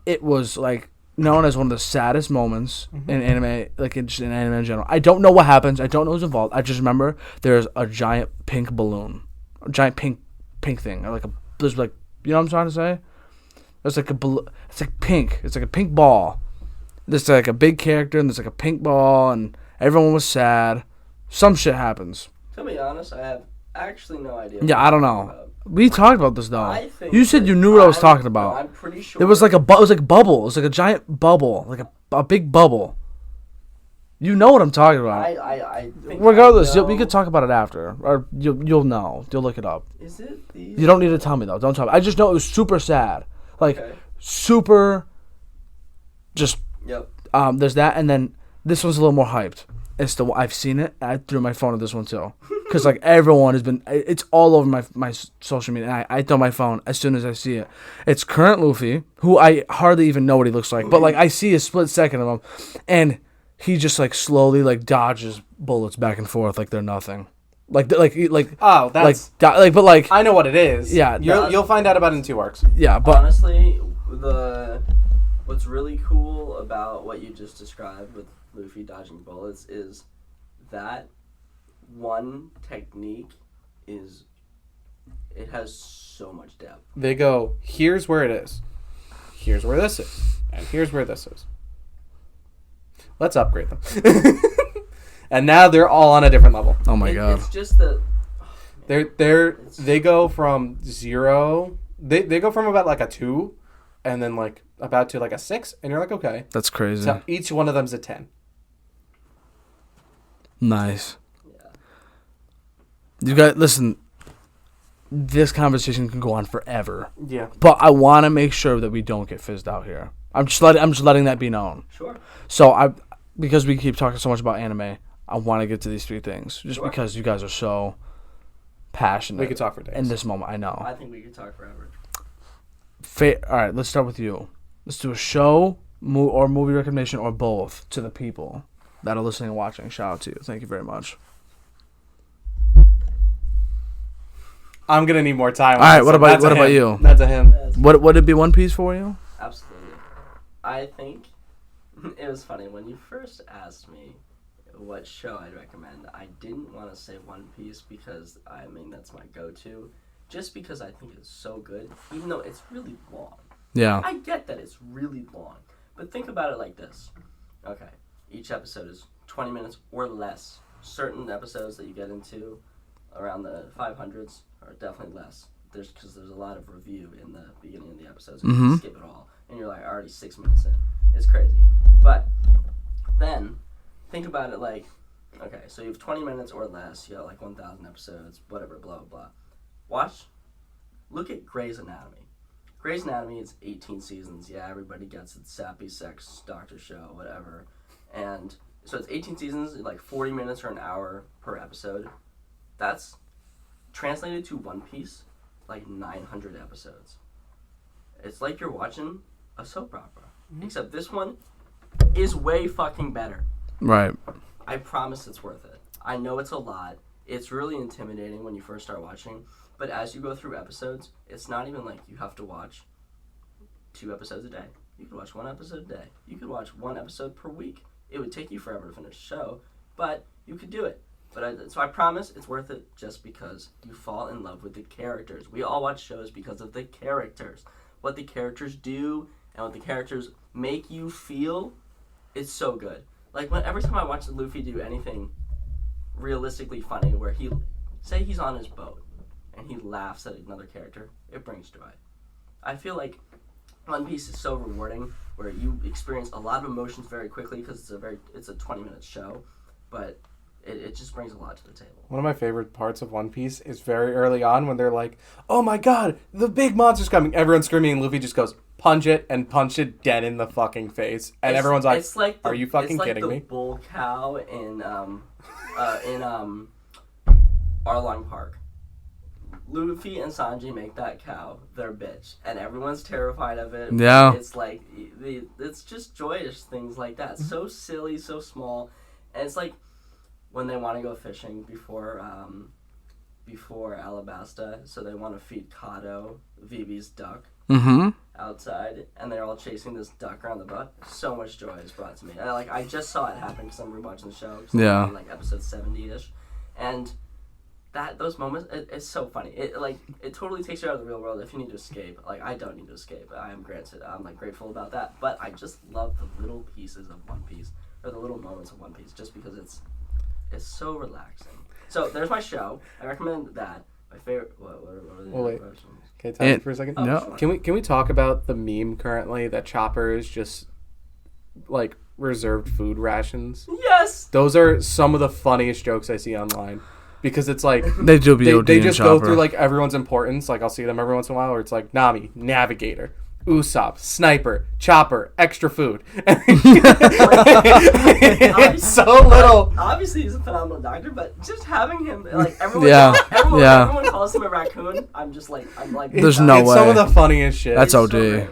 it was like known as one of the saddest moments in anime, like just in anime in general. I don't know what happens. I don't know who's involved. I just remember there's a giant pink balloon, a giant pink thing, or there's like, you know what I'm trying to say? There's like it's like pink. It's like a pink ball. There's like a big character and there's like a pink ball and everyone was sad. Some shit happens. To be honest, I have actually no idea. Yeah, I don't know. We talked about this though. I think You said you knew what I was talking about. I'm pretty sure. It was like it was like a bubble. It was like a giant bubble, like a big bubble. You know what I'm talking about. I think Regardless, I know. we could talk about it after, or you'll know. You'll look it up. Is it these? You don't need to tell me though. Don't tell me. I just know it was super sad, like Okay. super. Just Yep. there's that, and then this one's a little more hyped. I've seen it. I threw my phone at this one too, because like everyone has been. It's all over my social media. And I throw my phone as soon as I see it. It's current Luffy, who I hardly even know what he looks like, but like I see a split second of him, and he just like slowly like dodges bullets back and forth like they're nothing. Oh, that's but like I know what it is. Yeah, you'll find out about it in 2 arcs. yeah, but Honestly, what's really cool about what you just described with Luffy dodging bullets is that one technique it has so much depth. They go, here's where it is. Here's where this is. And here's where this is. Let's upgrade them. And now they're all on a different level. oh my god, It's just that They go from 0. They go from about like a 2 and then like about to like a 6, and you're like, okay. that's crazy. So each one of them's a 10. Nice. Yeah. You guys, listen. This conversation can go on forever, Yeah. but I want to make sure that we don't get fizzed out here. I'm just letting that be known. Sure. So because we keep talking so much about anime, I want to get to these 3 things just Sure. because you guys are so passionate. We could talk for days. in this moment. I know. I think we could talk forever. All right, let's start with you. Let's do a show, or movie recommendation, or both to the people that are listening and watching. Shout out to you. Thank you very much. I'm gonna need more time. All right, what about you? That's a him. Would it be One Piece for you? Absolutely. I think it was funny when you first asked me what show I'd recommend. I didn't want to say One Piece because that's my go-to, just because I think it's so good, even though it's really long. Yeah. I get that it's really long, but think about it like this. Okay, each episode is 20 minutes or less. Certain episodes that you get into around the 500s are definitely less. Because there's a lot of review in the beginning of the episodes. You can skip it all, and you're like already 6 minutes in. It's crazy. But then think about it like, okay, so you have 20 minutes or less. You got like 1,000 episodes, whatever, blah blah blah. Look at Grey's Anatomy. Grey's Anatomy is 18 seasons. Yeah, everybody gets it. Sappy sex doctor show, whatever. And so it's 18 seasons, like 40 minutes or an hour per episode. That's translated to One Piece, like 900 episodes. It's like you're watching a soap opera. Except this one is way fucking better. Right. I promise it's worth it. I know it's a lot. It's really intimidating when you first start watching. But as you go through episodes, it's not even like you have to watch 2 episodes a day. You could watch 1 episode a day. You could watch 1 episode per week. It would take you forever to finish the show, but you could do it. So I promise it's worth it just because you fall in love with the characters. We all watch shows because of the characters. What the characters do and what the characters make you feel, it's so good. Like, every time I watch Luffy do anything realistically funny, where say he's on his boat and he laughs at another character, it brings joy. I feel like One Piece is so rewarding, where you experience a lot of emotions very quickly because it's a 20-minute show, but it just brings a lot to the table. One of my favorite parts of One Piece is very early on when they're like, "Oh my god, the big monster's coming!" Everyone's screaming, and Luffy just goes, "Punch it," and punch it dead in the fucking face, and everyone's like, "Are you fucking kidding me?" It's like the bull cow in Arlong Park. Luffy and Sanji make that cow their bitch, and everyone's terrified of it. Yeah. It's like it's just joyous things like that. So silly, so small, and it's like when they want to go fishing before Alabasta, so they want to feed Kato Vivi's duck outside, and they're all chasing this duck around the boat. So much joy is brought to me. I just saw it happen because I'm rewatching the show. Yeah. I'm like episode 70-ish, and those moments, it's so funny. It totally takes you out of the real world if you need to escape. Like, I don't need to escape. I'm grateful about that. But I just love the little pieces of One Piece, or the little moments of One Piece, just because it's so relaxing. So there's my show. I recommend that. My favorite. What are the other questions? Okay, time for a second. No. Sure. Can we talk about the meme currently that Chopper is just like reserved food rations? Yes. Those are some of the funniest jokes I see online. Because it's like They do BOD they and just Chopper. go through like everyone's importance. Like I'll see them every once in a while where it's like Nami, Navigator, Usopp, Sniper, Chopper, extra food. It's so little. Obviously, he's a phenomenal doctor, but just having him, like, everyone, Yeah. everyone calls him a raccoon. I'm like, There's no It's way. some of the funniest shit. That's so OD. great.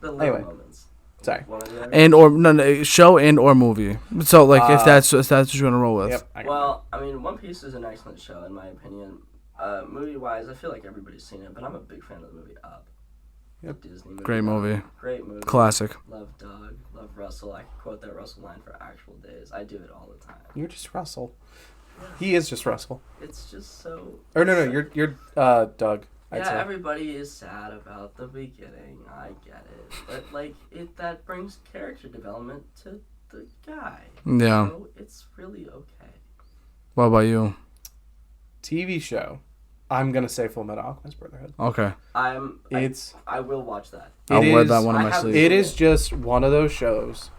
The little Anyway. moments. Sorry. One or the other? No, show and or movie. So like if that's what you're gonna roll with. Yep. Well, I mean, One Piece is an excellent show in my opinion. Movie-wise, I feel like everybody's seen it, but I'm a big fan of the movie Up. Yep. Disney movie. Great movie. Great movie. Classic. Love Doug. Love Russell. I can quote that Russell line for actual days. I do it all the time. You're just Russell. He is just Russell. It's just so. Or no, you're Doug. I'd say. Everybody is sad about the beginning. I get it, but like that brings character development to the guy. Yeah. So it's really okay. What about you? TV show. I'm gonna say Full Metal Alchemist Brotherhood. Okay. I will watch that. I'll It wear is- that one on my I have- sleeve. It is just one of those shows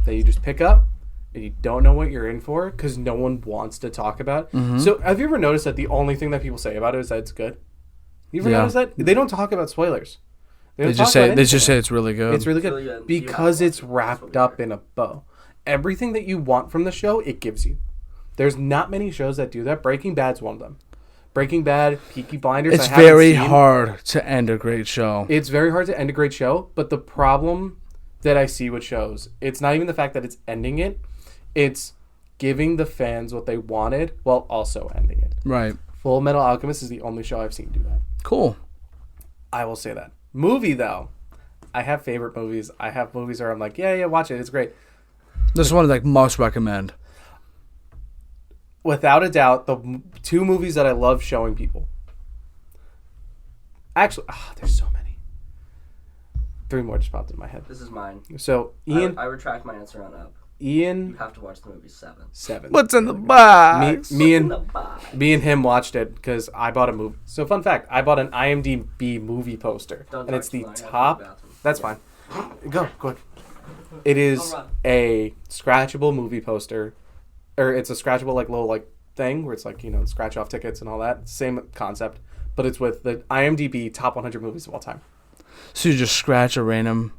that you just pick up and you don't know what you're in for because no one wants to talk about. Mm-hmm. So have you ever noticed that the only thing that people say about it is that it's good? You ever Yeah. notice that? They don't talk about spoilers. They don't just talk about say anything. it's really good. It's really good Really good. because You have it's to watch it. That's wrapped what up we in a bow. Everything that you want from the show, it gives you. There's not many shows that do that. Breaking Bad's one of them. Breaking Bad, Peaky Blinders. It's I haven't very seen. hard to end a great show. It's very hard to end a great show, but the problem that I see with shows, it's not even the fact that it's ending it, it's giving the fans what they wanted while also ending it. Right. Full Metal Alchemist is the only show I've seen do that. Cool. I will say that. Movie, though. I have favorite movies. I have movies where I'm like, yeah, watch it. It's great. This one is like must recommend. Without a doubt, the two movies that I love showing people. Actually, there's so many. Three more just popped in my head. This is mine. So, Ian, I retract my answer on Up. Ian, You have to watch the movie 7. 7. What's in the box? Me In and the box. me and him watched it because I bought a movie. So, fun fact, I bought an IMDb movie poster, Don't and talk it's too the long, I gotta go to the top. bathroom. That's fine. Go, quick. It is I'll run. a scratchable movie poster, or it's a scratchable little thing where it's scratch off tickets and all that. Same concept, but it's with the IMDb top 100 movies of all time. So you just scratch a random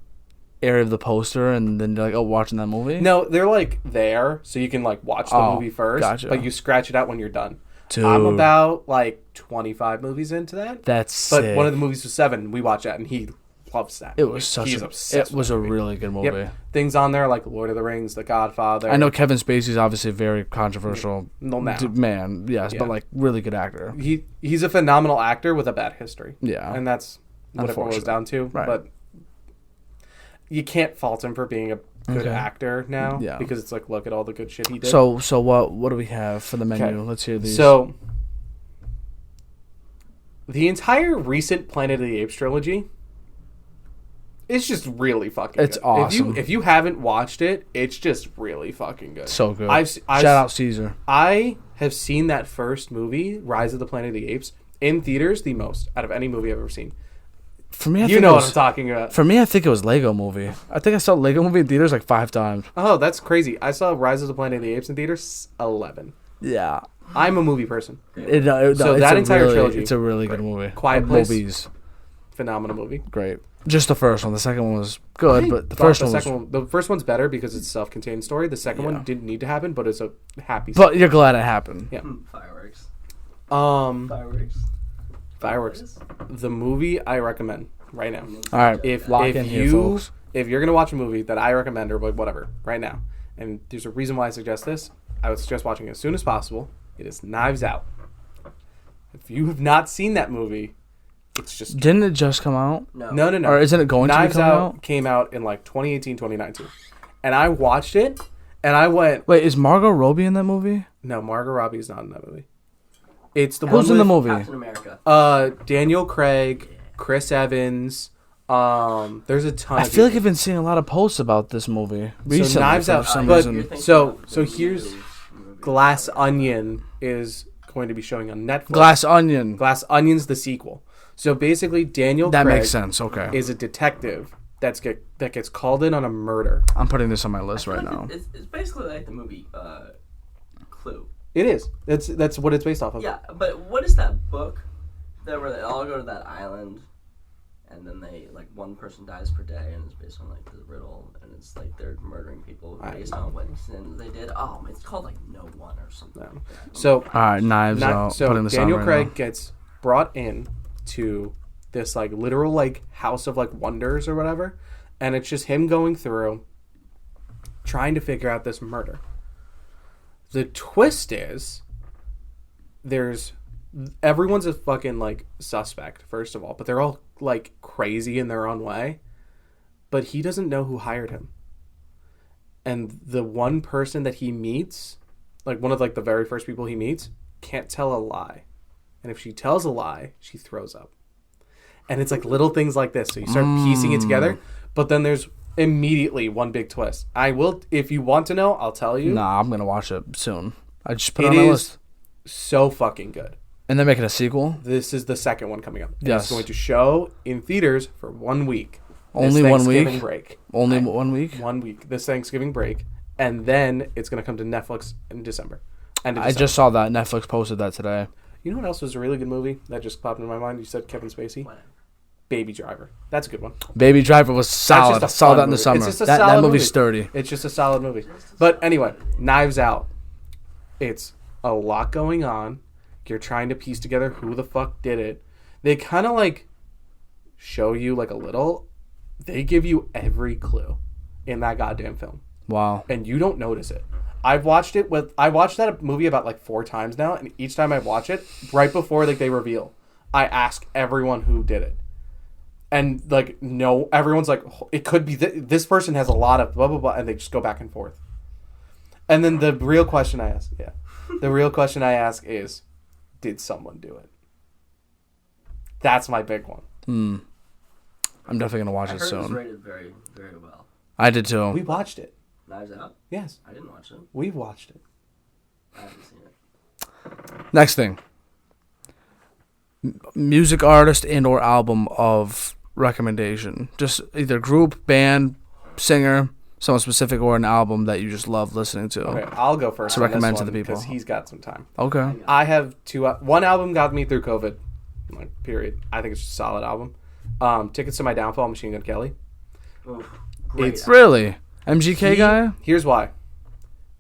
area of the poster and then you're like, oh, watching that movie? No, they're there, so you can watch the movie first, gotcha. but you scratch it out when you're done. Dude, I'm about 25 movies into that. that's But sick. one of the movies was 7. We watch that, and he loves that. It movie. was such He's a obsessed it was with a that movie. really good movie. Yep. Things on there like Lord of the Rings, The Godfather. I know Kevin Spacey's obviously very controversial. No, now. Man, yes, Yeah. but really good actor. He's a phenomenal actor with a bad history. Yeah. And that's what it boils Unfortunate. down to. Right. But you can't fault him for being good Okay. actor now. Yeah. Because it's like, look at all the good shit he did. So what do we have for the menu? Okay. Let's hear these. So, the entire recent Planet of the Apes trilogy is just really fucking It's good. awesome. If you haven't watched it, it's just really fucking good. so good. I've Shout out Caesar. I have seen that first movie, Rise of the Planet of the Apes, in theaters the most out of any movie I've ever seen. For me, I You think know it what was, I'm talking about. For me, I think it was Lego Movie. I think I saw Lego Movie in theaters like 5 times. Oh, that's crazy. I saw Rise of the Planet of the Apes in theaters 11. Yeah. I'm a movie person. So So that entire trilogy- It's a really good movie. Quiet Place. Movies. Phenomenal movie. Great. Just the first one. The second one was good, I but the thought first one was... the first one's better because it's a self-contained story. The second Yeah. one didn't need to happen, but it's a happy But you're glad it happened. Yeah. Fireworks. Fireworks. Fireworks. The movie I recommend right now. All right. If Lock if in here, you folks. if you're gonna watch a movie that I recommend or like whatever right now, and there's a reason why I suggest this, I would suggest watching it as soon as possible. It is Knives Out. If you have not seen that movie, it's just Didn't it just come out? no. Or isn't it going Knives to be coming Out out? came out in like 2018, 2019, and I watched it, and I went, Wait, is Margot Robbie in that movie? no, Margot Robbie's not in that movie. It's the Who's one in the with, movie? Captain America. Daniel Craig, Chris Evans. There's a ton. I of feel like people. I've been seeing a lot of posts about this movie recently. Knives for Out, some but- reason. You're thinking so- about so the here's new movie. Glass Onion is going to be showing on Netflix. Glass Onion. Glass Onion's the sequel. So basically, Daniel That Craig makes sense. Okay. is a detective that gets called in on a murder. I'm putting this on my list I feel right like now. It's basically like the movie Clue. It is. That's what it's based off of. Yeah, but what is that book that where they all go to that island and then they like one person dies per day and it's based on like the riddle and it's like they're murdering people based on what sins they did. Oh, it's called like No One or something. No. Like that. So All right, Knives Out. so Putting this Daniel on right Craig now. gets brought in to this like literal like house of like wonders or whatever, and it's just him going through trying to figure out this murder. The twist is everyone's a fucking like suspect first of all, but they're all like crazy in their own way, but he doesn't know who hired him. And the one person that he meets, like one of like the very first people he meets, can't tell a lie. And if she tells a lie, she throws up. And it's like little things like this. So you start piecing it together, but then there's immediately one big twist. I will, if you want to know, I'll tell you. Nah, I'm gonna watch it soon. I just put it It on my is list. so fucking good. And they're making a sequel. This is the second one coming up. And Yes. It's going to show in theaters for 1 week. Only This 1 week? Thanksgiving break. Only 1 week. 1 week. This Thanksgiving break. And then it's going to come to Netflix in December. End of I December. just saw that Netflix posted that today. You know what else was a really good movie that just popped in my mind? You said Kevin Spacey. What? Baby Driver. That's a good one. Baby Driver was solid. just a I saw fun that in the movie. summer. It's just a That solid movie's movie. sturdy. It's just a solid movie. But anyway, Knives Out. It's a lot going on. You're trying to piece together who the fuck did it. They kind of like show you like a little. They give you every clue in that goddamn film, Wow. and you don't notice it. I watched that movie about like 4 times now, and each time I watch it, right before like they reveal, I ask everyone who did it. And like no, everyone's like, it could be this person has a lot of blah blah blah, and they just go back and forth. And then the real question I ask, is, did someone do it? That's my big one. I'm definitely gonna watch I it heard it was soon. rated very, very well. I did too. We watched it. Knives Out? Yes, I didn't watch it. we've watched it. I haven't seen it. Next thing. Music artist and or album of recommendation. Just either group, band, singer, someone specific, or an album that you just love listening to. Okay, I'll go first. To recommend to the people. because he's got some time. Okay. I have 2. One album got me through COVID. Like period. I think it's just a solid album. Tickets to My Downfall, Machine Gun Kelly. Oof, great. It's- Really? MGK guy? Here's why.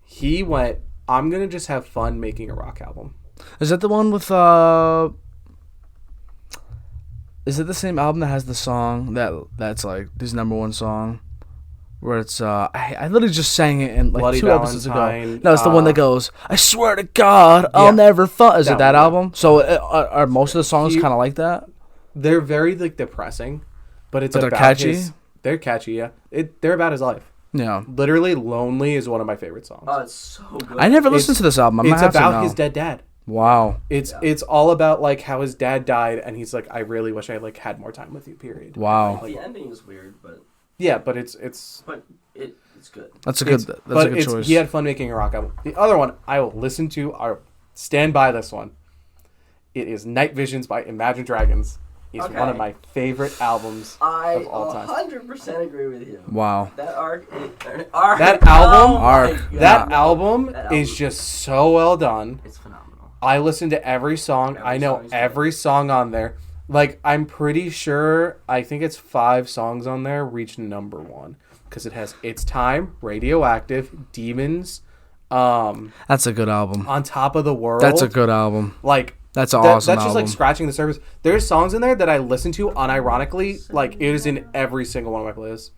He went, I'm gonna just have fun making a rock album. Is that the one with is it the same album that has the song that's like his #1 song? Where it's I literally just sang it in like Bloody 2 episodes ago. Valentine, No, it's the one that goes, I swear to God, I'll Yeah. never fall. Is it That that one, yeah. album? So are most of the songs He- kind of like that? They're very like depressing, but it's But they're about catchy? They're catchy, yeah. They're about his life. Yeah. Literally, "Lonely" is one of my favorite songs. Oh, it's so good. I never listened to this album. I might It's have to about now. his dead dad. Wow. It's all about like how his dad died, and he's like, "I really wish I like had more time with you." Period. Wow. The ending is weird, but Yeah, but it's it's good. That's a good. it's- That's but a good it's, choice. he had fun making a rock album. The other one I will listen to. I'll stand by this one. It is "Night Visions" by Imagine Dragons. It's Okay. one of my favorite albums I of all time. 100% agree with you. Wow. That arc. That album- oh my Arc. God. That album That is album- just so well done. It's phenomenal. I listen to every song. Every I know song is every song on there. Like, I'm pretty sure, I think it's 5 songs on there, reached number 1. Because it has It's Time, Radioactive, Demons, That's a good album. On Top of the World. That's a good album. Like, That's an awesome That's just album. like scratching the surface. There's songs in there that I listen to unironically. Like, it is in every single one of my playlists.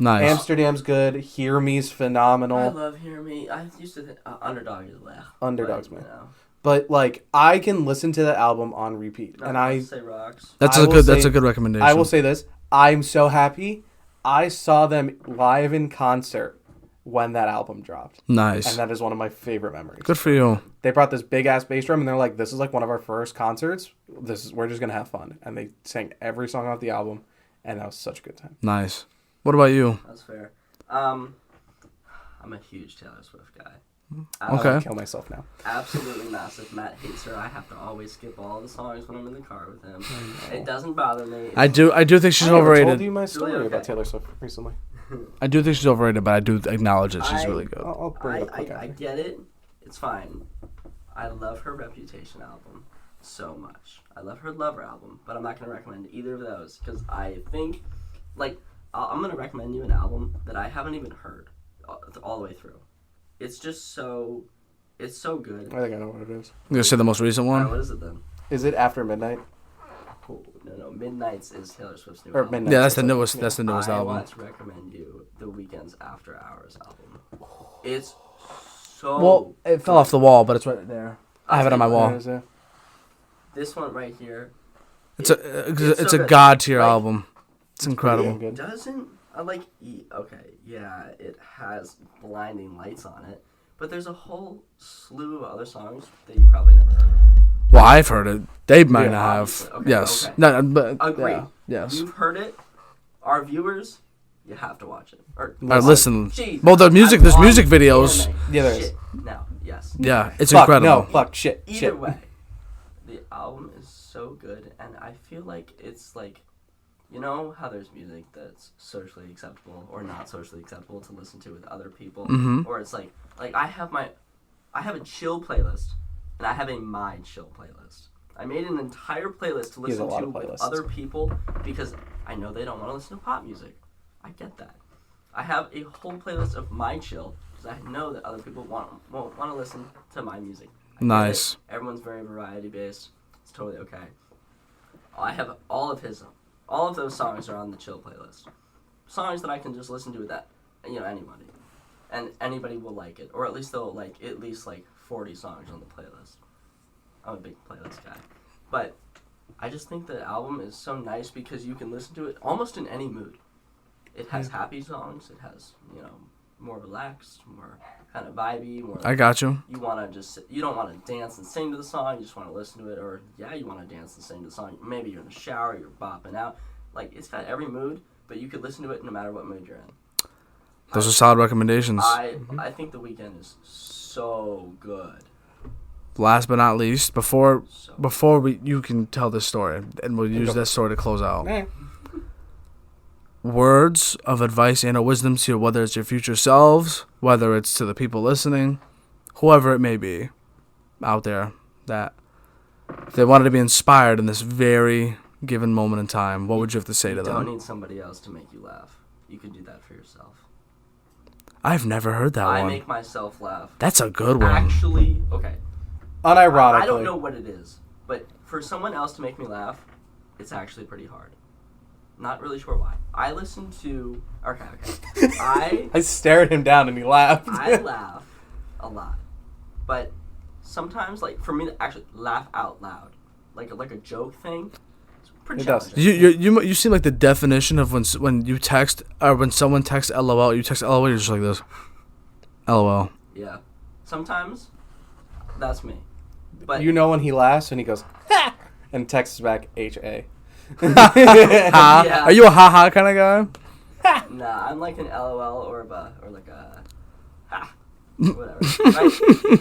Nice. Amsterdam's good. Hear Me's I phenomenal. love Hear Me. I used to think Underdog is laugh. Underdog's but, man. you know. But, like, I can listen to that album on repeat. No, And I I say rocks. That's I a will good. That's say- a good recommendation. I will say this. I'm so happy. I saw them live in concert when that album dropped. Nice. And that is one of my favorite memories. Good for you. They brought this big ass bass drum and they're like, this is like one of our first concerts. We're just gonna have fun. And they sang every song off the album, and that was such a good time. Nice. What about you? That's fair. I'm a huge Taylor Swift guy. I Okay. wanna kill myself now. Absolutely massive. Matt hates her. I have to always skip all the songs when I'm in the car with him. It doesn't bother me. I do think she's I never overrated. told you my story Really? about Okay. Taylor Swift recently. I do think she's overrated, but I do acknowledge that she's I- really good. I'll bring it up quick I after. get it. It's fine. I love her Reputation album so much. I love her Lover album, but I'm not going to recommend either of those because I think, like, I'm going to recommend you an album that I haven't even heard all the way through. It's just so, it's so good. I think I know what it is. You gonna say the most recent Alright, one? what is it then? Is it After Midnight? Oh, no. Midnights is Taylor Swift's new Or album. Midnight. Yeah, that's the Sorry. newest. That's the newest I album. want to recommend you The Weeknd's After Hours album. It's so Well, it fell off the wall, but it's right there. I have it on my What wall. is it? This one right here. It's it- a so good. god tier Like, album. It's incredible. Good. It doesn't okay, yeah, it has blinding lights on it, but there's a whole slew of other songs that you probably never heard of. Well, I've heard it. They might not have. obviously. Okay, Yes. okay. No, but Agree. yeah. Yes. You've heard it. Our viewers, you have to watch it. Or Listen. Jeez, Well, the music. I'm There's on music videos. anime. Yeah, there is. Shit. No. Yes. Yeah, it's Fuck, incredible. no, fuck, shit, Either shit. way, the album is so good, and I feel like it's like, you know how there's music that's socially acceptable or not socially acceptable to listen to with other people, or it's like I have a chill playlist, and I have a my chill playlist. I made an entire playlist to He has a listen lot to of with playlists. other people because I know they don't want to listen to pop music. I get that. I have a whole playlist of my chill because I know that other people won't want to listen to my music. I get Nice. it. Everyone's very variety based. It's totally okay. I have all of those songs are on the chill playlist. Songs that I can just listen to with that, anybody, and anybody will like it, or at least they'll like at least like 40 songs on the playlist. I'm a big playlist guy, but I just think the album is so nice because you can listen to it almost in any mood. It has happy songs. It has more relaxed, more kind of vibey. More I got you. you want to you don't want to dance and sing to the song. You just want to listen to it, or you want to dance and sing to the song. Maybe you're in the shower, you're bopping out. Like, it's got every mood, but you could listen to it no matter what mood you're in. Those are solid recommendations. I think The Weeknd is so good. Last but not least, before So you can tell this story, and we'll use this story to close out. Eh. Words of advice and or wisdom to whether it's your future selves, whether it's to the people listening, whoever it may be out there, that if they wanted to be inspired in this very given moment in time, what would you have to say to you don't them? need somebody else to make you laugh. You can do that for yourself. I've never heard that I one. make myself laugh. That's a good one. Actually, okay. Unironically. I don't know what it is, but for someone else to make me laugh, it's actually pretty hard. Not really sure why. I listen to... Okay. I stared him down and he laughed. I laugh a lot. But sometimes, like, for me to actually laugh out loud, like a joke thing, it's pretty It does. challenging. You seem like the definition of when you text or when someone texts LOL, you text LOL, you're just like this. LOL. Yeah. Sometimes, that's me. But You know when he laughs and he goes, ha! And texts back HA. Ha? Yeah. Are you a ha kind of guy? nah, I'm like an LOL or like a ha. Whatever.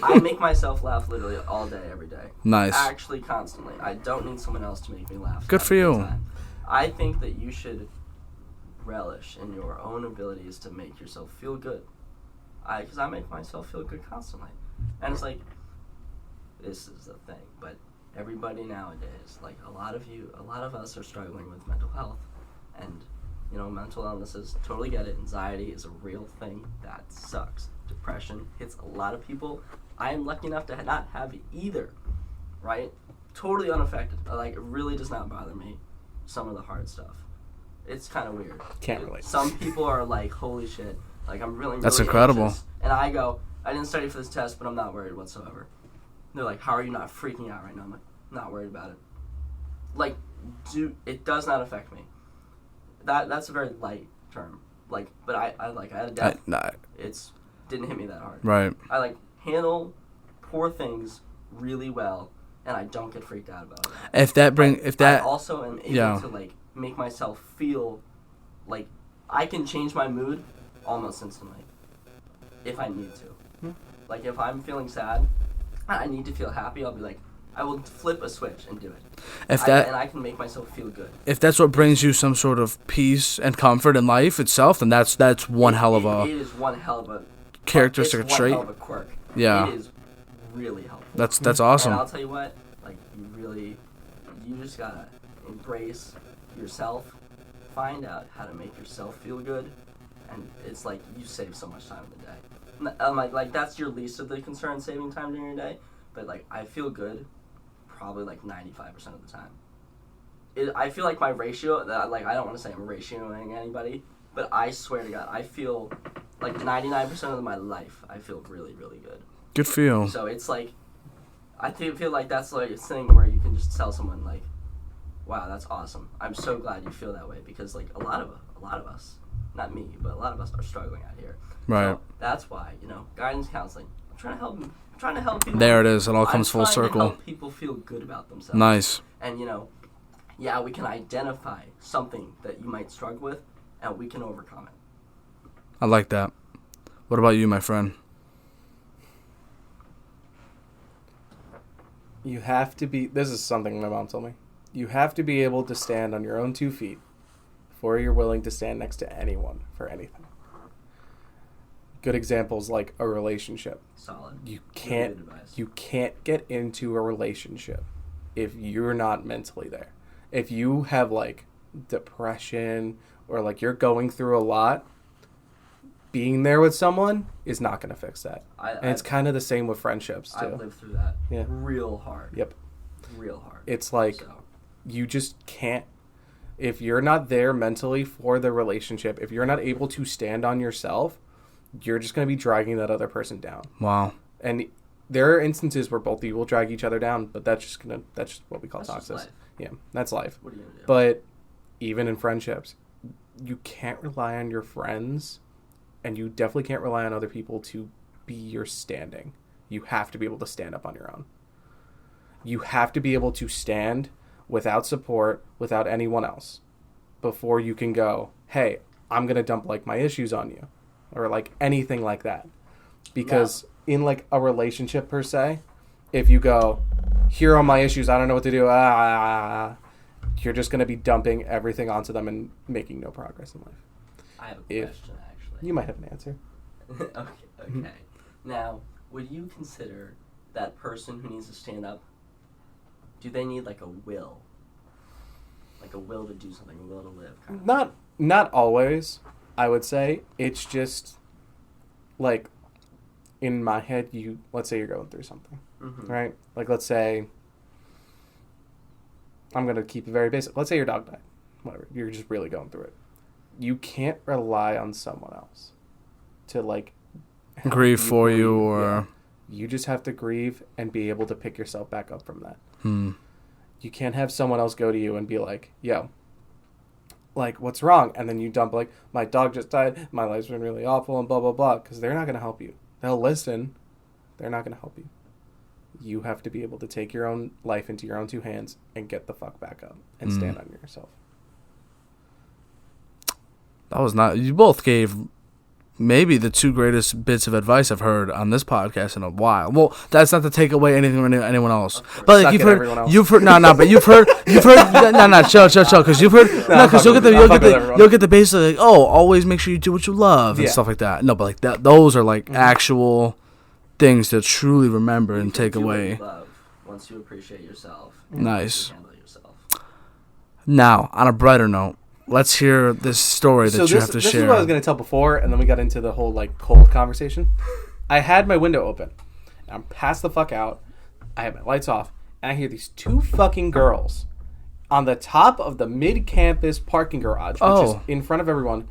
I make myself laugh literally all day, every day. Nice. Actually, constantly. I don't need someone else to make me laugh. Good for you. Time. I think that you should relish in your own abilities to make yourself feel good. Because I make myself feel good constantly. And it's like, this is the thing, but everybody nowadays, like a lot of us are struggling with mental health. And, mental illnesses, totally get it. Anxiety is a real thing that sucks. Depression hits a lot of people. I am lucky enough to not have either, right? Totally unaffected. Like, it really does not bother me, some of the hard stuff. It's kind of weird. Can't relate. Some people are like, holy shit. Like, I'm really That's incredible. anxious. And I go, I didn't study for this test, but I'm not worried whatsoever. They're like, how are you not freaking out right now? I'm like, not worried about it. Like, it does not affect me. That's a very light term. Like, but I had a death. It's didn't hit me that hard. Right. I handle poor things really well, and I don't get freaked out about it. I also am able to make myself feel like I can change my mood almost instantly if I need to. Like, if I'm feeling sad and I need to feel happy, I'll be like, I will flip a switch and do it. And I can make myself feel good. If that's what brings you some sort of peace and comfort in life itself, then that's one hell of a. It is one hell of a characteristic it's one trait. hell of a quirk. Yeah. It is really helpful. That's awesome. And I'll tell you what, you just gotta embrace yourself, find out how to make yourself feel good, and it's like you save so much time in the day. Like that's your least of the concern, saving time during your day. But I feel good, probably 95% of the time. I feel like my ratio. I don't want to say I'm ratioing anybody, but I swear to God, I feel 99% of my life, I feel really, really good. Good for you. So it's I feel like that's a thing where you can just tell someone wow, that's awesome. I'm so glad you feel that way because a lot of us, not me, but a lot of us are struggling out here. Right. So that's why guidance counseling. I'm trying to help people. There it is. It all comes full circle. To help people feel good about themselves. Nice. And we can identify something that you might struggle with, and we can overcome it. I like that. What about you, my friend? You have to be... This is something my mom told me. You have to be able to stand on your own 2 feet before you're willing to stand next to anyone for anything. Good examples like a relationship. Solid. You can't get into a relationship if you're not mentally there. If you have depression or you're going through a lot, being there with someone is not going to fix that. And it's kind of the same with friendships too. I've lived through that. Yeah. Real hard. Yep. Real hard. It's you just can't. If you're not there mentally for the relationship, if you're not able to stand on yourself, you're just going to be dragging that other person down. Wow. And there are instances where both of you will drag each other down, but that's just what we call toxic. Yeah, that's life. What are you going to do? But even in friendships, you can't rely on your friends, and you definitely can't rely on other people to be your standing. You have to be able to stand up on your own. You have to be able to stand without support, without anyone else, before you can go, hey, I'm going to dump my issues on you, or anything like that. Because in a relationship per se, if you go, here are my issues, I don't know what to do, you're just going to be dumping everything onto them and making no progress in life. I have a question, actually. You might have an answer. Okay. Now, would you consider that person who needs to stand up, do they need a will? A will to do something, a will to live? Kind of Not always, I would say. It's just, in my head, let's say you're going through something, right? Let's say, I'm going to keep it very basic. Let's say your dog died. Whatever. You're just really going through it. You can't rely on someone else to, grieve for you, or... Yeah. You just have to grieve and be able to pick yourself back up from that. You can't have someone else go to you and be like, yo, like, what's wrong? And then you dump, like, my dog just died, my life's been really awful, and blah, blah, blah. Because they're not going to help you. They'll listen. They're not going to help you. You have to be able to take your own life into your own two hands and get the fuck back up and stand on yourself. That was not... You both gave maybe the two greatest bits of advice I've heard on this podcast in a while. Well, that's not to take away anything from anyone else. But like, you've heard, but you've heard, chill, because you've heard, because you'll get the basic, like, oh, always make sure you do what you love and stuff like that. No, but like that, those are like actual things to truly remember and take away. What you love once you appreciate yourself. Nice. You handle yourself. Now, on a brighter note, let's hear this story that you have to share. This is what I was going to tell before, and then we got into the whole, like, cold conversation. I had my window open. I'm passed the fuck out. I have my lights off. And I hear these two fucking girls on the top of the mid-campus parking garage, which is in front of everyone,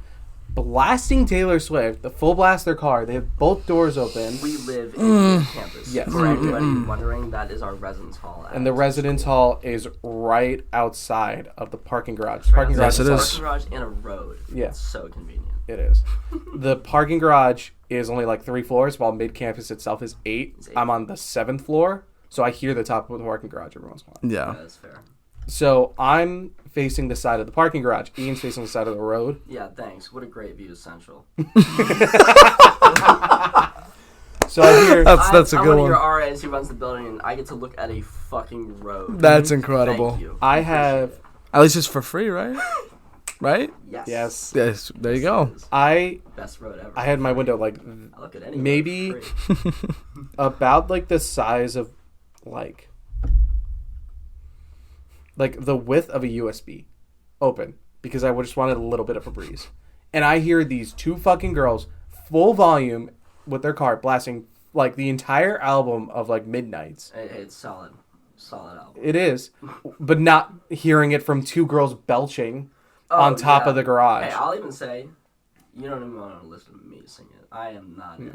blasting Taylor Swift, the full blast their car. They have both doors open. We live in campus. Yes. For anybody wondering, that is our residence hall. And the residence hall is right outside of the parking garage. Yes, it is. Parking garage and a road. Yeah. It's so convenient. It is. The parking garage is only like 3 floors, while mid-campus itself is 8. It's 8. I'm on the 7th floor, so I hear the top of the parking garage every once in a while. Yeah. Yeah, that's fair. So I'm facing the side of the parking garage. Ian's facing the side of the road. Yeah, thanks. What a great view of Central. So I hear... That's a good I'm one one. of your RAs who runs the building, and I get to look at a fucking road. That's incredible. Thank you. I have... At least it's for free, right? Right? Yes. Yes. There you go. Best road ever. I had my window like I look at any maybe road for free. about like the size of like the width of a USB open, because I just wanted a little bit of a breeze. And I hear these two fucking girls full volume with their car blasting like the entire album of like Midnights. It's solid album. It is, but not hearing it from two girls belching on top of the garage. Hey, I'll even say, you don't even want to listen to me sing it. I am not. No.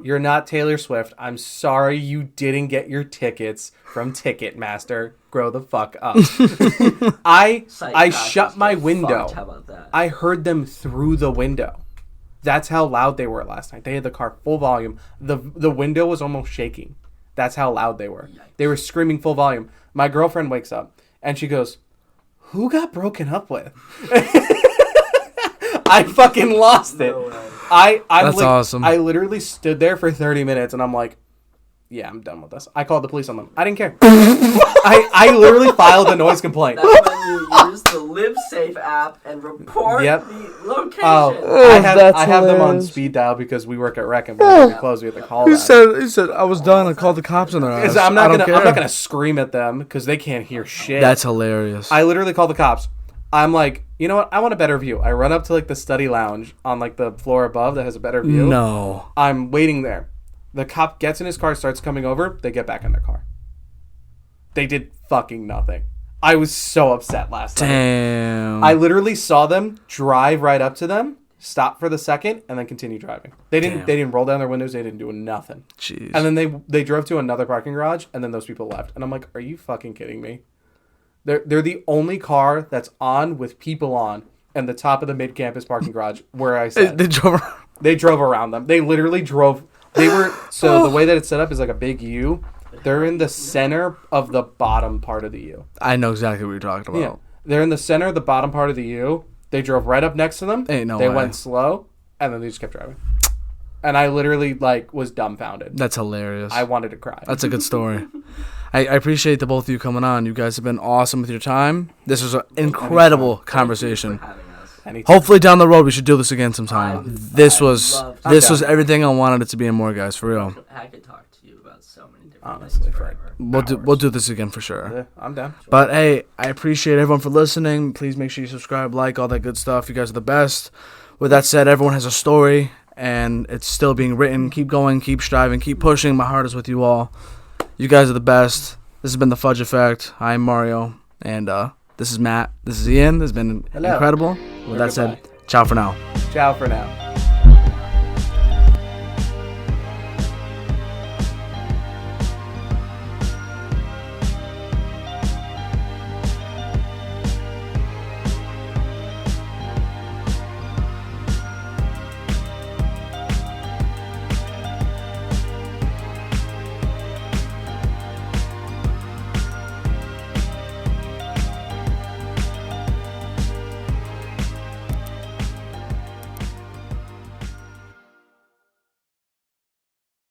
You're not Taylor Swift. I'm sorry you didn't get your tickets from Ticketmaster. Grow the fuck up. I shut my window. How about that? I heard them through the window. That's how loud they were last night. They had the car full volume. The window was almost shaking. That's how loud they were. Yikes. They were screaming full volume. My girlfriend wakes up and she goes, "Who got broken up with?" I fucking lost it. No way. That's awesome. I literally stood there for 30 minutes and I'm like, yeah, I'm done with this. I called the police on them. I didn't care. I literally filed a noise complaint. That's when you use the LiveSafe app and report the location. I have them on speed dial because we work at Rec and when we close, we have to call them. He said I was done and called the cops on their ass. I'm not gonna scream at them because they can't hear shit. That's hilarious. I literally called the cops. I'm like, you know what? I want a better view. I run up to like the study lounge on like the floor above that has a better view. No. I'm waiting there. The cop gets in his car, starts coming over. They get back in their car. They did fucking nothing. I was so upset last night. Damn. I literally saw them drive right up to them, stop for the second, and then continue driving. They didn't roll down their windows. They didn't do nothing. Jeez. And then they drove to another parking garage, and then those people left. And I'm like, are you fucking kidding me? They're the only car that's on with people on and the top of the mid-campus parking garage where I said They drove around. They drove around them. They literally drove. They were so the way that it's set up is like a big U. They're in the center of the bottom part of the U. I know exactly what you're talking about. Yeah, they're in the center of the bottom part of the U. They drove right up next to them. Ain't no They way. went slow, and then they just kept driving. And I literally like was dumbfounded. That's hilarious. I wanted to cry. That's a good story. I appreciate the both of you coming on. You guys have been awesome with your time. This was an incredible conversation. Thank you for having us. Anytime. Hopefully down the road we should do this again sometime. This I was love everything I wanted it to be and more, guys, for real. I could talk to you about so many different Honestly, things forever. forever. We'll do this again for sure. Yeah, I'm down. But hey, I appreciate everyone for listening. Please make sure you subscribe, like, all that good stuff. You guys are the best. With that said, everyone has a story and it's still being written. Keep going, keep striving, keep pushing. My heart is with you all. You guys are the best. This has been the Fudge Effect. I'm Mario, and this is Matt. This is Ian. This has been incredible. With that said, ciao for now. Ciao for now.